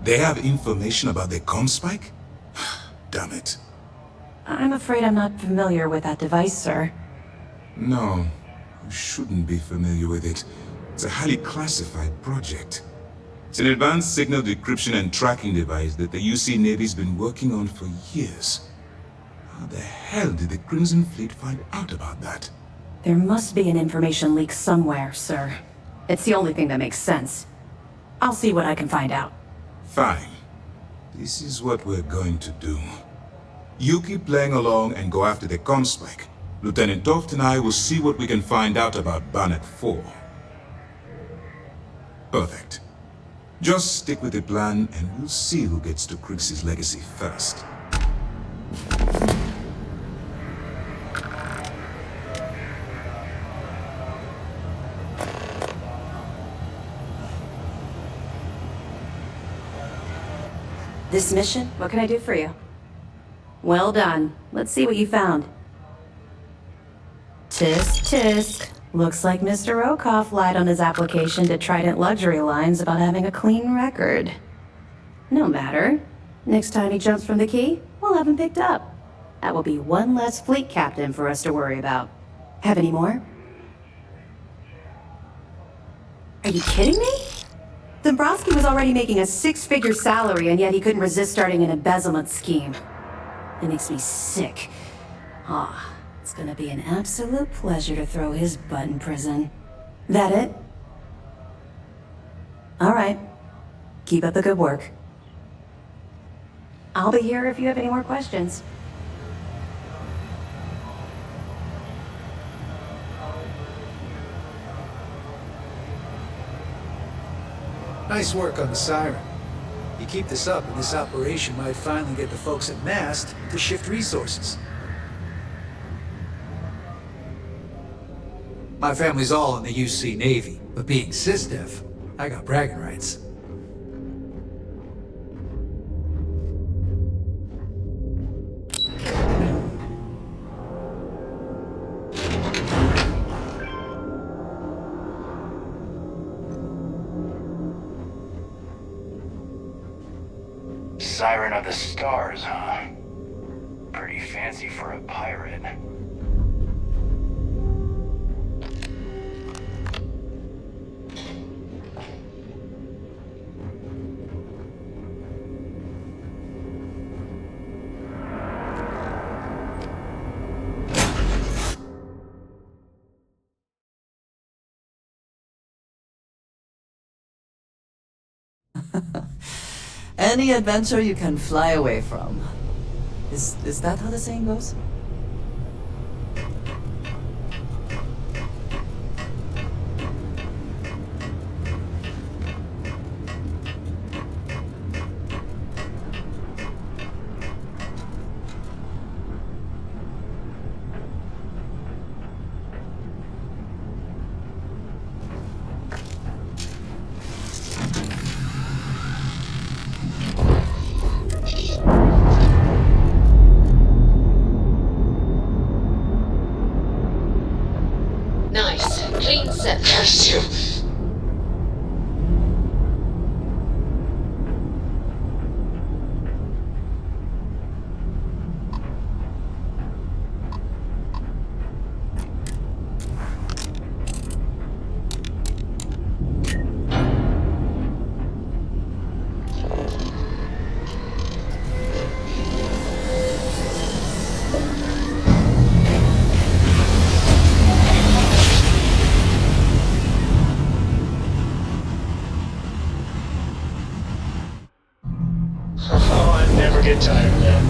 They have information about the comm spike? Damn it. I'm afraid I'm not familiar with that device, sir. No, you shouldn't be familiar with it. It's a highly classified project. It's an advanced signal decryption and tracking device that the UC Navy's been working on for years. How the hell did the Crimson Fleet find out about that? There must be an information leak somewhere, sir. It's the only thing that makes sense. I'll see what I can find out. Fine. This is what we're going to do. You keep playing along and go after the comm spike. Lieutenant Toft and I will see what we can find out about Barnett 4. Perfect. Just stick with the plan and we'll see who gets to Crix's legacy first. This mission? What can I do for you? Well done. Let's see what you found. Tisk, tisk. Looks like Mr. Rokoff lied on his application to Trident Luxury Lines about having a clean record. No matter. Next time he jumps from the key, we'll have him picked up. That will be one less fleet captain for us to worry about. Have any more? Are you kidding me? Dombrowski was already making a six-figure salary, and yet he couldn't resist starting an embezzlement scheme. It makes me sick. It's gonna be an absolute pleasure to throw his butt in prison. That it? All right. Keep up the good work. I'll be here if you have any more questions. Nice work on the siren. You keep this up and this operation might finally get the folks at MAST to shift resources. My family's all in the UC Navy, but being SysDef, I got bragging rights. Siren of the Stars, huh? Pretty fancy for a pirate. Any adventure you can fly away from. Is that how the saying goes? Nice. Clean set. Curse you! Oh, I never get tired of that.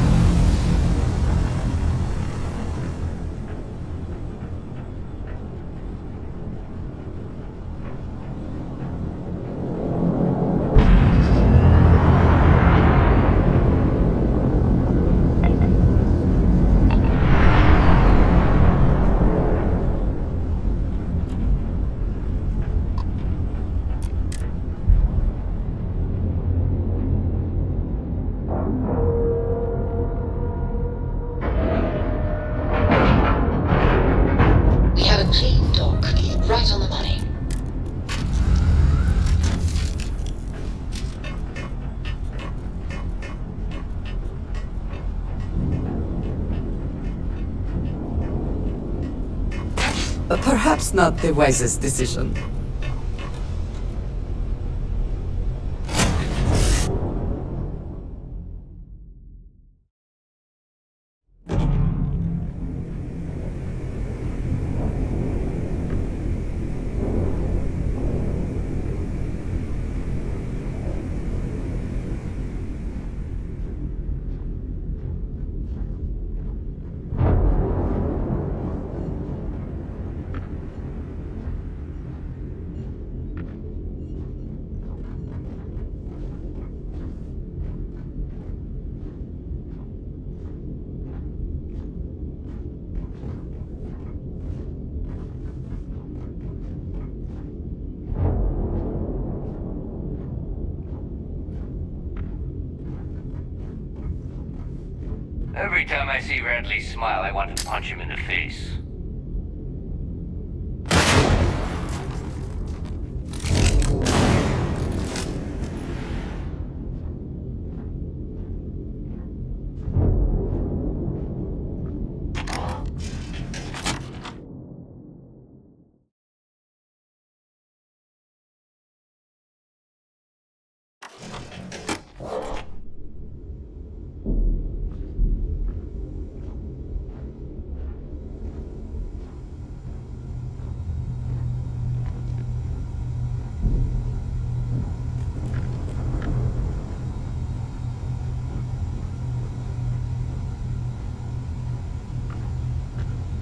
Perhaps not the wisest decision. Every time I see Radley smile, I want to punch him in the face.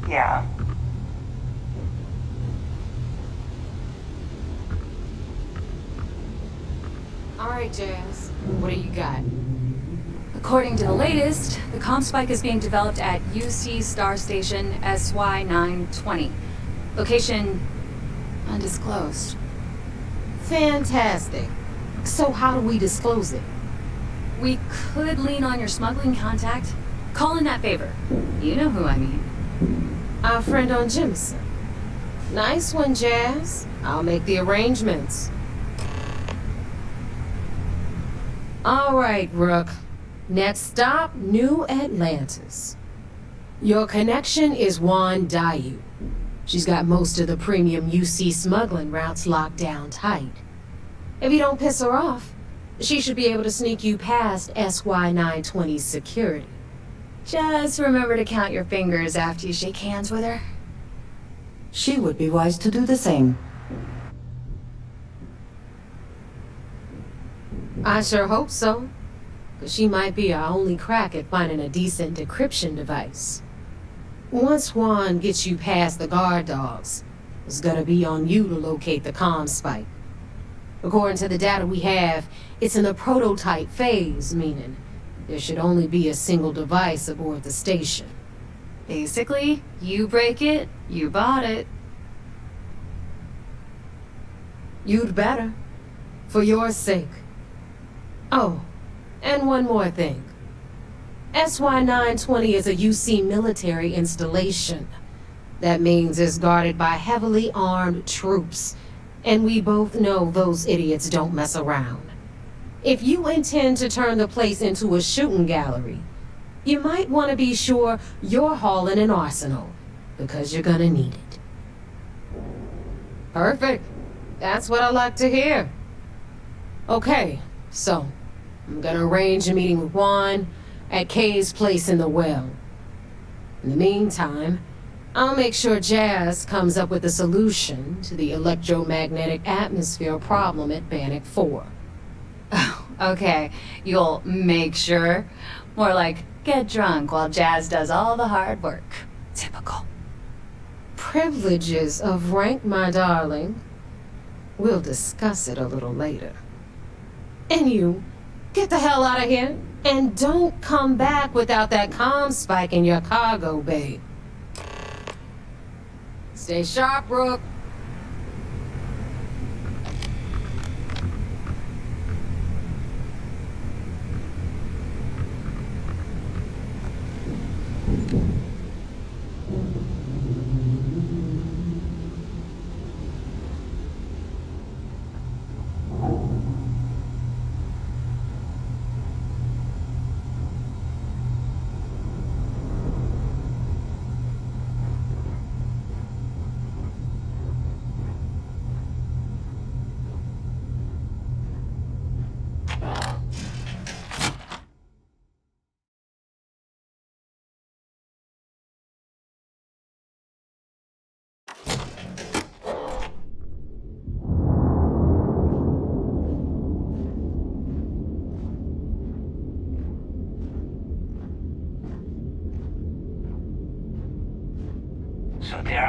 Yeah. Alright, Jazz. What do you got? According to the latest, the comm spike is being developed at UC Star Station SY-920. Location undisclosed. Fantastic. So how do we disclose it? We could lean on your smuggling contact. Call in that favor. You know who I mean. Our friend on Jimson. Nice one, Jazz. I'll make the arrangements. All right, Rook. Next stop, New Atlantis. Your connection is Juan Dayu. She's got most of the premium UC smuggling routes locked down tight. If you don't piss her off, she should be able to sneak you past SY-920's security. Just remember to count your fingers after you shake hands with her. She would be wise to do the same. I sure hope so. 'Cause she might be our only crack at finding a decent decryption device. Once Juan gets you past the guard dogs, it's gonna be on you to locate the comm spike. According to the data we have, it's in the prototype phase, meaning there should only be a single device aboard the station. Basically, you break it, you bought it. You'd better. For your sake. Oh, and one more thing. SY-920 is a UC military installation. That means it's guarded by heavily armed troops. And we both know those idiots don't mess around. If you intend to turn the place into a shooting gallery, you might want to be sure you're hauling an arsenal, because you're gonna need it. Perfect. That's what I like to hear. Okay, so I'm gonna arrange a meeting with Juan at Kay's place in the well. In the meantime, I'll make sure Jazz comes up with a solution to the electromagnetic atmosphere problem at Bannock 4. Oh, okay. You'll make sure. More like get drunk while Jazz does all the hard work. Typical. Privileges of rank, my darling. We'll discuss it a little later. And you, get the hell out of here, and don't come back without that comm spike in your cargo bay. Stay sharp, Rook.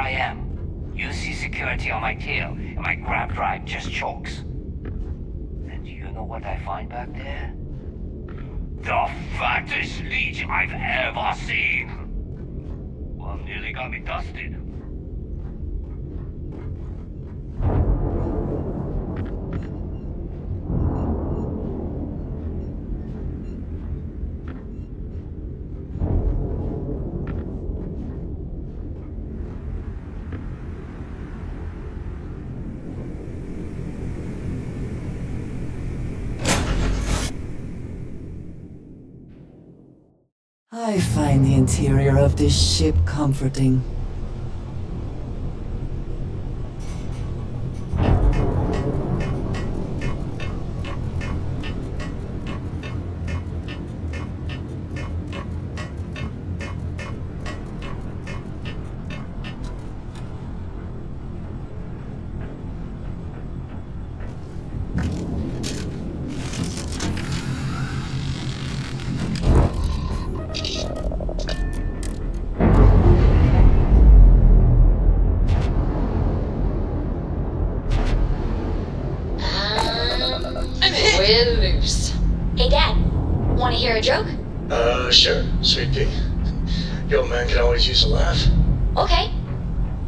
I am. You see security on my tail, and my grab drive just chokes. And do you know what I find back there? The fattest leech I've ever seen! Well, nearly got me dusted. I find the interior of this ship comforting. We're loose. Hey, Dad. Want to hear a joke? Sure, sweet pea. Your old man can always use a laugh. Okay.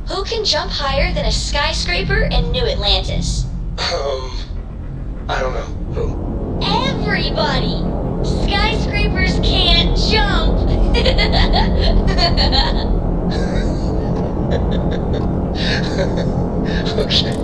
Who can jump higher than a skyscraper in New Atlantis? I don't know. Who? Everybody! Skyscrapers can't jump! Okay.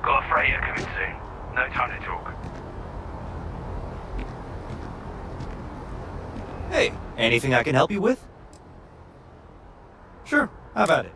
Got a freighter coming soon. No time to talk. Hey, anything I can help you with? Sure, how about it?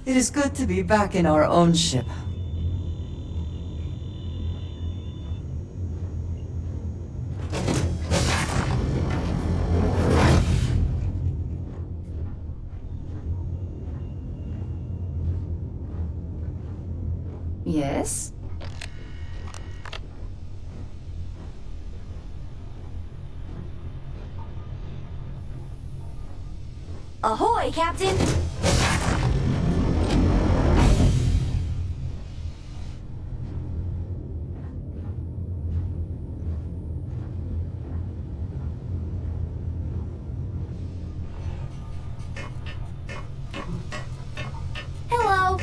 It is good to be back in our own ship. Yes? Ahoy, Captain! Hello!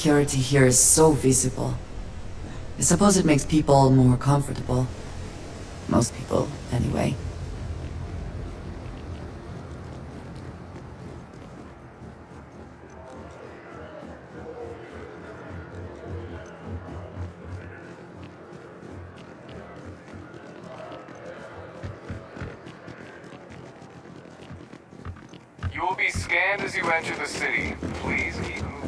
security here is so visible. I suppose it makes people more comfortable. Most people, anyway. You will be scanned as you enter the city. Please keep moving.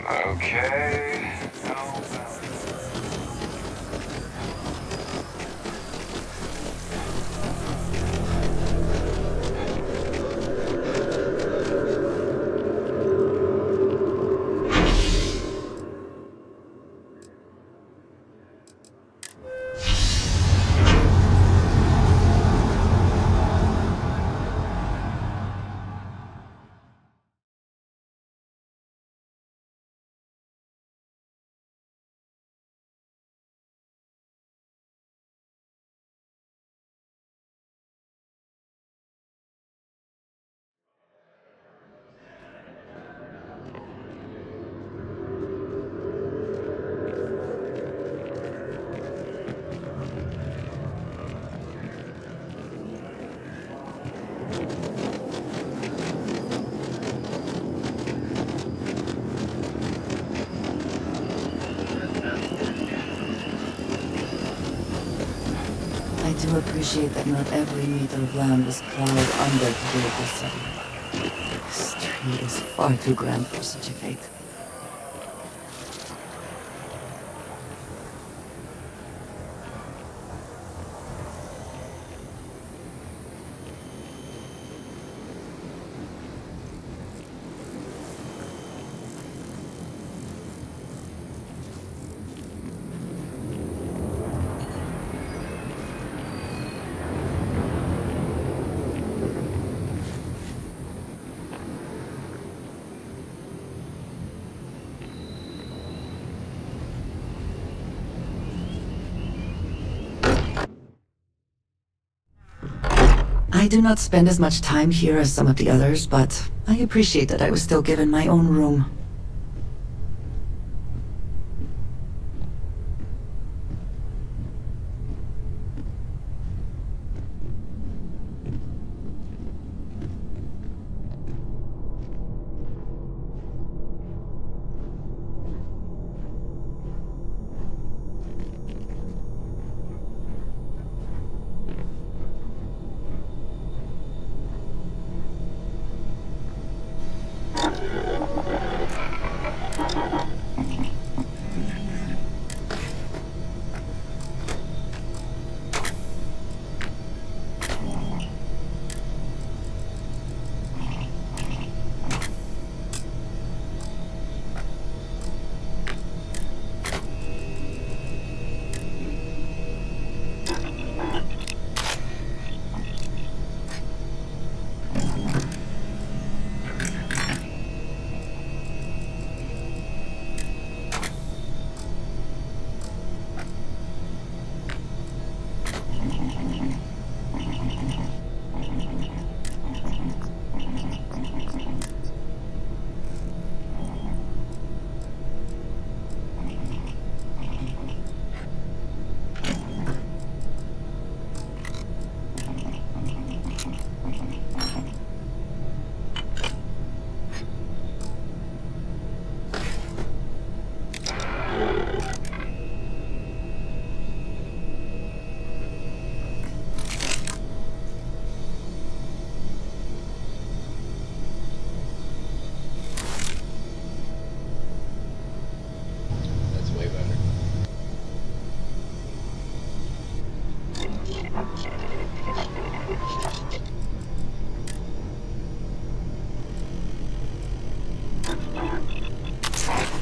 Okay. No. I do appreciate that not every meter of land was plowed under to build this settlement. This tree is far too grand for such a fate. I do not spend as much time here as some of the others, but I appreciate that I was still given my own room.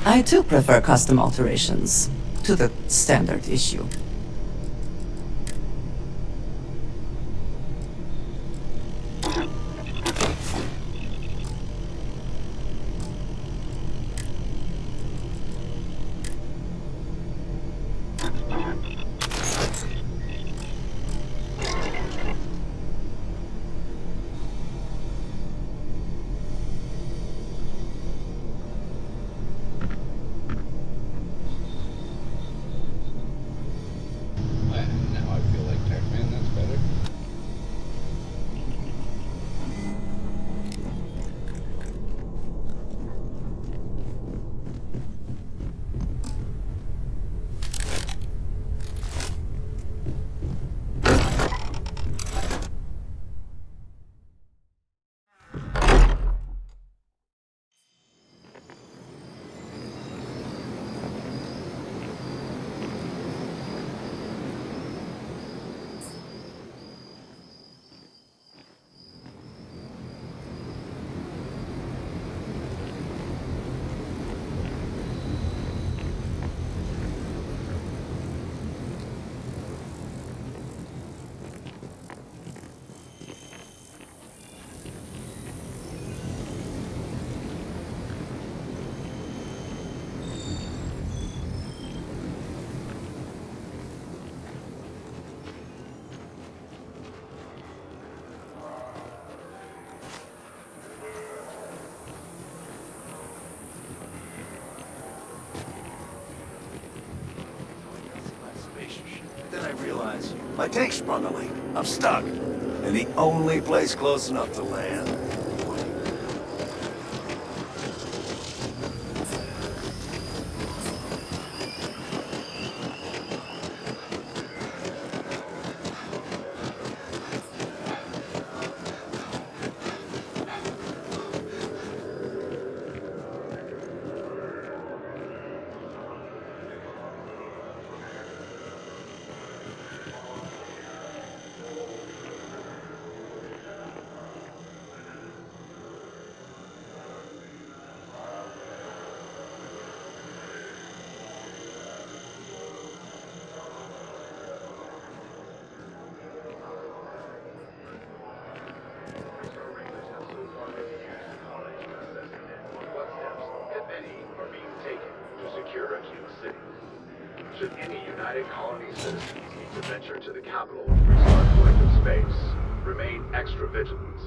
I too prefer custom alterations to the standard issue. realize. My tank sprung a leak. I'm stuck. And the only place close enough to land. Should any United Colony citizens need to venture to the capital to restart collective space, remain extra vigilant.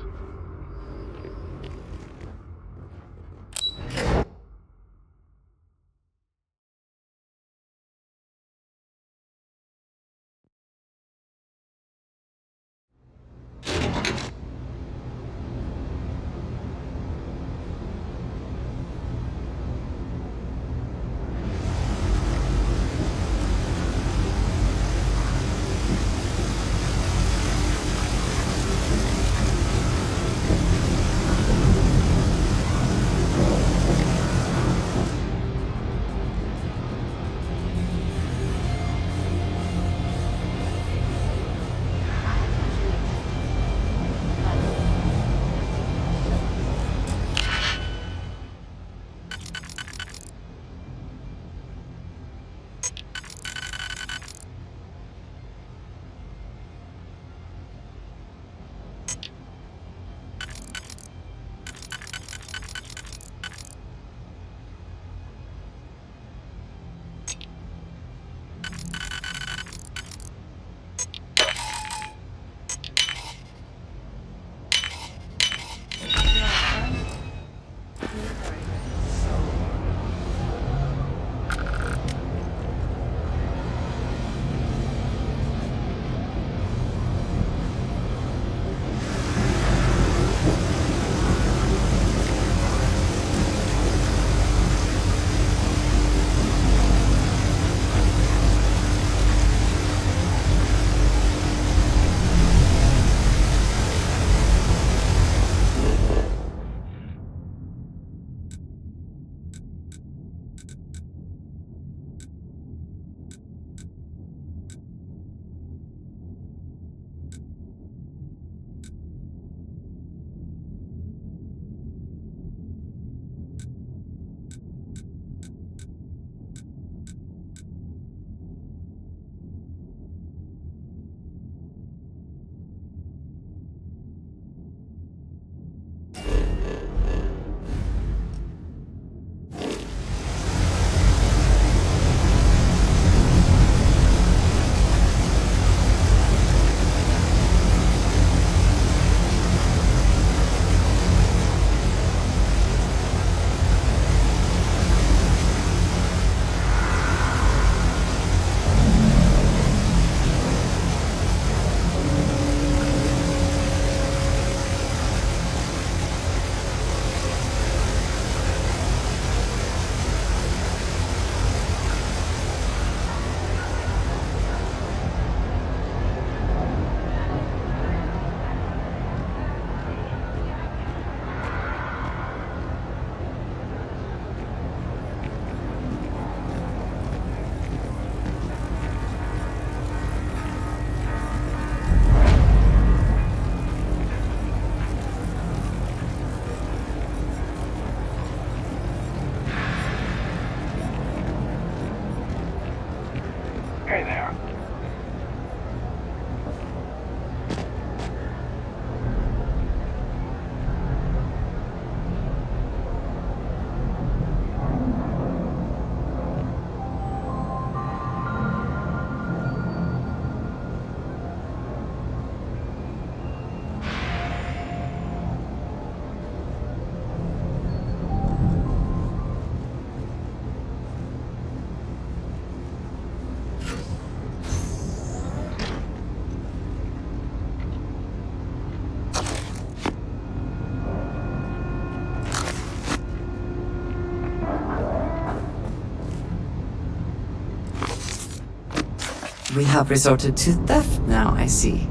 We have resorted to theft now, I see.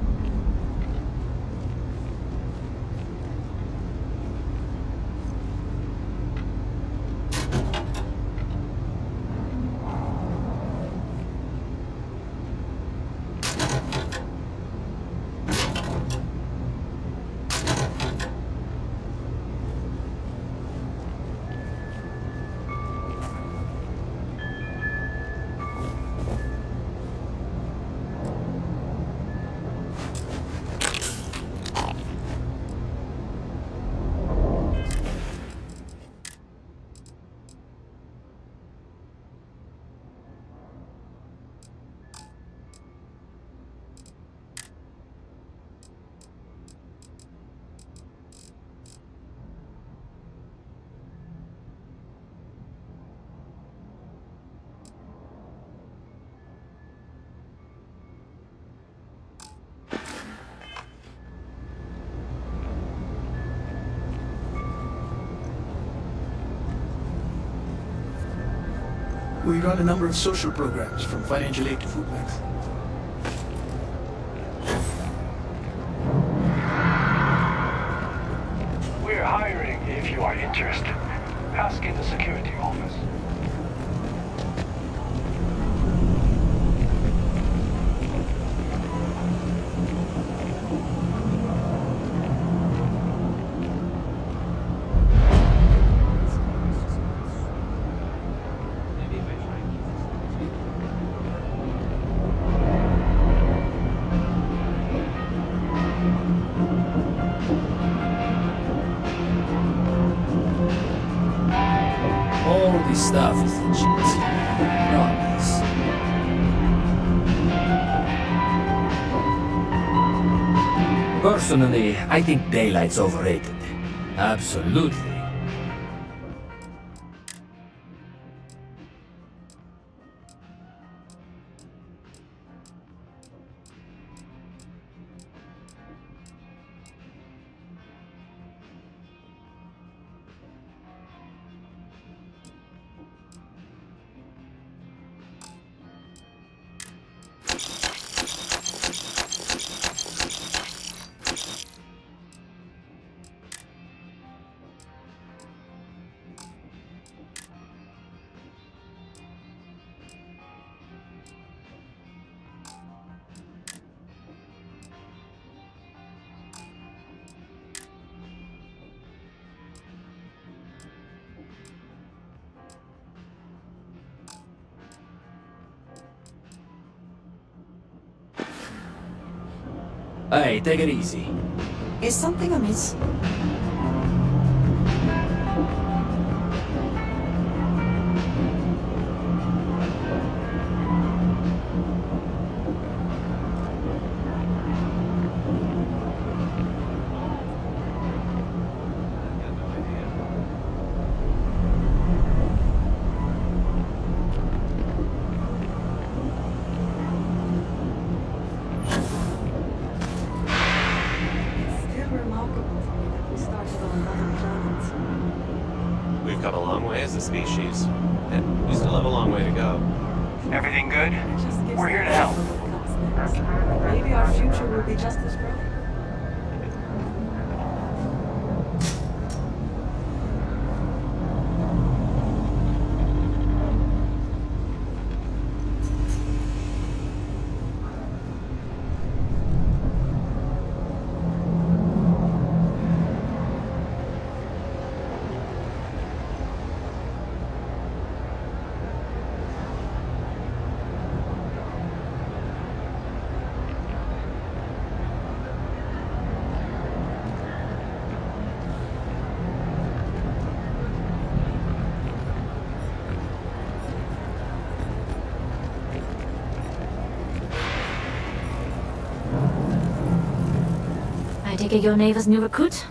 We run a number of social programs, from financial aid to food banks. We're hiring if you are interested. Ask in the security office. All this stuff is legit. Promise. Personally, I think daylight's overrated. Absolutely. Hey, take it easy. Is something amiss? We've come a long way as a species, and we still have a long way to go. Everything good? We're here to help. Maybe our future will be just as bright. I take it you're Neva's new recruit?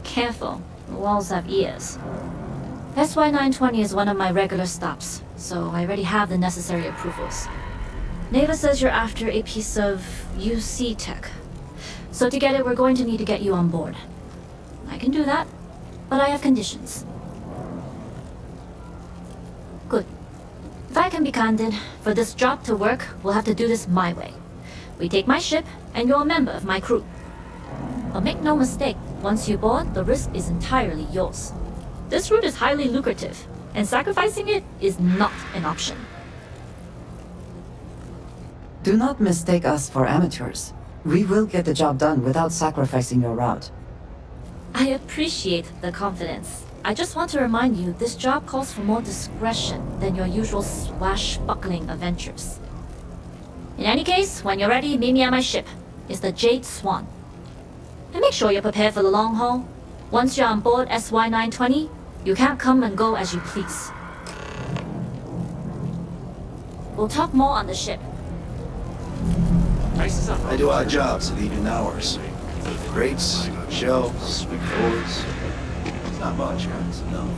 Careful, the walls have ears. SY-920 is one of my regular stops, so I already have the necessary approvals. Neva says you're after a piece of UC tech. So to get it, we're going to need to get you on board. can do that, but I have conditions. Good. If I can be candid, for this job to work, we'll have to do this my way. We take my ship, and you're a member of my crew. But make no mistake, once you board, the risk is entirely yours. This route is highly lucrative, and sacrificing it is not an option. Do not mistake us for amateurs. We will get the job done without sacrificing your route. I appreciate the confidence. I just want to remind you, this job calls for more discretion than your usual swashbuckling adventures. In any case, when you're ready, meet me at my ship. It's the Jade Swan. And make sure you're prepared for the long haul. Once you're on board SY-920, you can't come and go as you please. We'll talk more on the ship. I do odd jobs at even hours. Crates, shelves, doors. It's not much, but it's enough.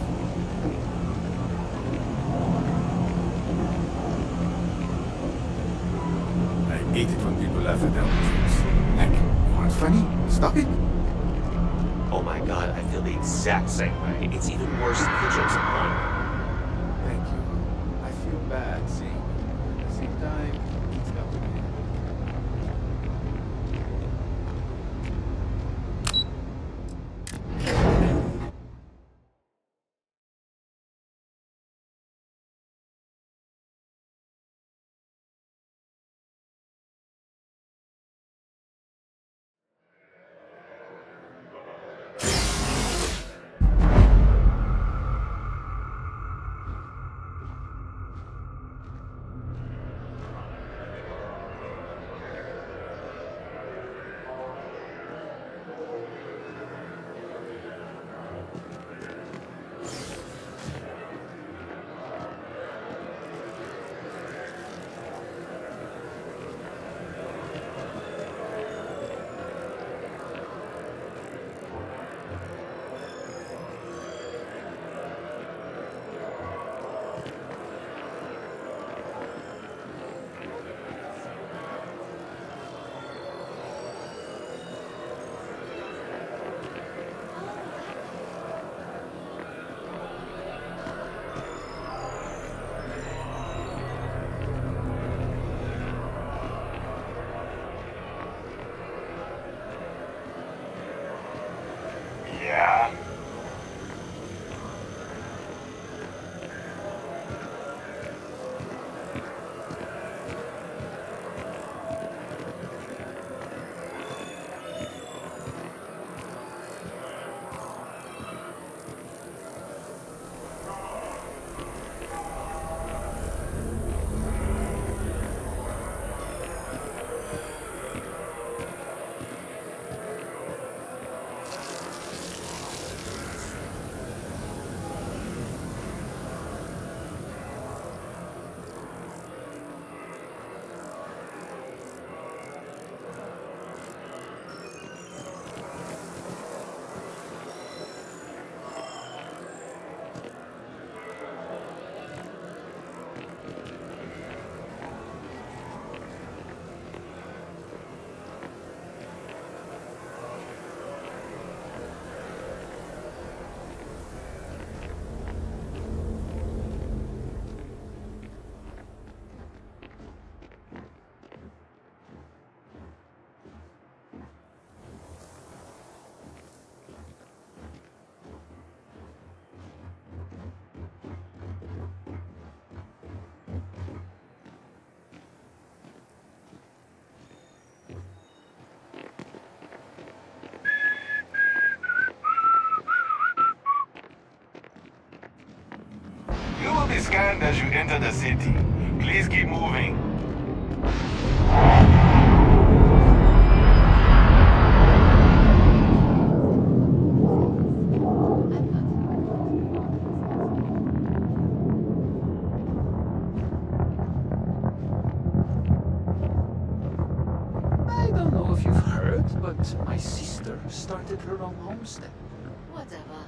I hate it when people laugh at jokes. Heck, aren't funny? Stop it. Oh my god, I feel the exact same way. It's even worse than the jokes at mine. Thank you. I feel bad seeing you. At the same time, it's complicated. You will be scanned as you enter the city. Please keep moving. I don't know if you've heard, but my sister started her own homestead. Whatever.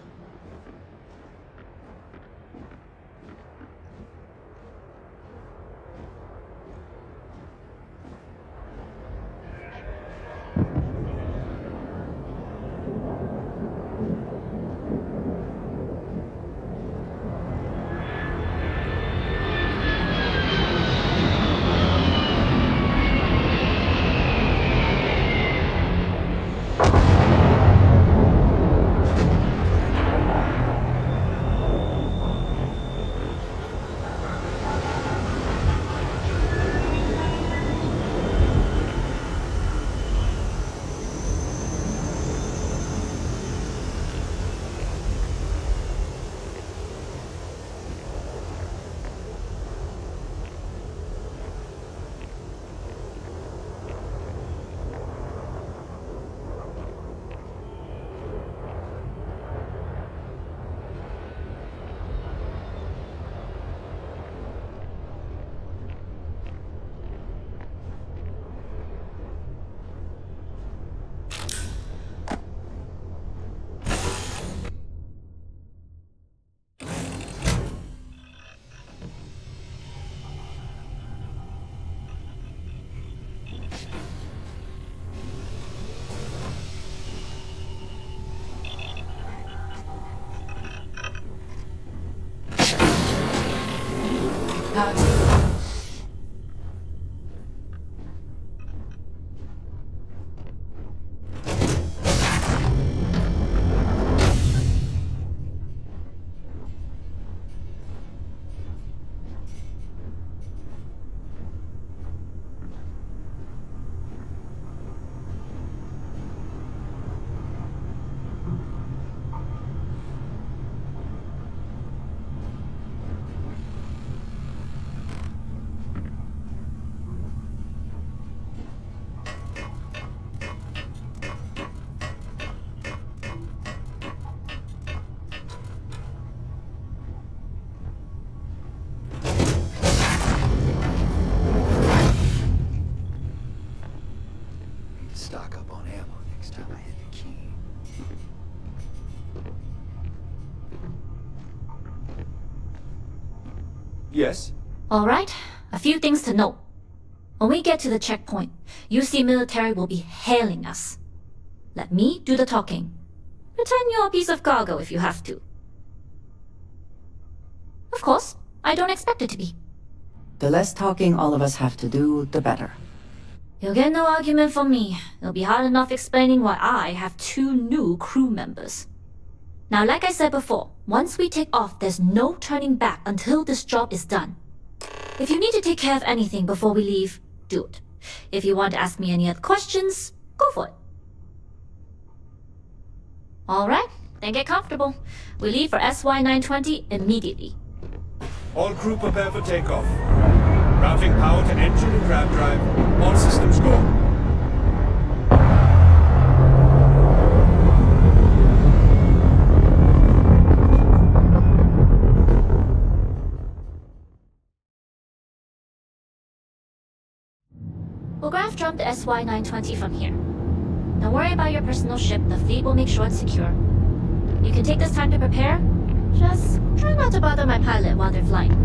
Stock up on ammo next time I hit the key. Yes? Alright, a few things to note. When we get to the checkpoint, UC military will be hailing us. Let me do the talking. Pretend you're a piece of cargo if you have to. Of course, I don't expect it to be. The less talking all of us have to do, the better. You'll get no argument from me. It'll be hard enough explaining why I have 2 new crew members. Now, like I said before, once we take off, there's no turning back until this job is done. If you need to take care of anything before we leave, do it. If you want to ask me any other questions, go for it. Alright, then get comfortable. We leave for SY-920 immediately. All crew prepare for takeoff. Routing power to engine and grab drive. All systems go. We'll graph jump the SY-920 from here. Don't worry about your personal ship, the fleet will make sure it's secure. You can take this time to prepare. Just try not to bother my pilot while they're flying.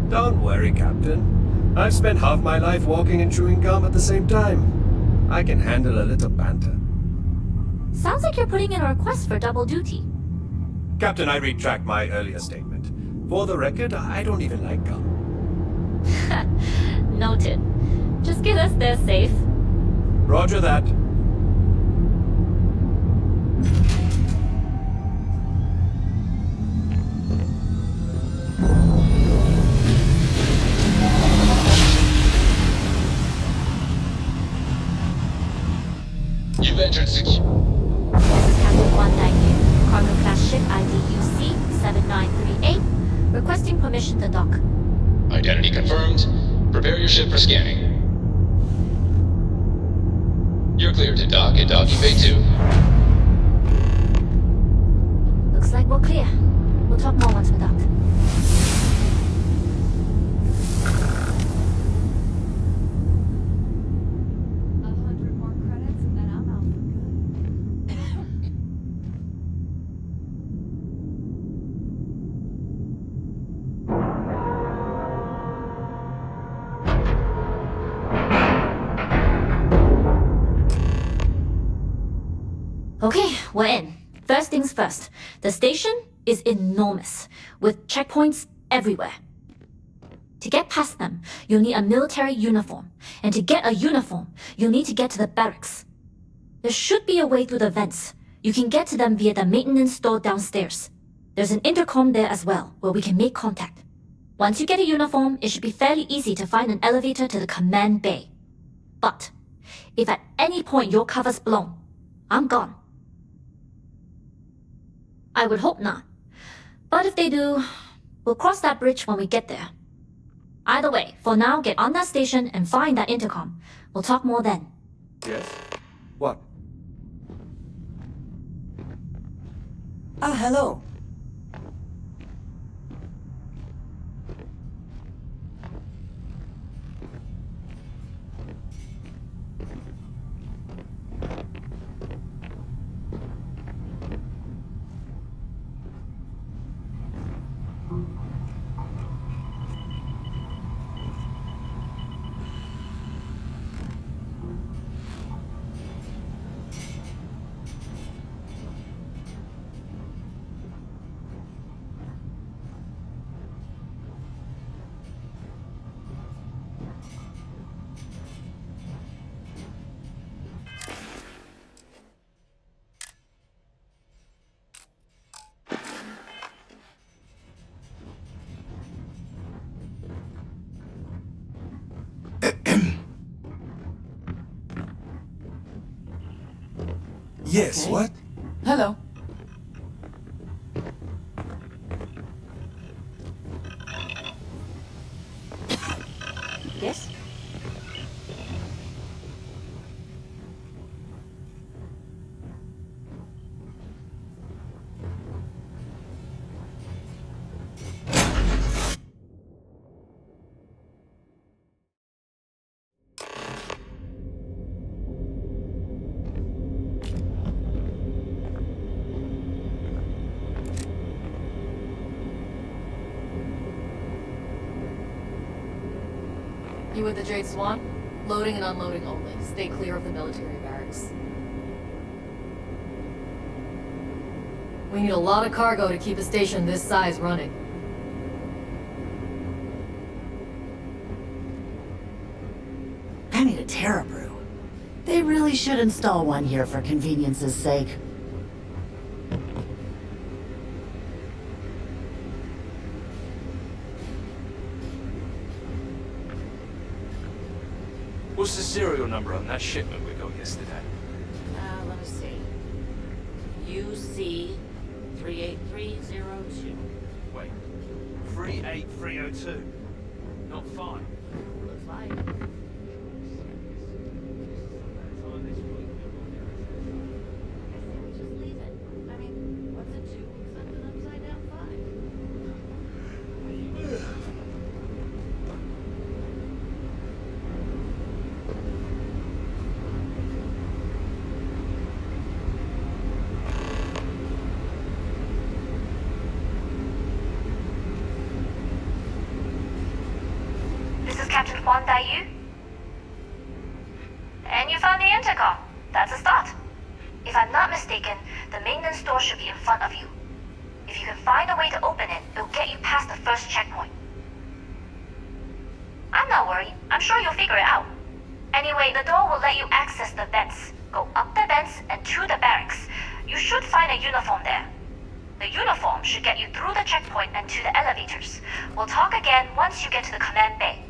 Don't worry, Captain. I've spent half my life walking and chewing gum at the same time. I can handle a little banter. Sounds like you're putting in a request for double duty. Captain, I retract my earlier statement. For the record, I don't even like gum. Noted. Just get us there safe. Roger that. You've entered secure. This is Captain Wang Daiyu, cargo class ship ID UC-7938, requesting permission to dock. Identity confirmed. Prepare your ship for scanning. You're cleared to dock at docking bay 2. Looks like we're clear. We'll talk more once we're docked. Okay, we're in. First things first. The station is enormous, with checkpoints everywhere. To get past them, you'll need a military uniform. And to get a uniform, you'll need to get to the barracks. There should be a way through the vents. You can get to them via the maintenance store downstairs. There's an intercom there as well, where we can make contact. Once you get a uniform, it should be fairly easy to find an elevator to the command bay. But, if at any point your cover's blown, I'm gone. I would hope not. But if they do, we'll cross that bridge when we get there. Either way, for now, get on that station and find that intercom. We'll talk more then. Yes? What? Ah, hello. Yes, Okay. what? Hello. Yes? You with the Jade Swan? Loading and unloading only. Stay clear of the military barracks. We need a lot of cargo to keep a station this size running. I need a Terra Brew. They really should install one here for convenience's sake. What's the serial number on that shipment we got yesterday? Let me see. UC 38302. Wait, 38302. Not 5. Looks like. Captain Huan Daiyu? And you found the intercom. That's a start. If I'm not mistaken, the maintenance door should be in front of you. If you can find a way to open it, it'll get you past the first checkpoint. I'm not worried. I'm sure you'll figure it out. Anyway, the door will let you access the vents. Go up the vents and to the barracks. You should find a uniform there. The uniform should get you through the checkpoint and to the elevators. We'll talk again once you get to the command bay.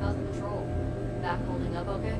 How's the patrol? Back holding up okay?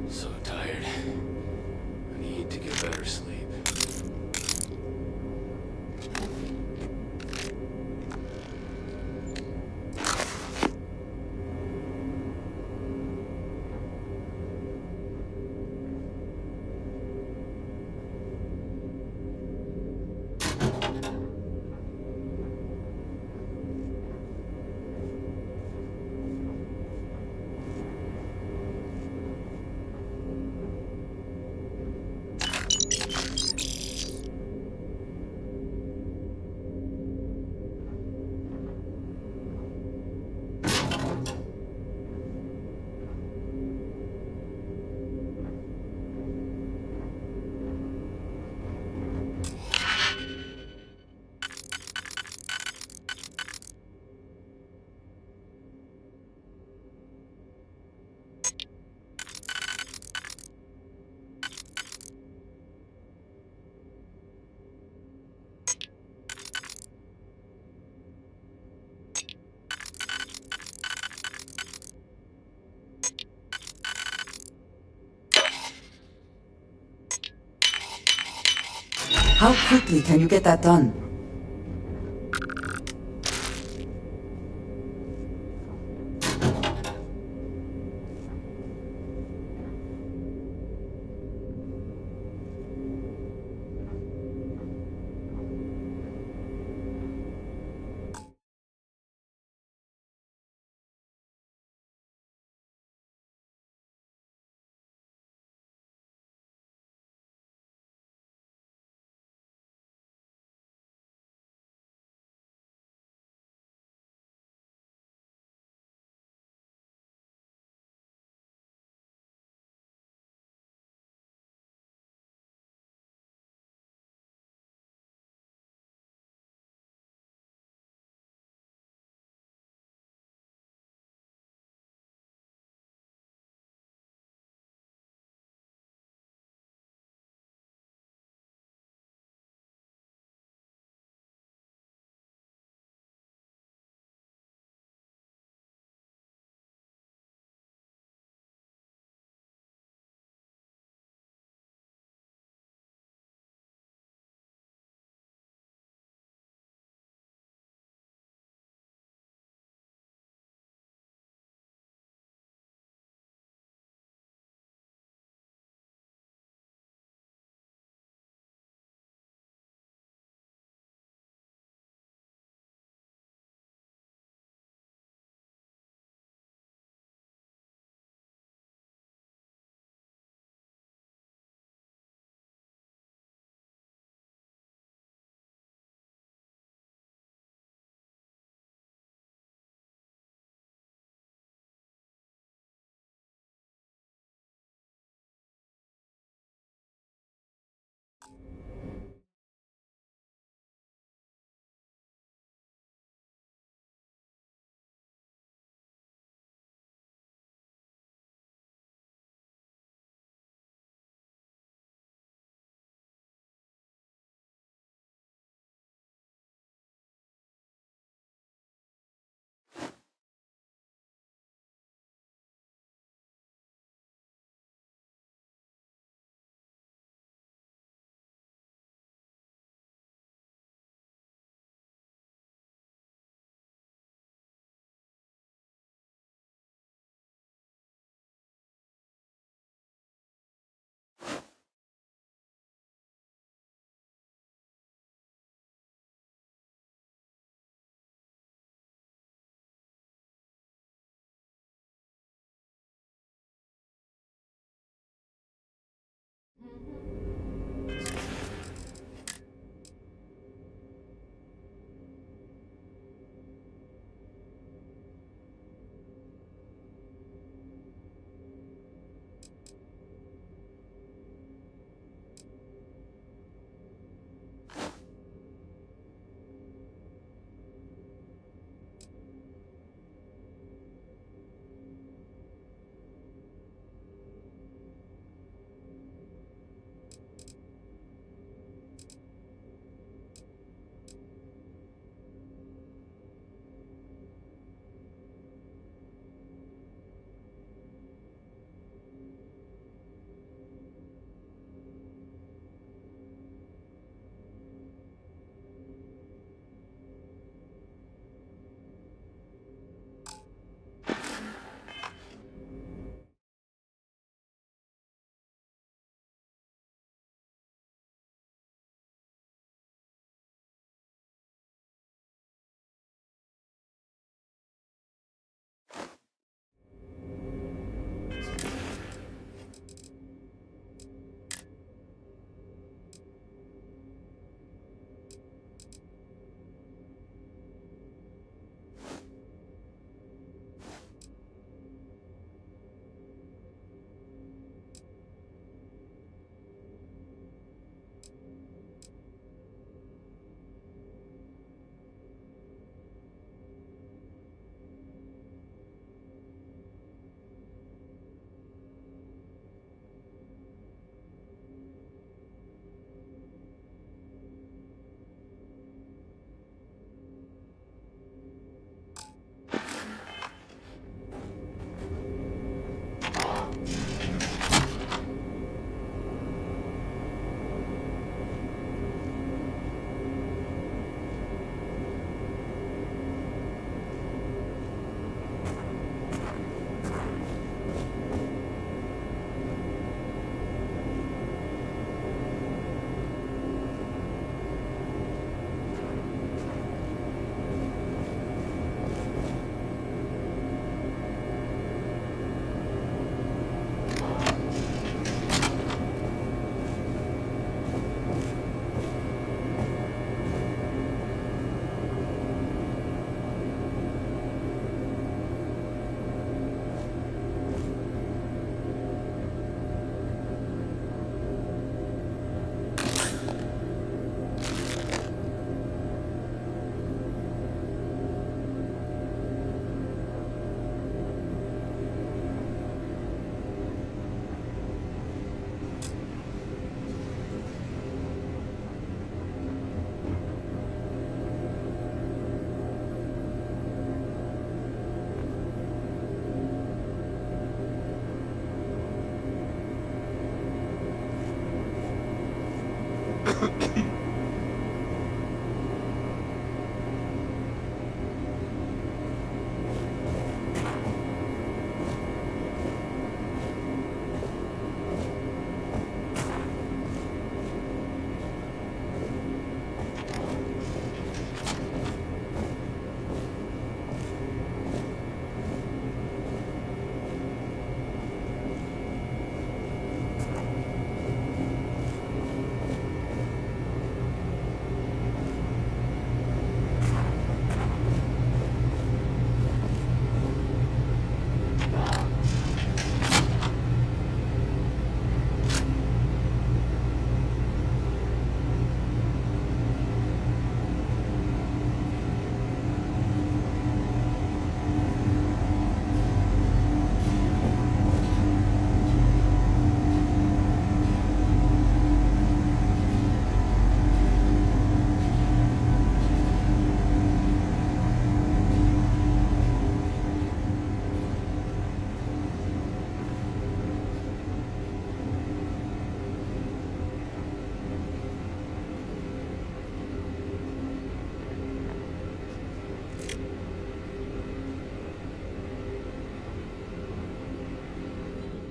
So tired. I need to get better sleep. How quickly can you get that done?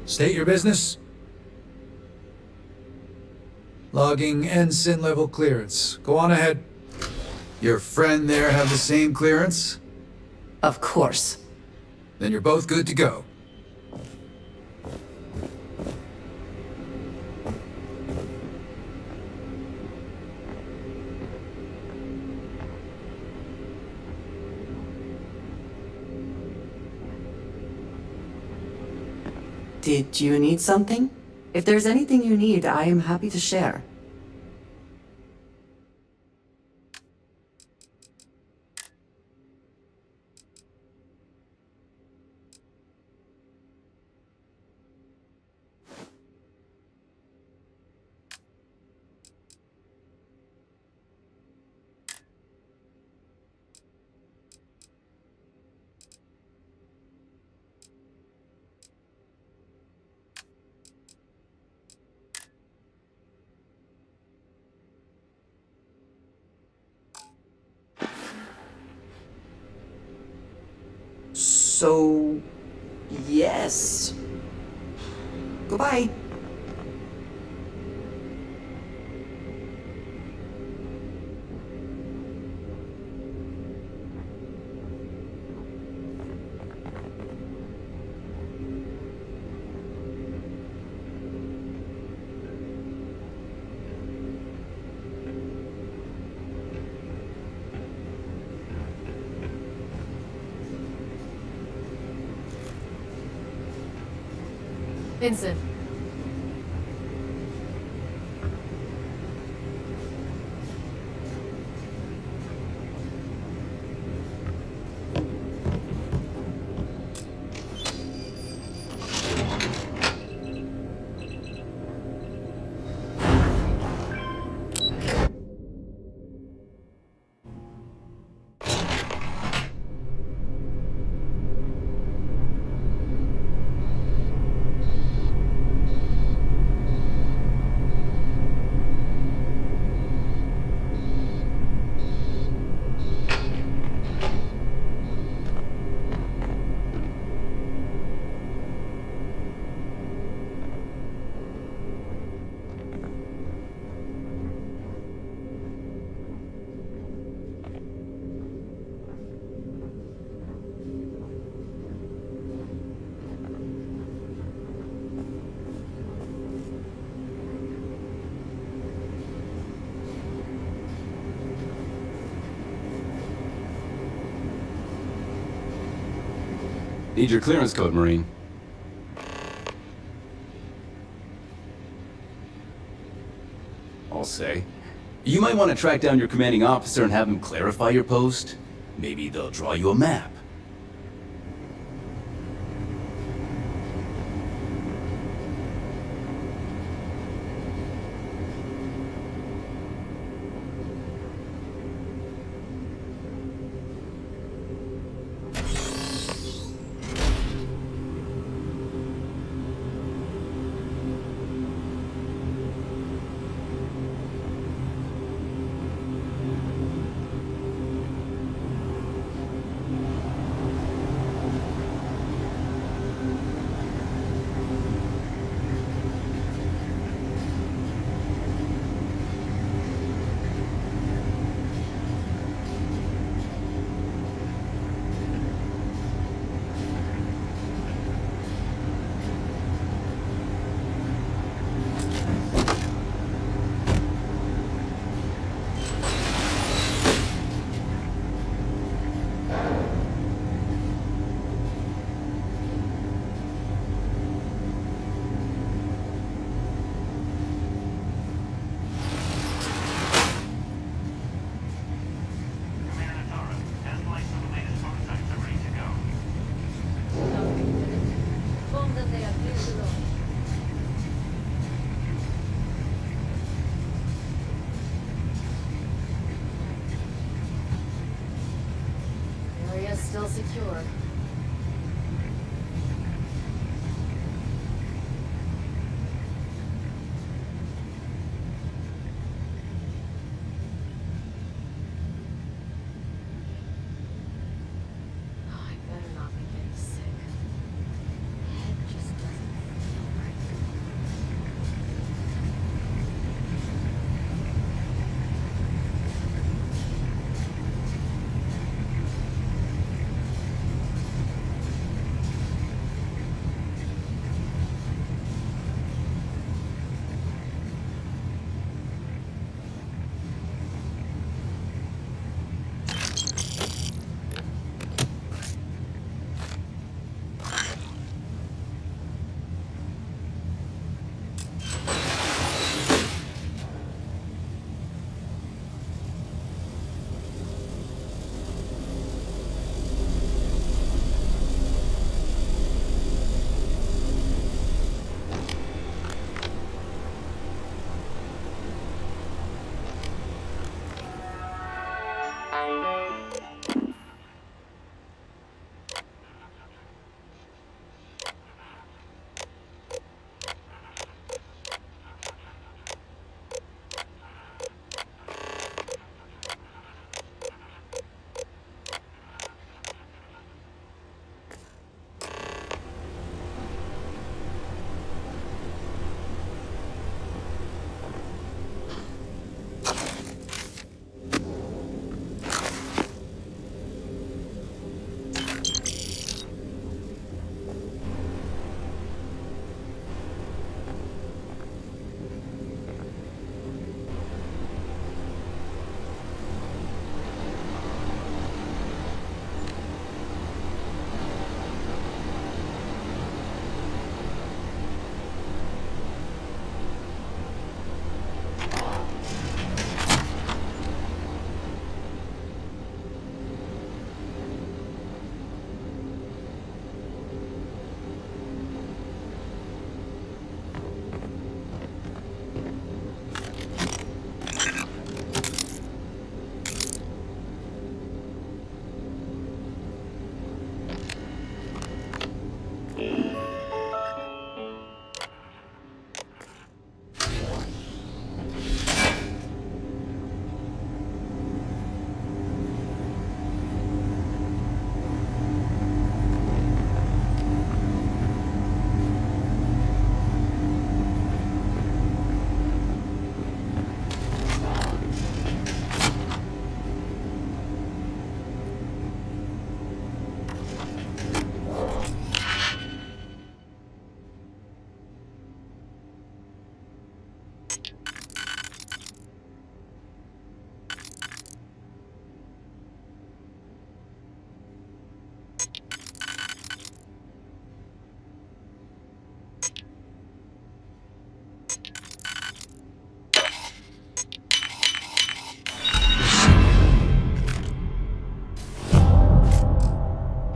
State your business. Logging ensign level clearance. Go on ahead. Your friend there have the same clearance? Of course. Then you're both good to go. Did you need something? If there's anything you need, I am happy to share. So, yes. Goodbye. Vincent. Need your clearance code, Marine. I'll say. You might want to track down your commanding officer and have him clarify your post. Maybe they'll draw you a map. Still secure. Oh, I better not be getting sick. My head just doesn't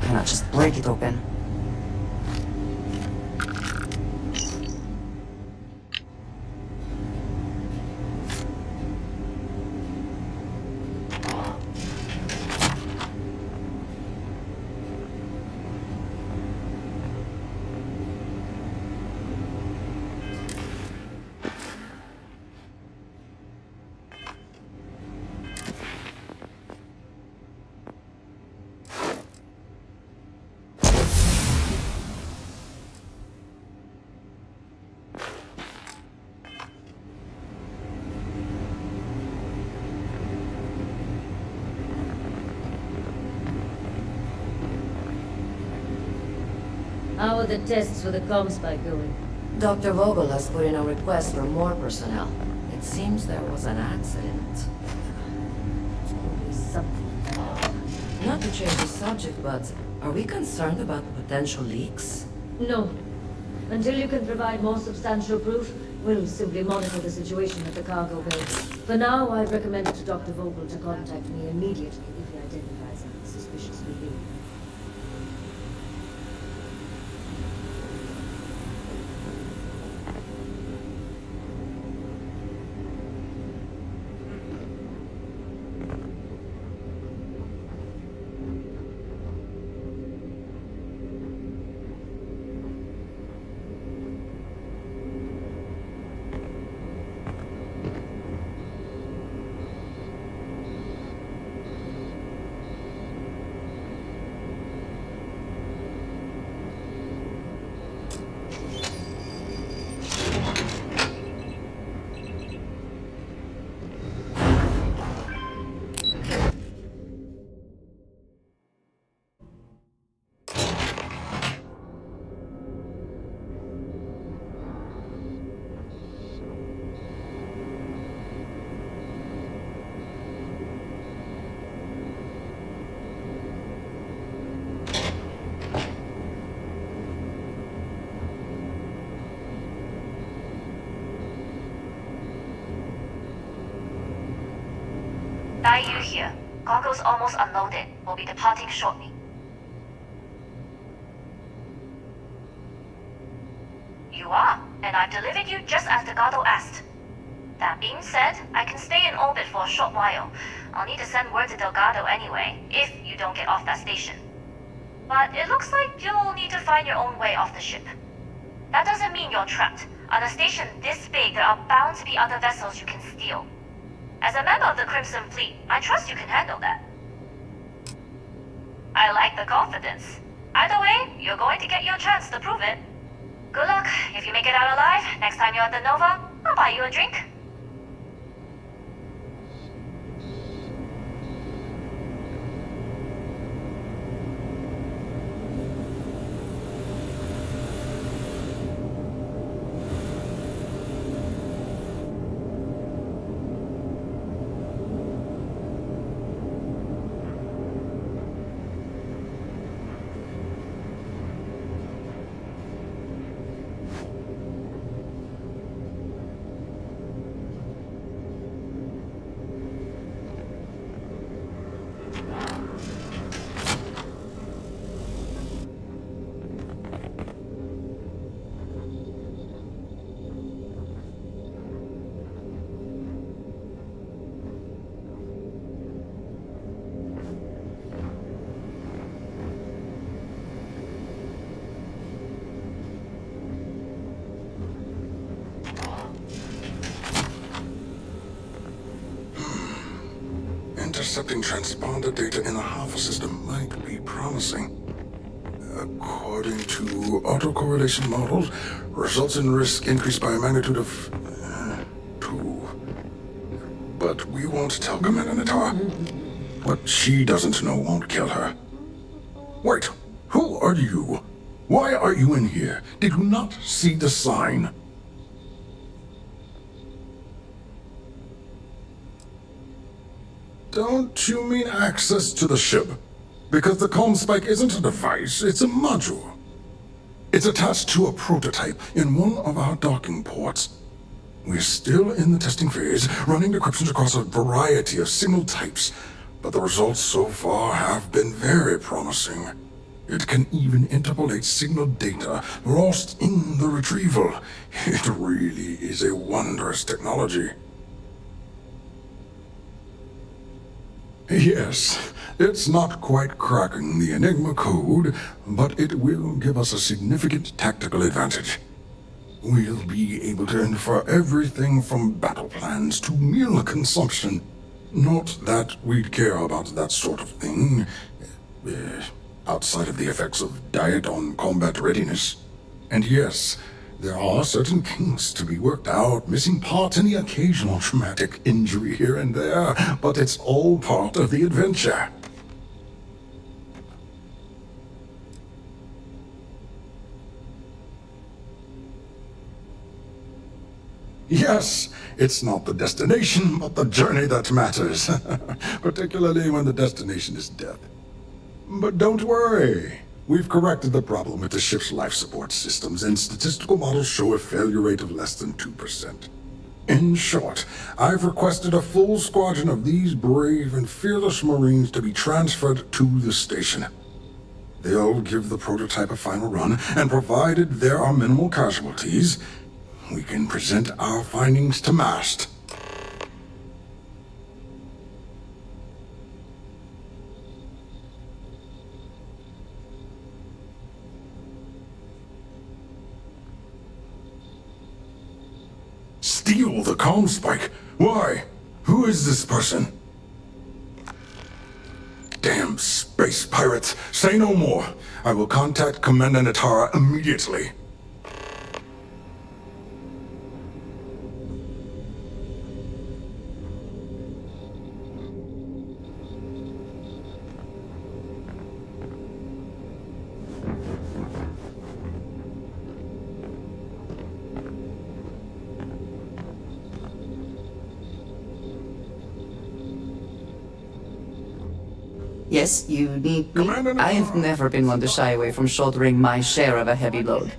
Why not just break it open? How are the tests for the comm spike going? Dr. Vogel has put in a request for more personnel. It seems there was an accident. It's always something. Not to change the subject, but are we concerned about potential leaks? No. Until you can provide more substantial proof, we'll simply monitor the situation at the cargo bay. For now, I'd recommend it to Dr. Vogel to contact me immediately if he identifies any suspicious behavior. Daiyu here. Cargo's almost unloaded. We'll be departing shortly. You are, and I've delivered you just as Delgado asked. That being said, I can stay in orbit for a short while. I'll need to send word to Delgado anyway, if you don't get off that station. But it looks like you'll need to find your own way off the ship. That doesn't mean you're trapped. On a station this big, there are bound to be other vessels you can steal. As a member of the Crimson Fleet, I trust you can handle that. I like the confidence. Either way, you're going to get your chance to prove it. Good luck. If you make it out alive, next time you're at the Nova, I'll buy you a drink. Intercepting transponder data in the Alpha system might be promising. According to autocorrelation models, results in risk increased by a magnitude of 2. But we won't tell Commander Natar. What she doesn't know won't kill her. Wait, who are you? Why are you in here? Did you not see the sign? Don't you mean access to the ship? Because the comm spike isn't a device, it's a module. It's attached to a prototype in one of our docking ports. We're still in the testing phase, running decryptions across a variety of signal types, but the results so far have been very promising. It can even interpolate signal data lost in the retrieval. It really is a wondrous technology. Yes, it's not quite cracking the Enigma code, but it will give us a significant tactical advantage. We'll be able to infer everything from battle plans to meal consumption. Not that we'd care about that sort of thing, outside of the effects of diet on combat readiness. And yes, there are certain kinks to be worked out, missing parts and the occasional traumatic injury here and there, but it's all part of the adventure. Yes, it's not the destination, but the journey that matters, particularly when the destination is death. But don't worry. We've corrected the problem with the ship's life support systems, and statistical models show a failure rate of less than 2%. In short, I've requested a full squadron of these brave and fearless Marines to be transferred to the station. They'll give the prototype a final run, and provided there are minimal casualties, we can present our findings to MAST. Steal the comm spike? Why? Who is this person? Damn space pirates! Say no more. I will contact Commander Natara immediately. Yes, you need me? I've never been one to shy away from shouldering my share of a heavy load.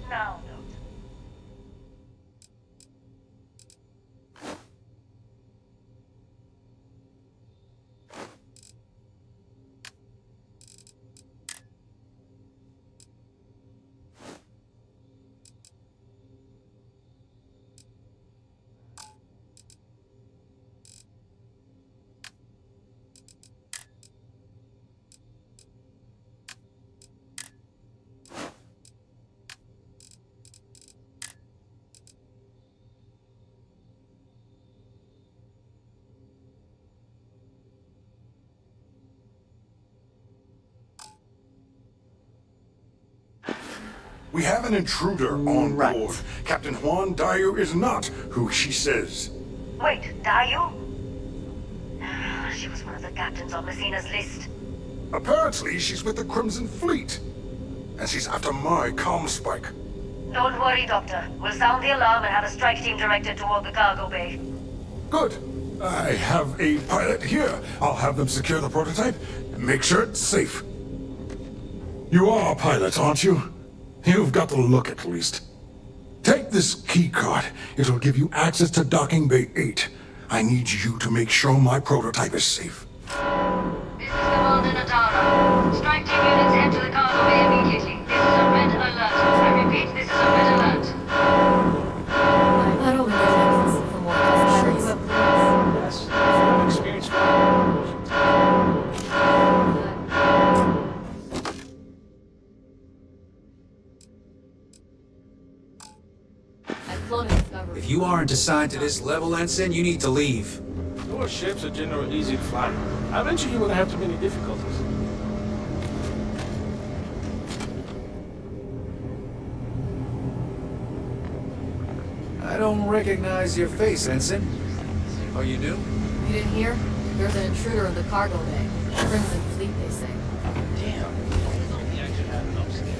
We have an intruder on board. Captain Juan Dayu is not who she says. Wait, Dayu? She was one of the captains on Messina's list. Apparently, she's with the Crimson Fleet. And she's after my comm spike. Don't worry, Doctor. We'll sound the alarm and have a strike team directed toward the cargo bay. Good. I have a pilot here. I'll have them secure the prototype and make sure it's safe. You are a pilot, aren't you? You've got the look, at least. Take this key card. It'll give you access to Docking Bay 8. I need you to make sure my prototype is safe. This is Commander Natara. Strike team units head to the cargo bay immediately. This is a red alert. I repeat, this is a red alert. I don't get access for more customers. Yes, from experience. If you aren't assigned to this level, Ensign, you need to leave. Your ships are generally easy to fly. I venture you wouldn't have too many difficulties. I don't recognize your face, Ensign. Oh, you do? You didn't hear? There's an intruder in the cargo bay. Crimson Fleet, they say. Damn. I actually had it upstairs.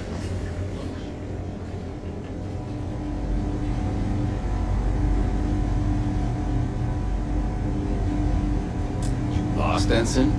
Lost, Ensign?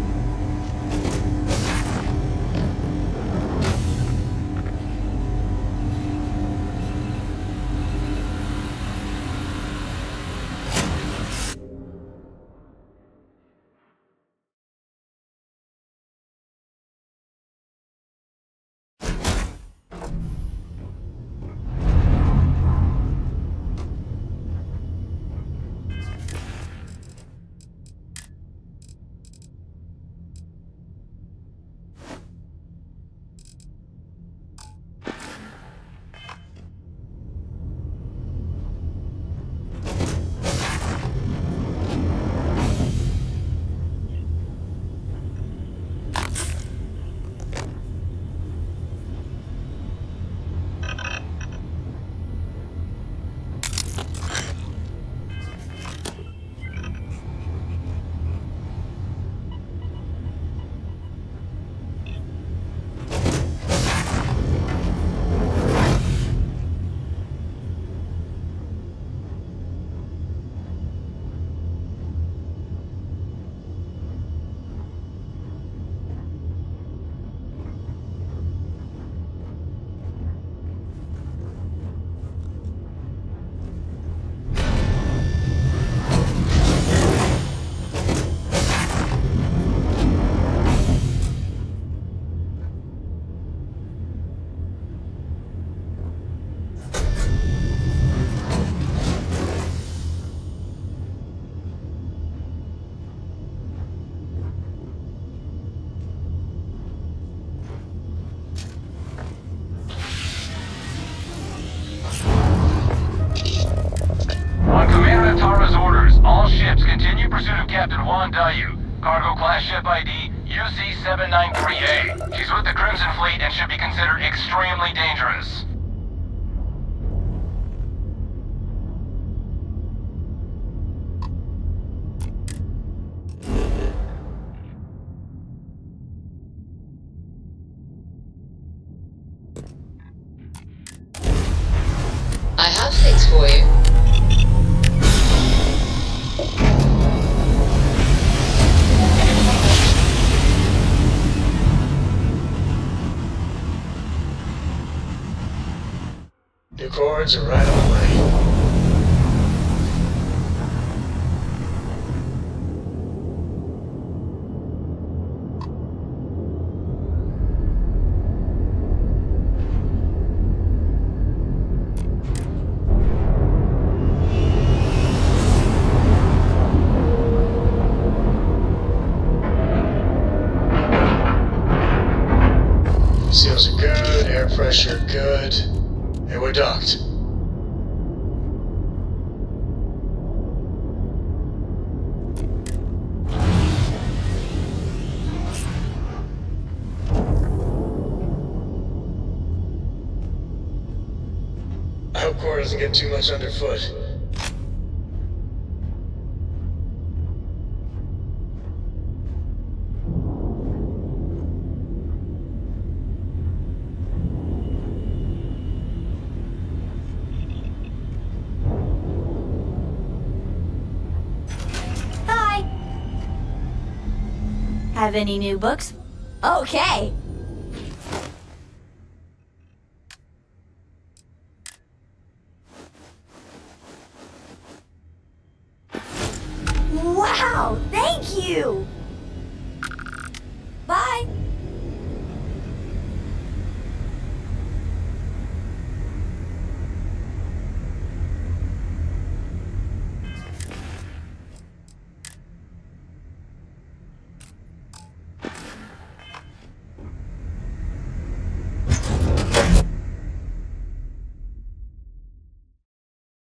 Captain Juan Dayu. Cargo class ship ID UC-793A. She's with the Crimson Fleet and should be considered extremely dangerous. I have things for you. New cords are right on the way. Seals are good, air pressure good, and we're docked. I hope Core doesn't get too much underfoot. Hi! Have any new books? Okay! Wow! Thank you! Bye!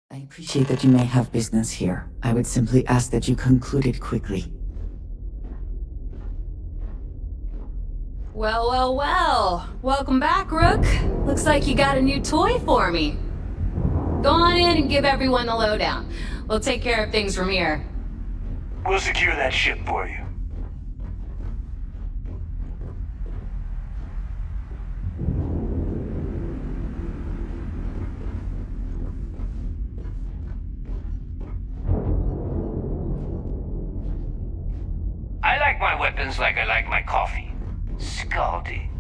I appreciate that you may have business here. I would simply ask that you conclude it quickly. Well, well, well. Welcome back, Rook. Looks like you got a new toy for me. Go on in and give everyone the lowdown. We'll take care of things from here. We'll secure that ship for you. I like my weapons like I like my coffee. Scalding.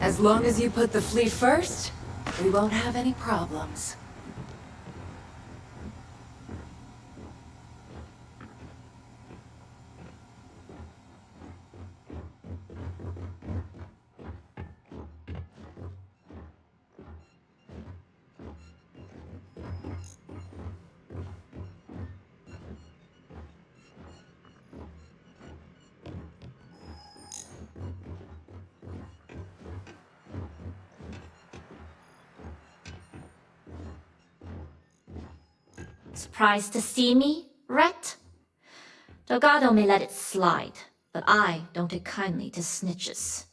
As long as you put the fleet first, we won't have any problems. Surprised to see me, Rat? Delgado may let it slide, but I don't take kindly to snitches.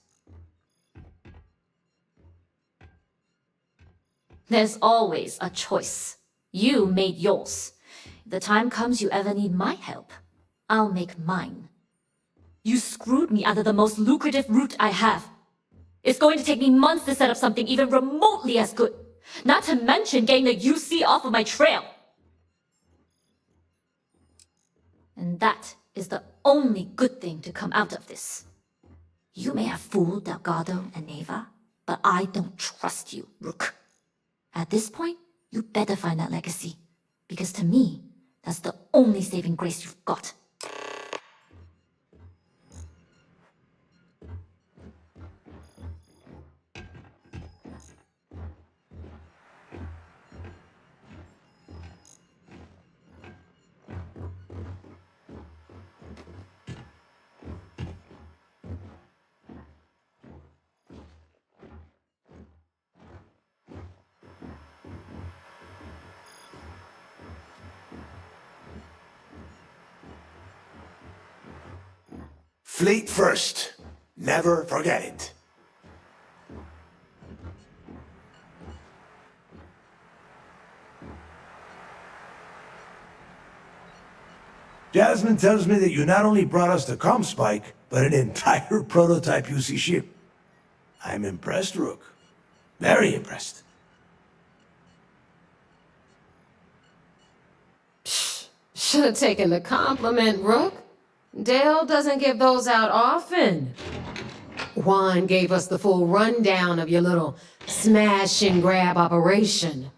There's always a choice. You made yours. If the time comes you ever need my help, I'll make mine. You screwed me out of the most lucrative route I have. It's going to take me months to set up something even remotely as good. Not to mention getting the UC off of my trail. And that is the only good thing to come out of this. You may have fooled Delgado and Neva, but I don't trust you, Rook. At this point, you better find that legacy. Because to me, that's the only saving grace you've got. Fleet first. Never forget it. Jasmine tells me that you not only brought us the Comspike, but an entire prototype UC ship. I'm impressed, Rook. Very impressed. Should have taken the compliment, Rook. Dale doesn't give those out often. Juan gave us the full rundown of your little smash and grab operation.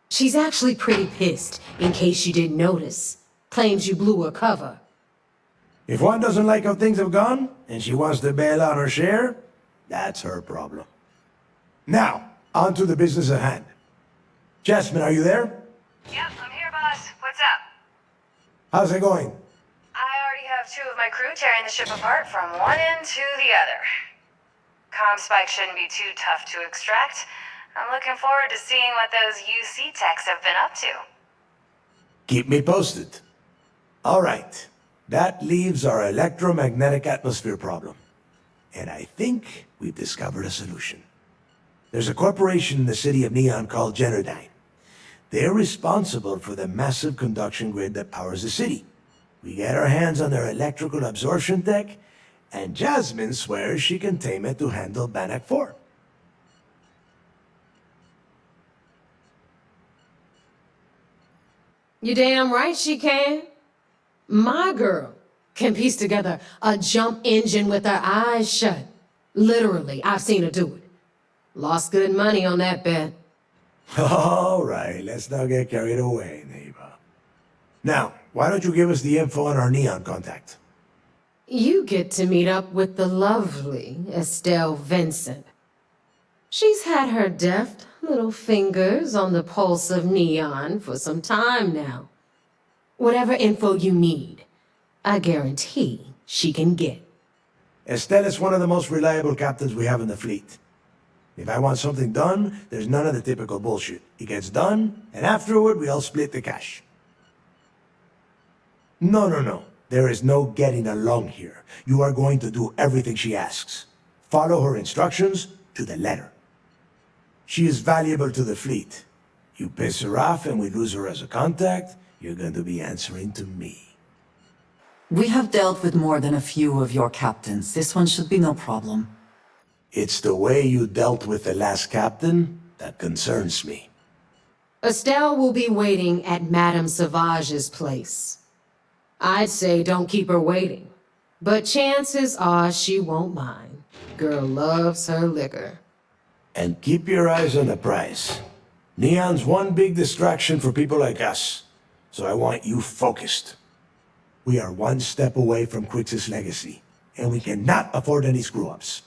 She's actually pretty pissed, in case you didn't notice. Claims you blew her cover. If one doesn't like how things have gone, and she wants to bail out her share, that's her problem. Now, on to the business at hand. Jasmine, are you there? Yep, I'm here, boss. What's up? How's it going? I already have 2 of my crew tearing the ship apart from one end to the other. Comspike shouldn't be too tough to extract. I'm looking forward to seeing what those UC techs have been up to. Keep me posted. All right. That leaves our electromagnetic atmosphere problem. And I think we've discovered a solution. There's a corporation in the city of Neon called Generdyne. They're responsible for the massive conduction grid that powers the city. We get our hands on their electrical absorption tech, and Jasmine swears she can tame it to handle Bannock 4. You damn right she can. My girl can piece together a jump engine with her eyes shut. Literally, I've seen her do it. Lost good money on that bet. All right, let's not get carried away, neighbor. Now, why don't you give us the info on our Neon contact? You get to meet up with the lovely Estelle Vincent. She's had her deft little fingers on the pulse of Neon for some time now. Whatever info you need, I guarantee she can get. Estelle is one of the most reliable captains we have in the fleet. If I want something done, there's none of the typical bullshit. It gets done, and afterward we all split the cash. No. There is no getting along here. You are going to do everything she asks. Follow her instructions to the letter. She is valuable to the fleet. You piss her off and we lose her as a contact, you're going to be answering to me. We have dealt with more than a few of your captains. This one should be no problem. It's the way you dealt with the last captain that concerns me. Estelle will be waiting at Madame Sauvage's place. I'd say don't keep her waiting, but chances are she won't mind. Girl loves her liquor. And keep your eyes on the prize. Neon's one big distraction for people like us, so I want you focused. We are one step away from Quix's legacy, and we cannot afford any screw-ups.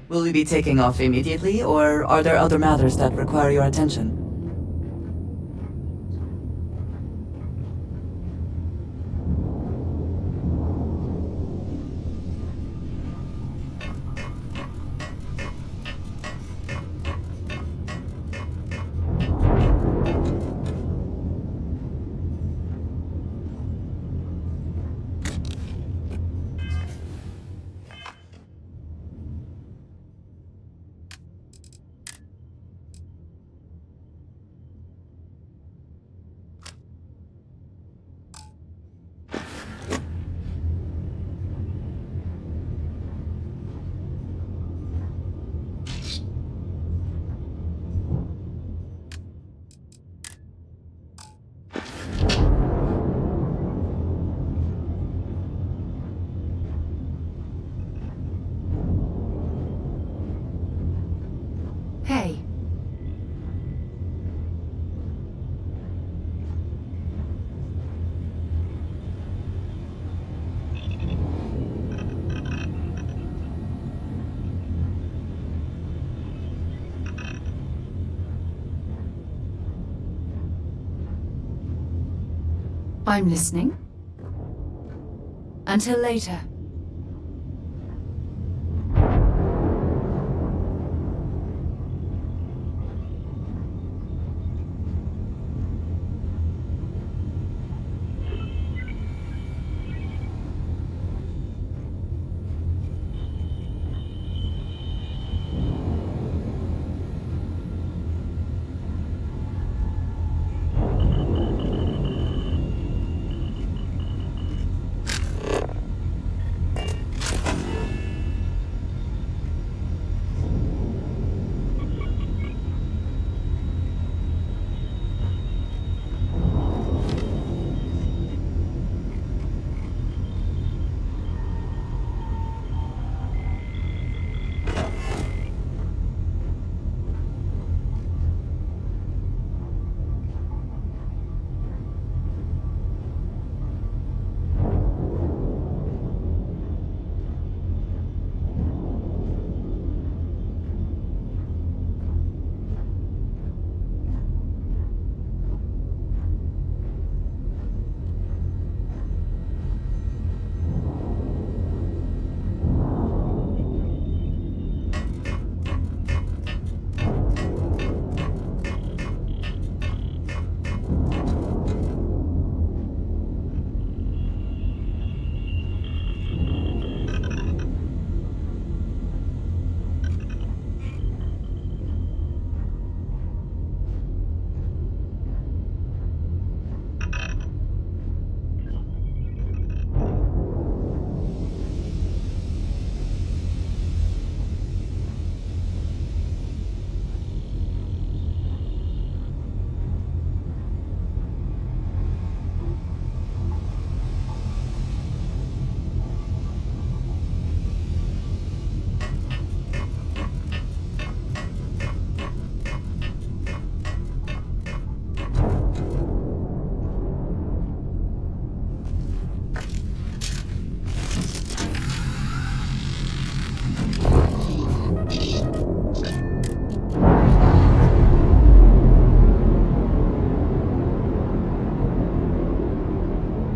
Will we be taking off immediately, or are there other matters that require your attention? Hey. I'm listening. Until later.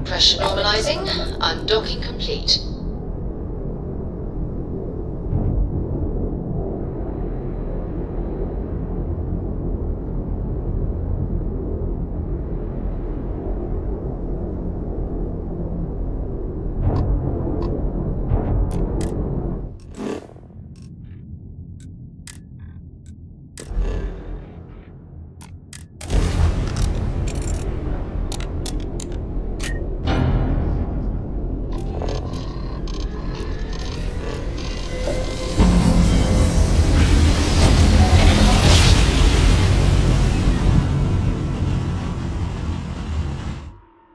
Pressure normalizing. Undocking complete.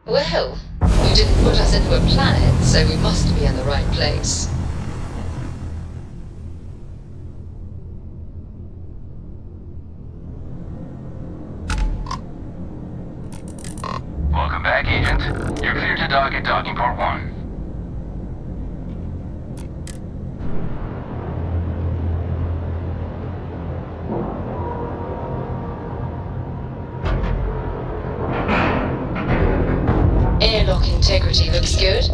Well, you didn't put us into a planet, so we must be in the right place. Welcome back, Agent. You're cleared to dock at docking port 1. Airlock integrity looks good.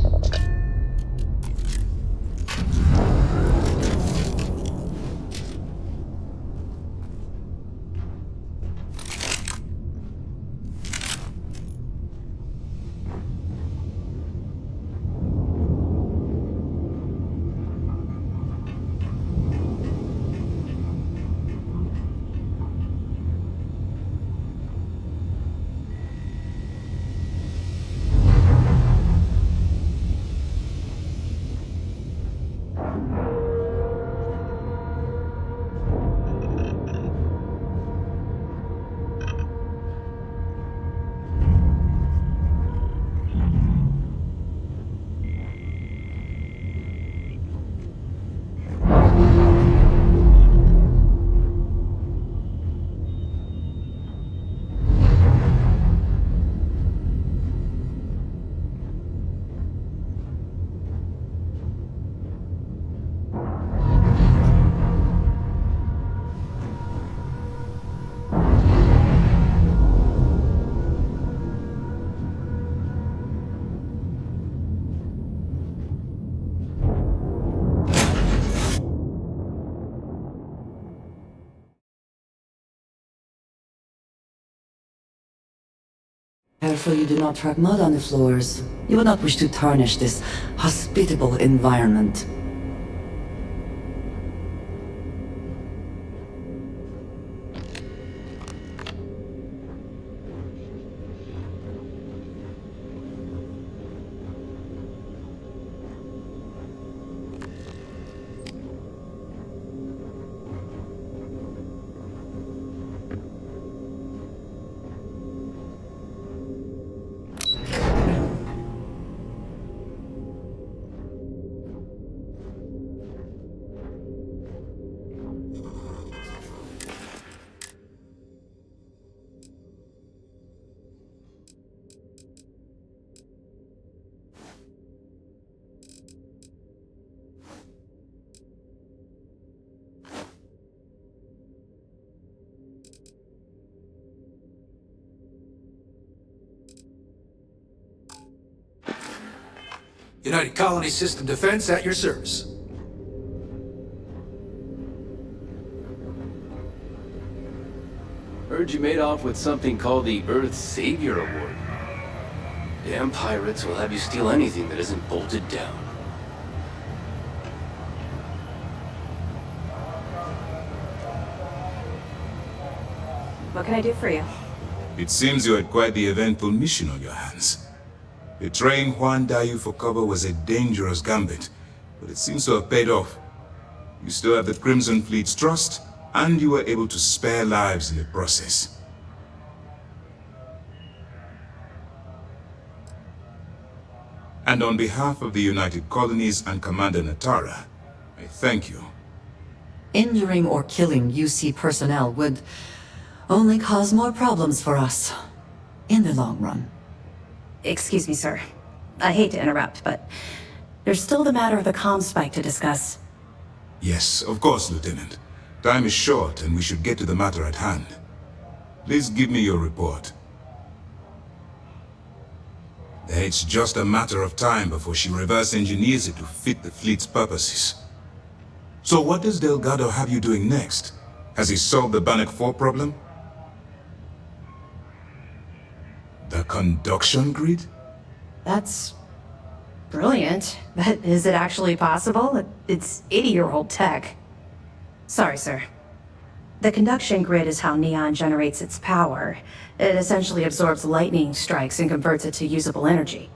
Careful you do not track mud on the floors. You would not wish to tarnish this hospitable environment. United Colony System Defense at your service. Heard you made off with something called the Earth Savior Award. Damn pirates will have you steal anything that isn't bolted down. What can I do for you? It seems you had quite the eventful mission on your hands. Betraying Juan Dayu for cover was a dangerous gambit, but it seems to have paid off. You still have the Crimson Fleet's trust, and you were able to spare lives in the process. And on behalf of the United Colonies and Commander Natara, I thank you. Injuring or killing UC personnel would only cause more problems for us in the long run. Excuse me, sir. I hate to interrupt, but there's still the matter of the comm spike to discuss. Yes, of course, Lieutenant. Time is short, and we should get to the matter at hand. Please give me your report. It's just a matter of time before she reverse engineers it to fit the fleet's purposes. So what does Delgado have you doing next? Has he solved the Bannock 4 problem? The conduction grid? That's brilliant, but is it actually possible? It's 80-year-old tech. Sorry, sir. The conduction grid is how Neon generates its power. It essentially absorbs lightning strikes and converts it to usable energy.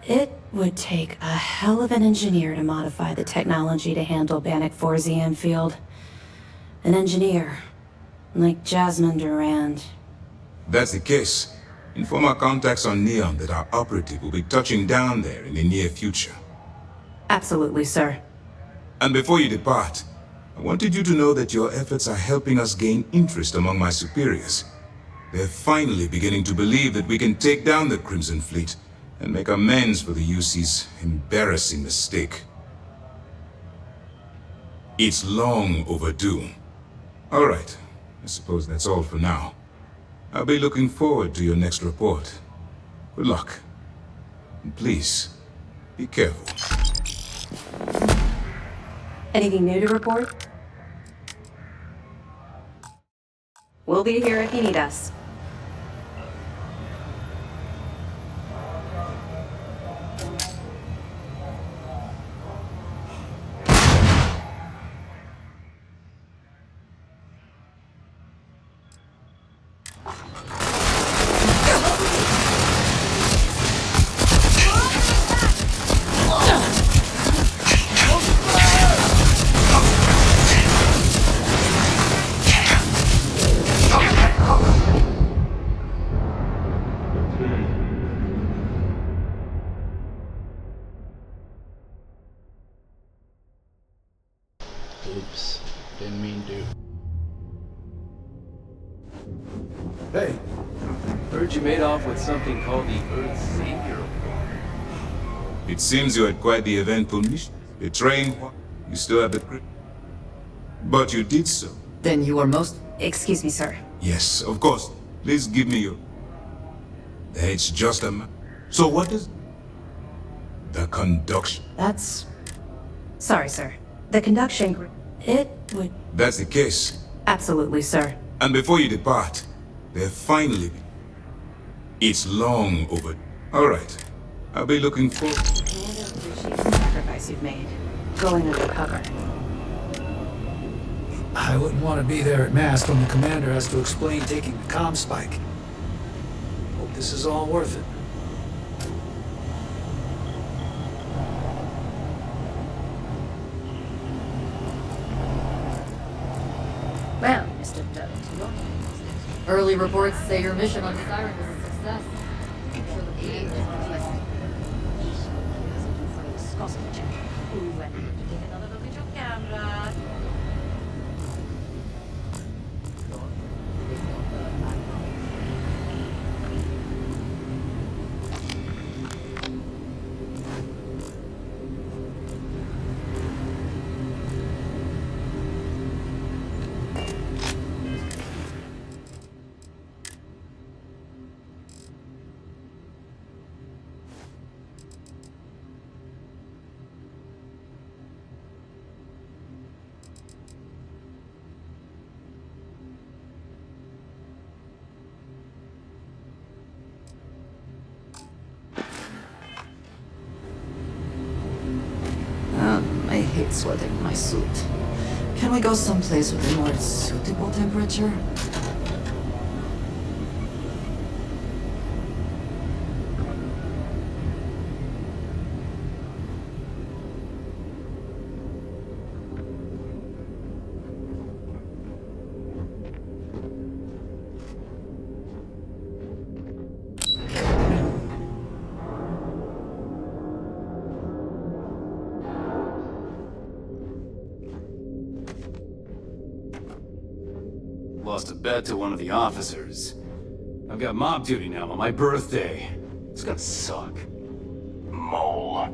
It would take a hell of an engineer to modify the technology to handle Bannock 4's EM field. An engineer, like Jasmine Durand. That's the case. Inform our contacts on Neon that our operative will be touching down there in the near future. Absolutely, sir. And before you depart, I wanted you to know that your efforts are helping us gain interest among my superiors. They're finally beginning to believe that we can take down the Crimson Fleet and make amends for the UC's embarrassing mistake. It's long overdue. All right, I suppose that's all for now. I'll be looking forward to your next report. Good luck. And please, be careful. Anything new to report? We'll be here if you need us. Oops. Didn't mean to. Hey, Heard you made off with something called the Earth Savior. It seems you had quite the eventful mission. Betraying what? You still have the grip. But you did so. Then you are most... Excuse me, sir. Yes, of course. Please give me your... It's just a... So what is... The conduction. That's... Sorry, sir. The conduction it would... That's the case. Absolutely, sir. And before you depart, they're finally... It's long over. All right. I'll be looking forward... I appreciate the sacrifice you've made. Going undercover. I wouldn't want to be there at mast when the commander has to explain taking the comm spike. Hope this is all worth it. Well, Mr. Durrett, early reports say your mission on Siren was a success. I'm sure the commander is pleased. Ooh, I need to take another look at your camera. I hate sweating in my suit. Can we go someplace with a more suitable temperature? Lost a bet to one of the officers. I've got mob duty now on my birthday. It's gonna suck. Mole.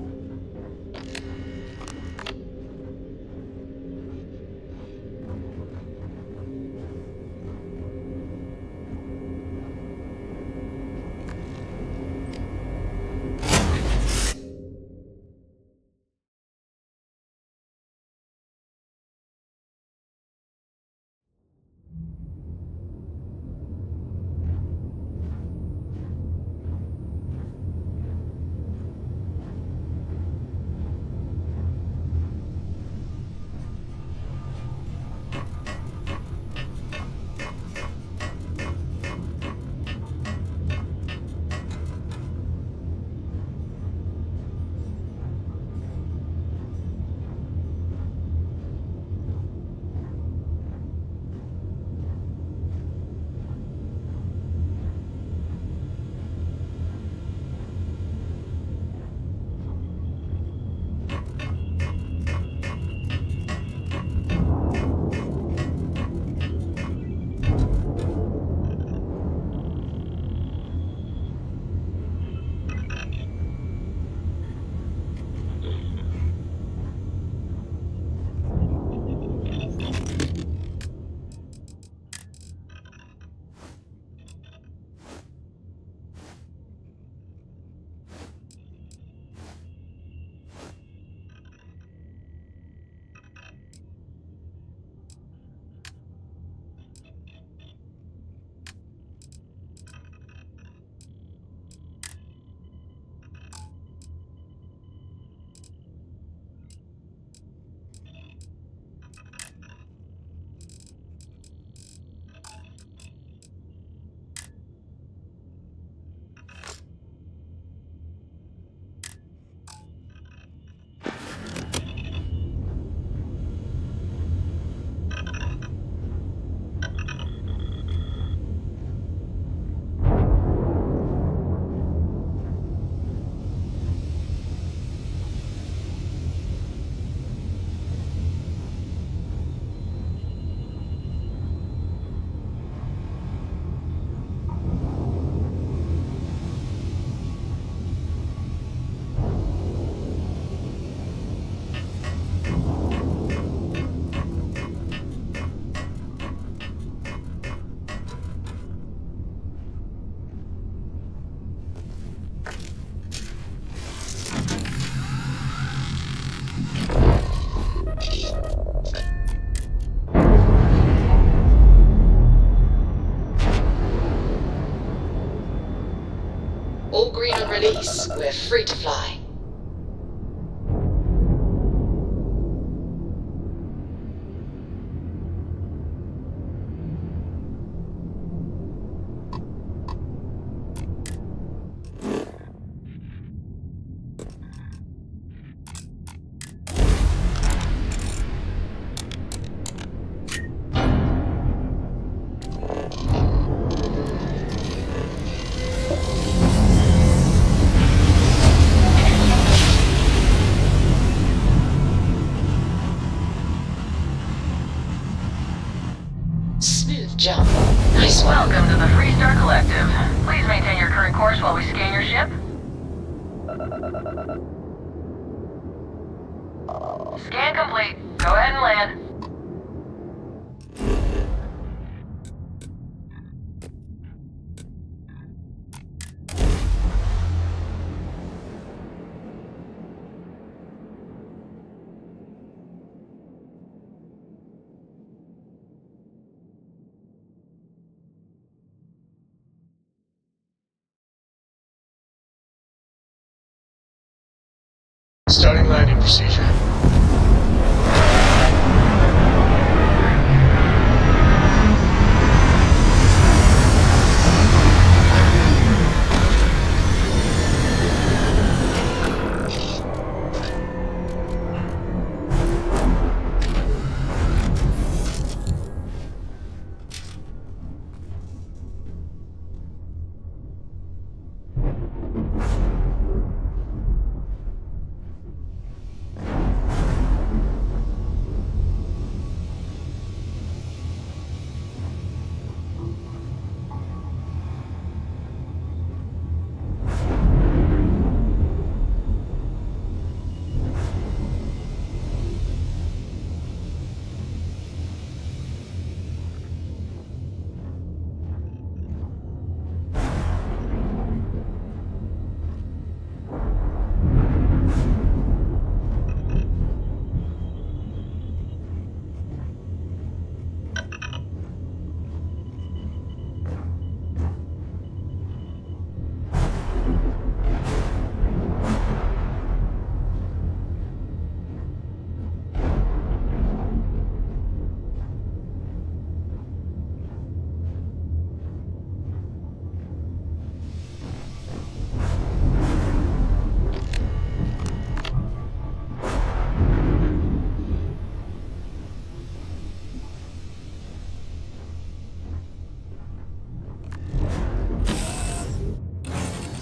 All green on release. We're free to fly. Jump. Nice one. Welcome to the Freestar Collective. Please maintain your current course while we scan your ship. Scan complete. Go ahead and land. Starting landing procedure.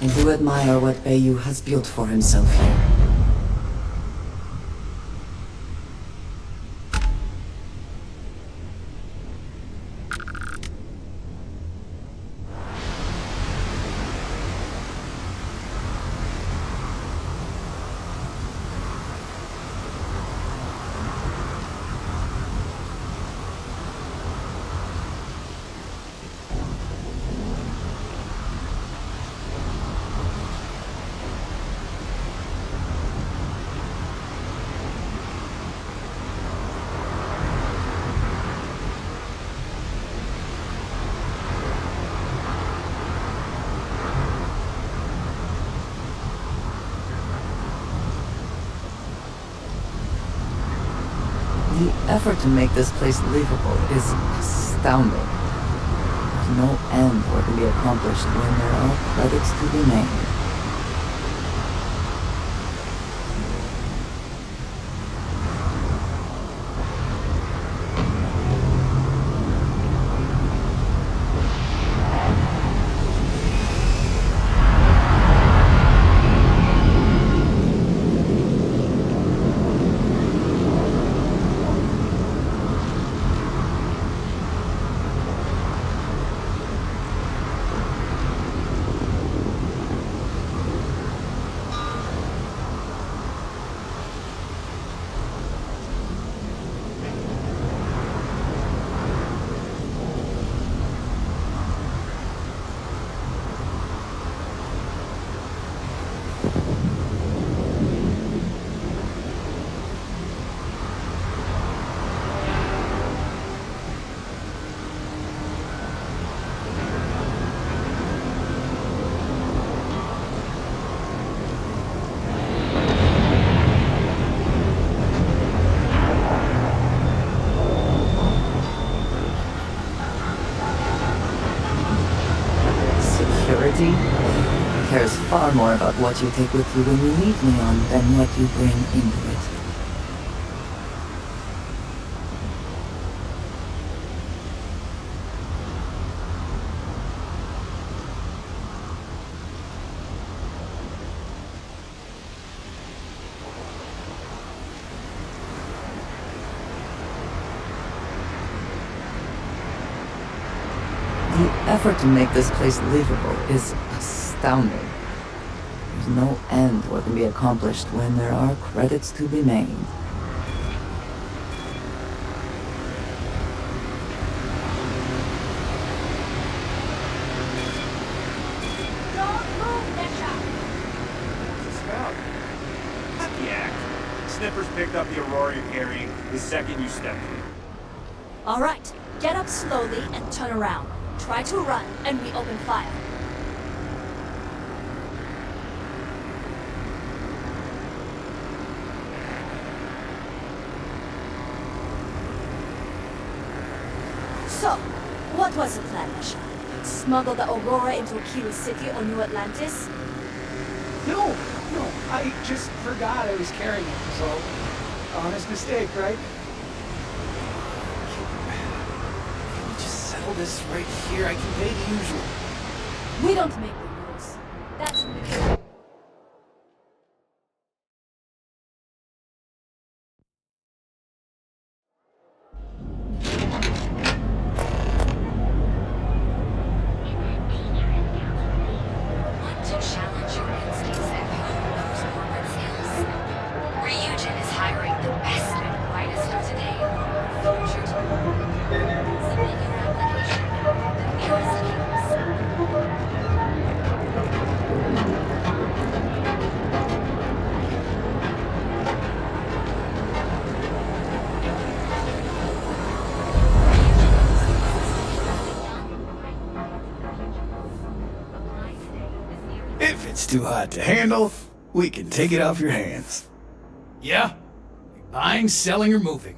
I do admire what Bayou has built for himself here. The effort to make this place livable is astounding. There's no end what can be accomplished when there are credits to be named. Technology cares far more about what you take with you when you leave Neon than what you bring into it. The effort to make this place livable is astounding. There's no end to what can be accomplished when there are credits to be made. Happy act. Snippers picked up the Aurora you're carrying the second you stepped in. Alright, get up slowly and turn around. Try to run, and we open fire. So, what was the plan, Asha? Smuggle the Aurora into Kilo City or New Atlantis? No, I just forgot I was carrying it, so honest mistake, right? Can we just settle this right here? I can pay the usual. We don't make the rules. That's Want to challenge your instincts at home, those corporate sales? Ryujin is hiring the best and brightest of today or future tomorrow. Submit your application now. The nearest If it's too hot to handle, we can take it off your hands. Yeah? Buying, selling, or moving?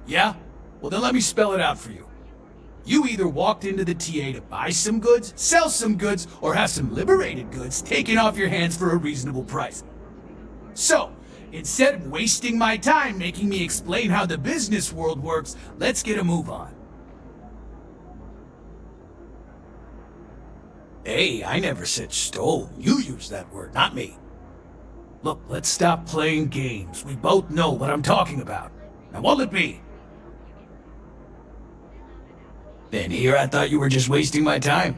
Yeah? Well, then let me spell it out for you. You either walked into the TA to buy some goods, sell some goods, or have some liberated goods taken off your hands for a reasonable price. So, instead of wasting my time making me explain how the business world works, let's get a move on. Hey, I never said stole. You used that word, not me. Look, let's stop playing games. We both know what I'm talking about. Now what'll it be? Then here I thought you were just wasting my time.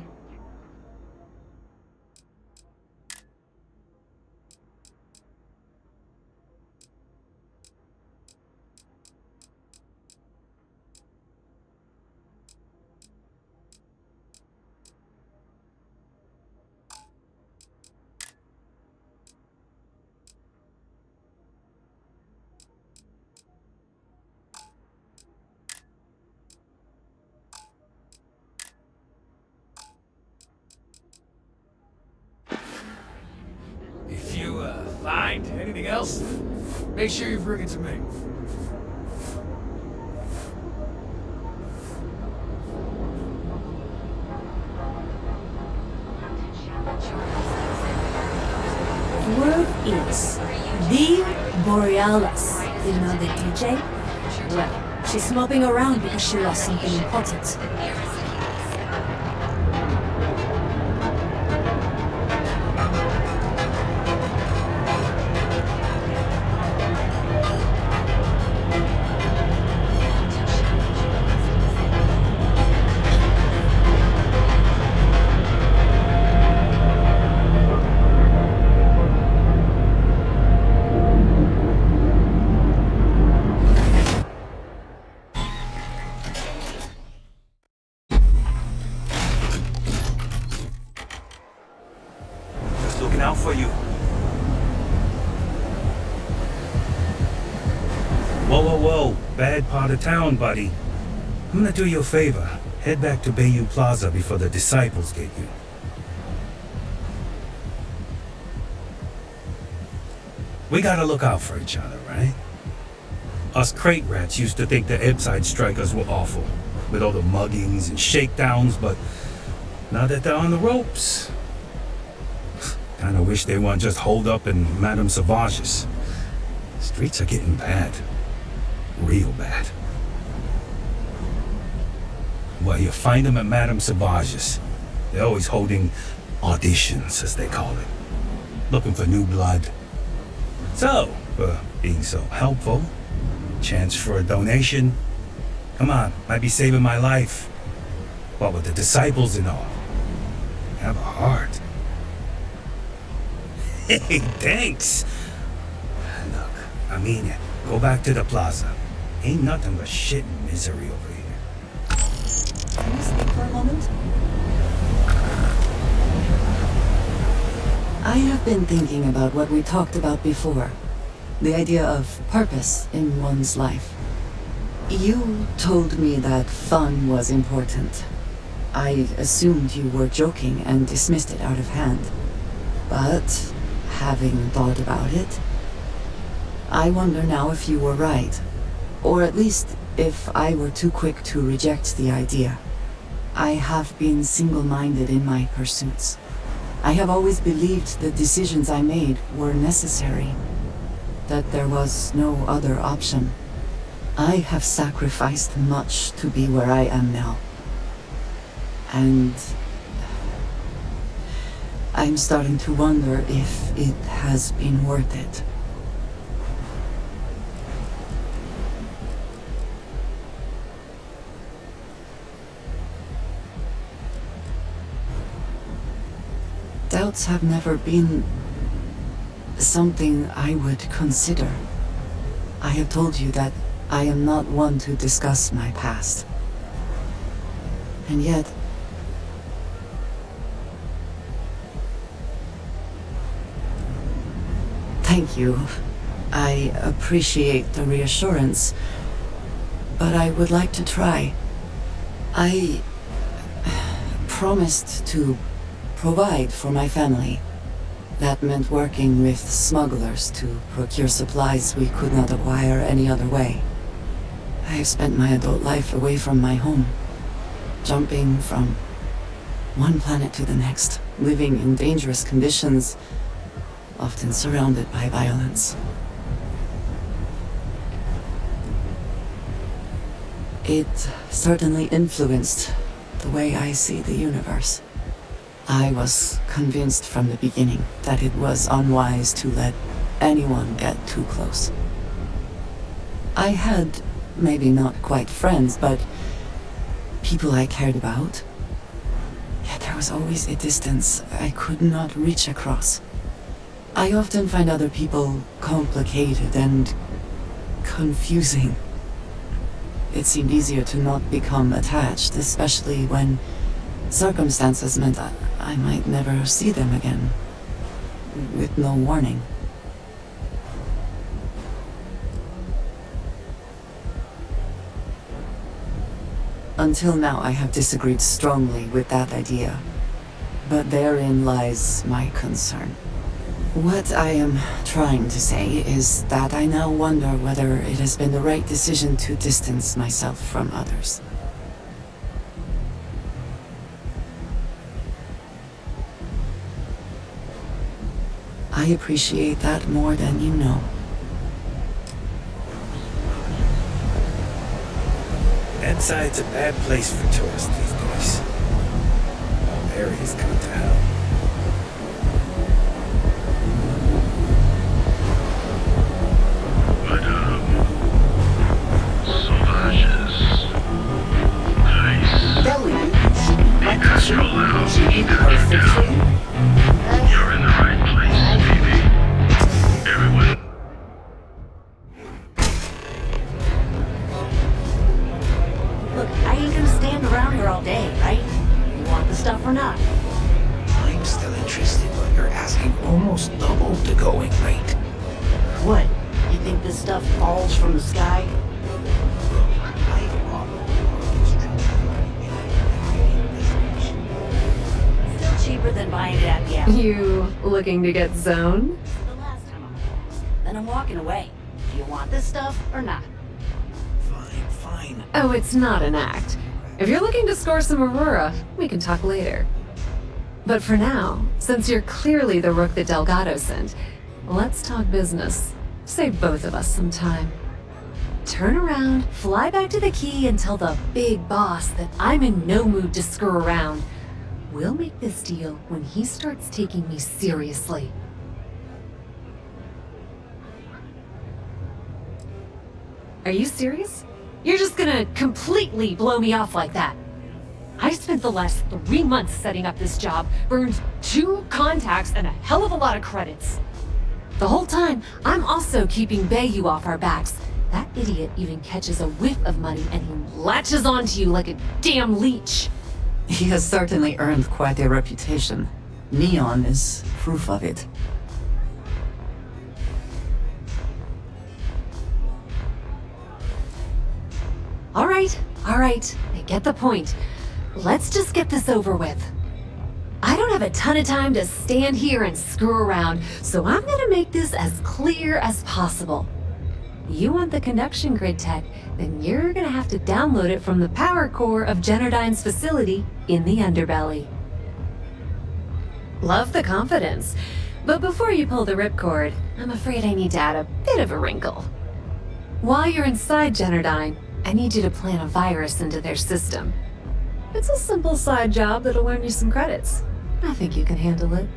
If you, find anything else, make sure you bring it to me. Word is the Borealis. You know the DJ? Well, she's moping around because she lost something important. Looking out for you. Whoa. Bad part of town, buddy. I'm gonna do you a favor. Head back to Bayou Plaza before the disciples get you. We gotta look out for each other, right? Us crate rats used to think the Ebbside strikers were awful. with all the muggings and shakedowns, but now that they're on the ropes, kinda wish they weren't just holed up in Madame Sauvage's. Streets are getting bad. Real bad. Well, you find them at Madame Sauvage's. They're always holding auditions, as they call it. Looking for new blood. So, for being so helpful, chance for a donation. Come on, might be saving my life. What with the disciples and all. Have a heart. Hey, thanks. Look, I mean it. Go back to the plaza. Ain't nothing but shit and misery over here. Can you speak for a moment? I have been thinking about what we talked about before. The idea of purpose in one's life. You told me that fun was important. I assumed you were joking and dismissed it out of hand. But, having thought about it, I wonder now if you were right. Or at least, if I were too quick to reject the idea. I have been single-minded in my pursuits. I have always believed the decisions I made were necessary. That there was no other option. I have sacrificed much to be where I am now. And I'm starting to wonder if it has been worth it. Doubts have never been something I would consider. I have told you that I am not one to discuss my past. And yet, thank you. I appreciate the reassurance, but I would like to try. I promised to provide for my family. That meant working with smugglers to procure supplies we could not acquire any other way. I have spent my adult life away from my home, jumping from one planet to the next, living in dangerous conditions, often surrounded by violence. It certainly influenced the way I see the universe. I was convinced from the beginning that it was unwise to let anyone get too close. I had, maybe not quite friends, but people I cared about. Yet there was always a distance I could not reach across. I often find other people complicated and confusing. It seemed easier to not become attached, especially when circumstances meant I might never see them again, with no warning. Until now, I have disagreed strongly with that idea, but therein lies my concern. What I am trying to say is that I now wonder whether it has been the right decision to distance myself from others. I appreciate that more than you know. That side's a bad place for tourists these days. All areas gone to hell. You're in the right place, baby. Everyone. Look, I ain't gonna stand around here all day, right? You want the stuff or not? I'm still interested, but you're asking almost double the going rate. What? You think this stuff falls from the sky? Still cheaper than buying it at the Apple. You looking to get zoned? The last time I'm then I'm walking away. Do you want this stuff or not? Fine. Oh, it's not an act. If you're looking to score some Aurora, we can talk later. But for now, since you're clearly the rook that Delgado sent, let's talk business. Save both of us some time. Turn around, fly back to the key, and tell the big boss that I'm in no mood to screw around. We'll make this deal when he starts taking me seriously. Are you serious? You're just gonna completely blow me off like that? I spent the last 3 months setting up this job, burned 2 contacts and a hell of a lot of credits. The whole time, I'm also keeping Bayou off our backs. That idiot even catches a whiff of money and he latches onto you like a damn leech. He has certainly earned quite a reputation. Neon is proof of it. All right, I get the point. Let's just get this over with. I don't have a ton of time to stand here and screw around, so I'm gonna make this as clear as possible. You want the conduction grid tech, then you're gonna have to download it from the power core of Generdyne's facility in the underbelly. Love the confidence, but before you pull the ripcord, I'm afraid I need to add a bit of a wrinkle. While you're inside Generdyne, I need you to plant a virus into their system. It's a simple side job that'll earn you some credits. I think you can handle it.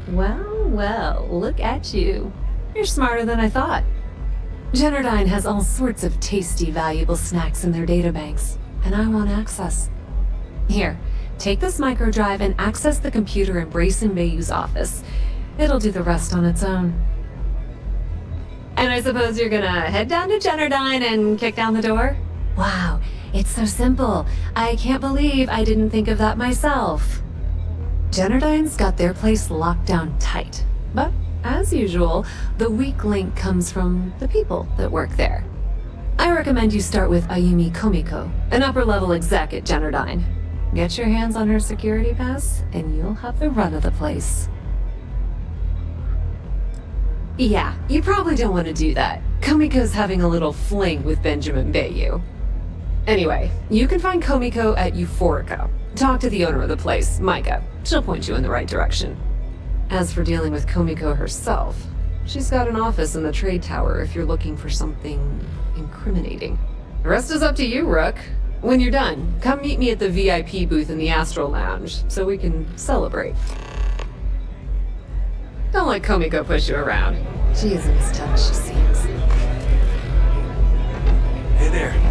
Well, look at you. You're smarter than I thought. Generdyne has all sorts of tasty, valuable snacks in their databanks, and I want access. Here, take this microdrive and access the computer in Brayson Bayou's office. It'll do the rest on its own. And I suppose you're gonna head down to Generdyne and kick down the door? Wow, it's so simple. I can't believe I didn't think of that myself. Generdyne's got their place locked down tight. But, as usual, the weak link comes from the people that work there. I recommend you start with Ayumi Komiko, an upper-level exec at Generdyne. Get your hands on her security pass, and you'll have the run of the place. Yeah, you probably don't want to do that. Komiko's having a little fling with Benjamin Bayou. Anyway, you can find Komiko at Euphorica. Talk to the owner of the place, Micah. She'll point you in the right direction. As for dealing with Komiko herself, she's got an office in the trade tower if you're looking for something incriminating. The rest is up to you, Rook. When you're done, come meet me at the VIP booth in the Astral Lounge so we can celebrate. Don't let Komiko push you around. She isn't as tough as she seems. Hey there.